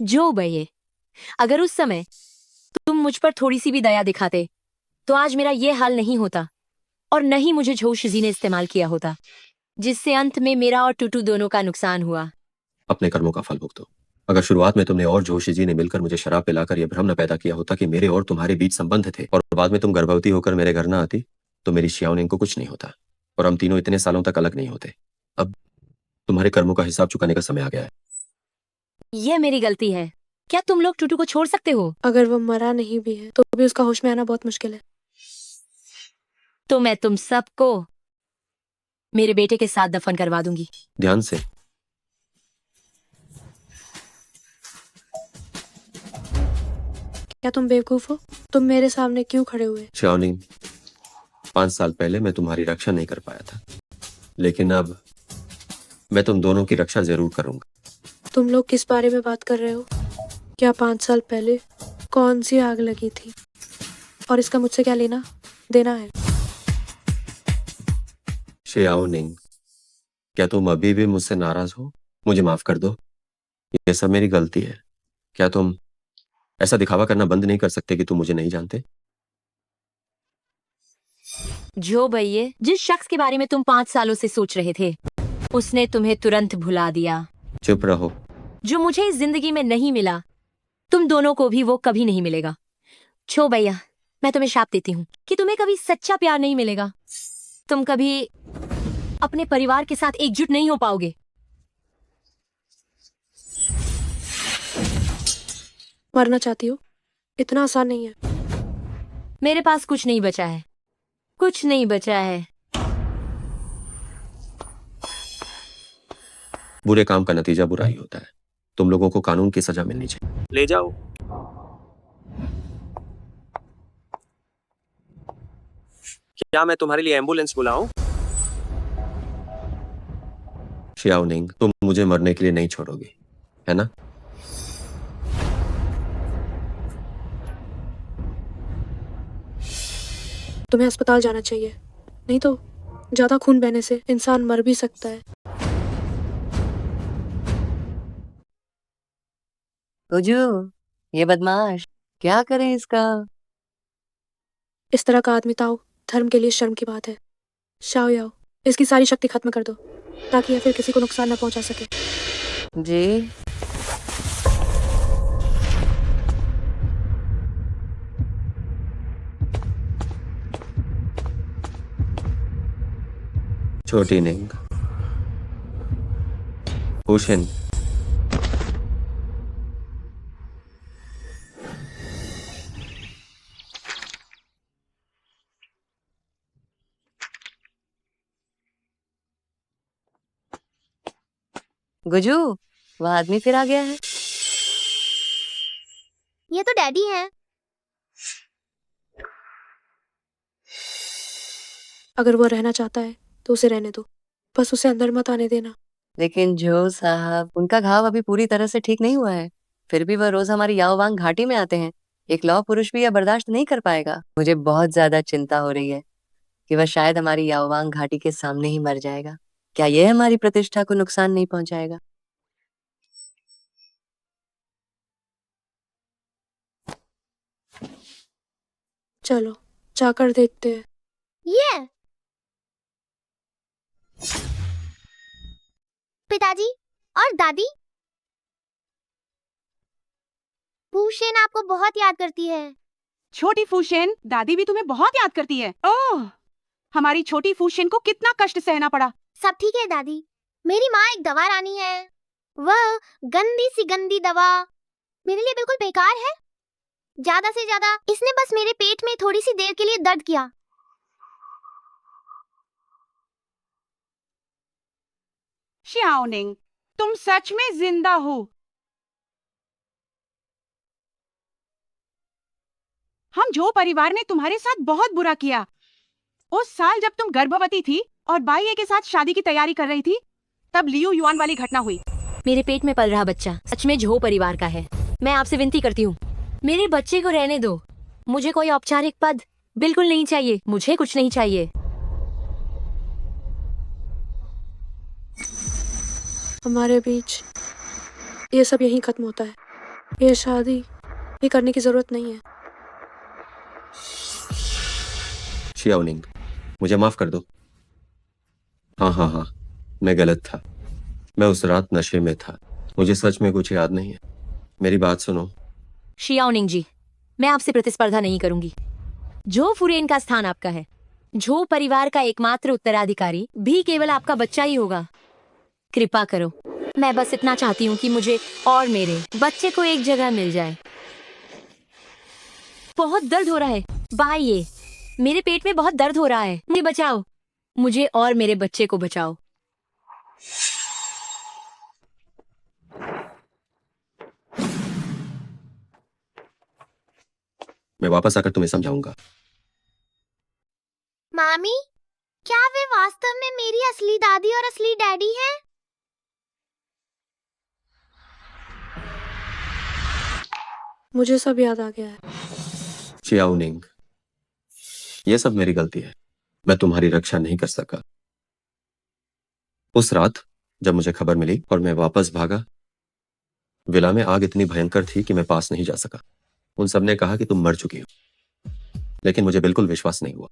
जो भैये, अगर उस समय तुम मुझ पर थोड़ी सी भी दया दिखाते तो आज मेरा ये हाल नहीं होता, और न ही मुझे झो शिजी ने इस्तेमाल किया होता, जिससे अंत में मेरा और टुटू दोनों का नुकसान हुआ। अपने कर्मों का फल भुगतो। अगर शुरुआत में तुमने और जोशी जी ने मिलकर मुझे शराब पिलाकर यह भ्रम न पैदा किया होता कि मेरे और तुम्हारे बीच संबंध थे, और बाद में तुम गर्भवती होकर मेरे घर न आती, तो मेरी शियाओनिंग को कुछ नहीं होता और हम तीनों इतने सालों तक अलग नहीं होते। अब तुम्हारे कर्मों का हिसाब चुकाने का समय आ गया है। यह मेरी गलती है। क्या तुम लोग टुटू को छोड़ सकते हो? अगर वो मरा नहीं भी है तो भी उसका होश में आना बहुत मुश्किल है। तो मैं तुम सबको मेरे बेटे के साथ दफन करवा दूंगी। ध्यान से। क्या तुम बेवकूफ हो? तुम मेरे सामने क्यों खड़े हुए? शियाओनिंग, 5 साल पहले मैं तुम्हारी रक्षा नहीं कर पाया था, लेकिन अब मैं तुम दोनों की रक्षा जरूर करूंगा। तुम लोग किस बारे में बात कर रहे हो? क्या 5 साल पहले कौन सी आग लगी थी और इसका मुझसे क्या लेना देना है? शियाओनिंग, क्या तुम अभी भी मुझसे नाराज हो? मुझे माफ कर दो, ये सब मेरी गलती है। क्या तुम ऐसा दिखावा करना बंद नहीं कर सकते कि तुम मुझे नहीं जानते? जो भैया, जिस शख्स के बारे में तुम 5 सालों से सोच रहे थे, उसने तुम्हें तुरंत भुला दिया। चुप रहो। जो मुझे इस जिंदगी में नहीं मिला, तुम दोनों को भी वो कभी नहीं मिलेगा। छो भैया, मैं तुम्हें शाप देती हूँ कि तुम्हें कभी सच्चा प्यार नहीं मिलेगा। तुम कभी अपने परिवार के साथ एकजुट नहीं हो पाओगे। मरना चाहती हो? इतना आसान नहीं है। मेरे पास कुछ नहीं बचा है, कुछ नहीं बचा है। बुरे काम का नतीजा बुरा ही होता है। तुम लोगों को कानून की सजा मिलनी चाहिए। ले जाओ। क्या मैं तुम्हारे लिए एम्बुलेंस बुलाऊं? शियाओनिंग, तुम मुझे मरने के लिए नहीं छोड़ोगी, है ना? तुम्हें अस्पताल जाना चाहिए, नहीं तो ज्यादा खून बहने से इंसान मर भी सकता है। गुजू, ये बदमाश, क्या करें इसका? इस तरह का आदमी ताओ धर्म के लिए शर्म की बात है। शाओ याओ, इसकी सारी शक्ति खत्म कर दो ताकि यह फिर किसी को नुकसान न पहुंचा सके। जी, छोटी निंग, हुशिन, गुजू, वह आदमी फिर आ गया है। ये तो डैडी हैं। अगर वो रहना चाहता है तो उसे रहने दो, बस उसे अंदर मत आने देना। लेकिन जो साहब, उनका घाव अभी पूरी तरह से ठीक नहीं हुआ है, फिर भी वह रोज हमारी याओवांग घाटी में आते हैं। एक लौह पुरुष भी यह बर्दाश्त नहीं कर पाएगा। मुझे बहुत ज्यादा चिंता हो रही है कि वह शायद हमारी याओवांग घाटी के सामने ही मर जाएगा। क्या यह हमारी प्रतिष्ठा को नुकसान नहीं पहुंचाएगा? चलो जाकर देखते हैं। ये पिताजी और दादी, फूशेन आपको बहुत याद करती है। छोटी फूशेन, दादी भी तुम्हें बहुत याद करती है। ओह, हमारी छोटी फूशेन को कितना कष्ट सहना पड़ा। सब ठीक है दादी, मेरी माँ एक दवा रानी है। वह गंदी सी गंदी दवा मेरे लिए बिल्कुल बेकार है। ज्यादा से ज्यादा इसने बस मेरे पेट में थोड़ी सी देर के लिए दर्द किया। शियाओनिंग, तुम सच में जिंदा हो। हम जो परिवार ने तुम्हारे साथ बहुत बुरा किया। उस साल जब तुम गर्भवती थी और बाइये के साथ शादी की तैयारी कर रही थी, तब लियू युआन वाली घटना हुई। मेरे पेट में पल रहा बच्चा सच में झो परिवार का है। मैं आपसे विनती करती हूँ, मेरे बच्चे को रहने दो। मुझे कोई औपचारिक पद बिल्कुल नहीं चाहिए। मुझे कुछ नहीं चाहिए। हमारे बीच ये सब यहीं खत्म होता है। ये शादी भी करने की जरूरत नहीं है। शियाओनिंग, मुझे माफ कर दो। हाँ, मैं गलत था। मैं उस रात नशे में था। मुझे सच में कुछ याद नहीं है। मेरी बात सुनो। शियाओनिंग जी, मैं आपसे प्रतिस्पर्धा नहीं करूंगी। झो फुरेन का स्थान आपका है। झो परिवार का एकमात्र उत्तराधिकारी भी केवल आपका बच्चा ही होगा। कृपा करो, मैं बस इतना चाहती हूँ कि मुझे और मेरे बच्चे को एक जगह मिल जाए। बहुत दर्द हो रहा है भाई, ये मेरे पेट में बहुत दर्द हो रहा है। मुझे बचाओ, मुझे और मेरे बच्चे को बचाओ। मैं वापस आकर तुम्हें समझाऊंगा। मामी, क्या वे वास्तव में मेरी असली दादी और असली डैडी हैं? मुझे सब याद आ गया है। चियाओनिंग, ये सब मेरी गलती है। मैं तुम्हारी रक्षा नहीं कर सका। उस रात जब मुझे खबर मिली और मैं वापस भागा, विला में आग इतनी भयंकर थी कि मैं पास नहीं जा सका। उन सब ने कहा कि तुम मर चुकी हो, लेकिन मुझे बिल्कुल विश्वास नहीं हुआ।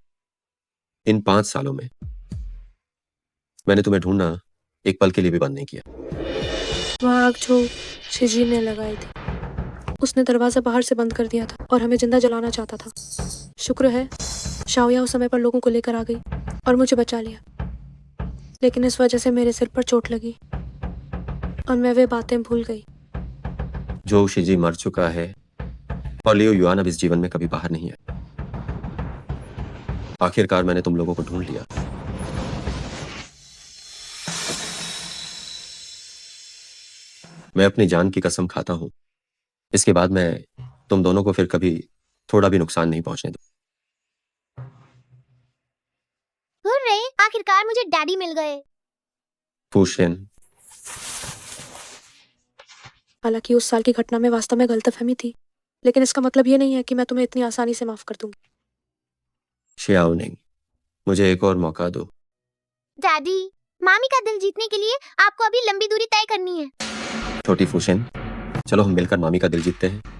इन 5 सालों में मैंने तुम्हें ढूंढना एक पल के लिए भी बंद नहीं किया। वह आग जो शिजी ने लगाई थी, उसने दरवाजा बाहर से बंद कर दिया था और हमें जिंदा जलाना चाहता था। शुक्र है शाओया उस समय पर लोगों को लेकर आ गई और मुझे बचा लिया, लेकिन इस वजह से मेरे सिर पर चोट लगी और मैं वे बातें भूल गई। जो शिजी मर चुका है और लियो युआन अब इस जीवन में कभी बाहर नहीं है। आखिरकार मैंने तुम लोगों को ढूंढ लिया। मैं अपनी जान की कसम खाता हूं, इसके बाद मैं तुम दोनों को फिर कभी थोड़ा भी नुकसान नहीं पहुंचने दूं। हुर्रे, आखिरकार मुझे डैडी मिल गए। फूशिन, हालांकि उस साल की घटना में वास्तव में गलतफहमी थी, लेकिन इसका मतलब ये नहीं है कि मैं तुम्हें इतनी आसानी से माफ कर दूंगी। शियाओनिंग, मुझे एक और मौका दो। डैडी, मामी का दिल जीतने के लिए आपको अभी लंबी दूरी तय करनी है। छोटी फूशिन, चलो हम मिलकर मामी का दिल जीतते हैं।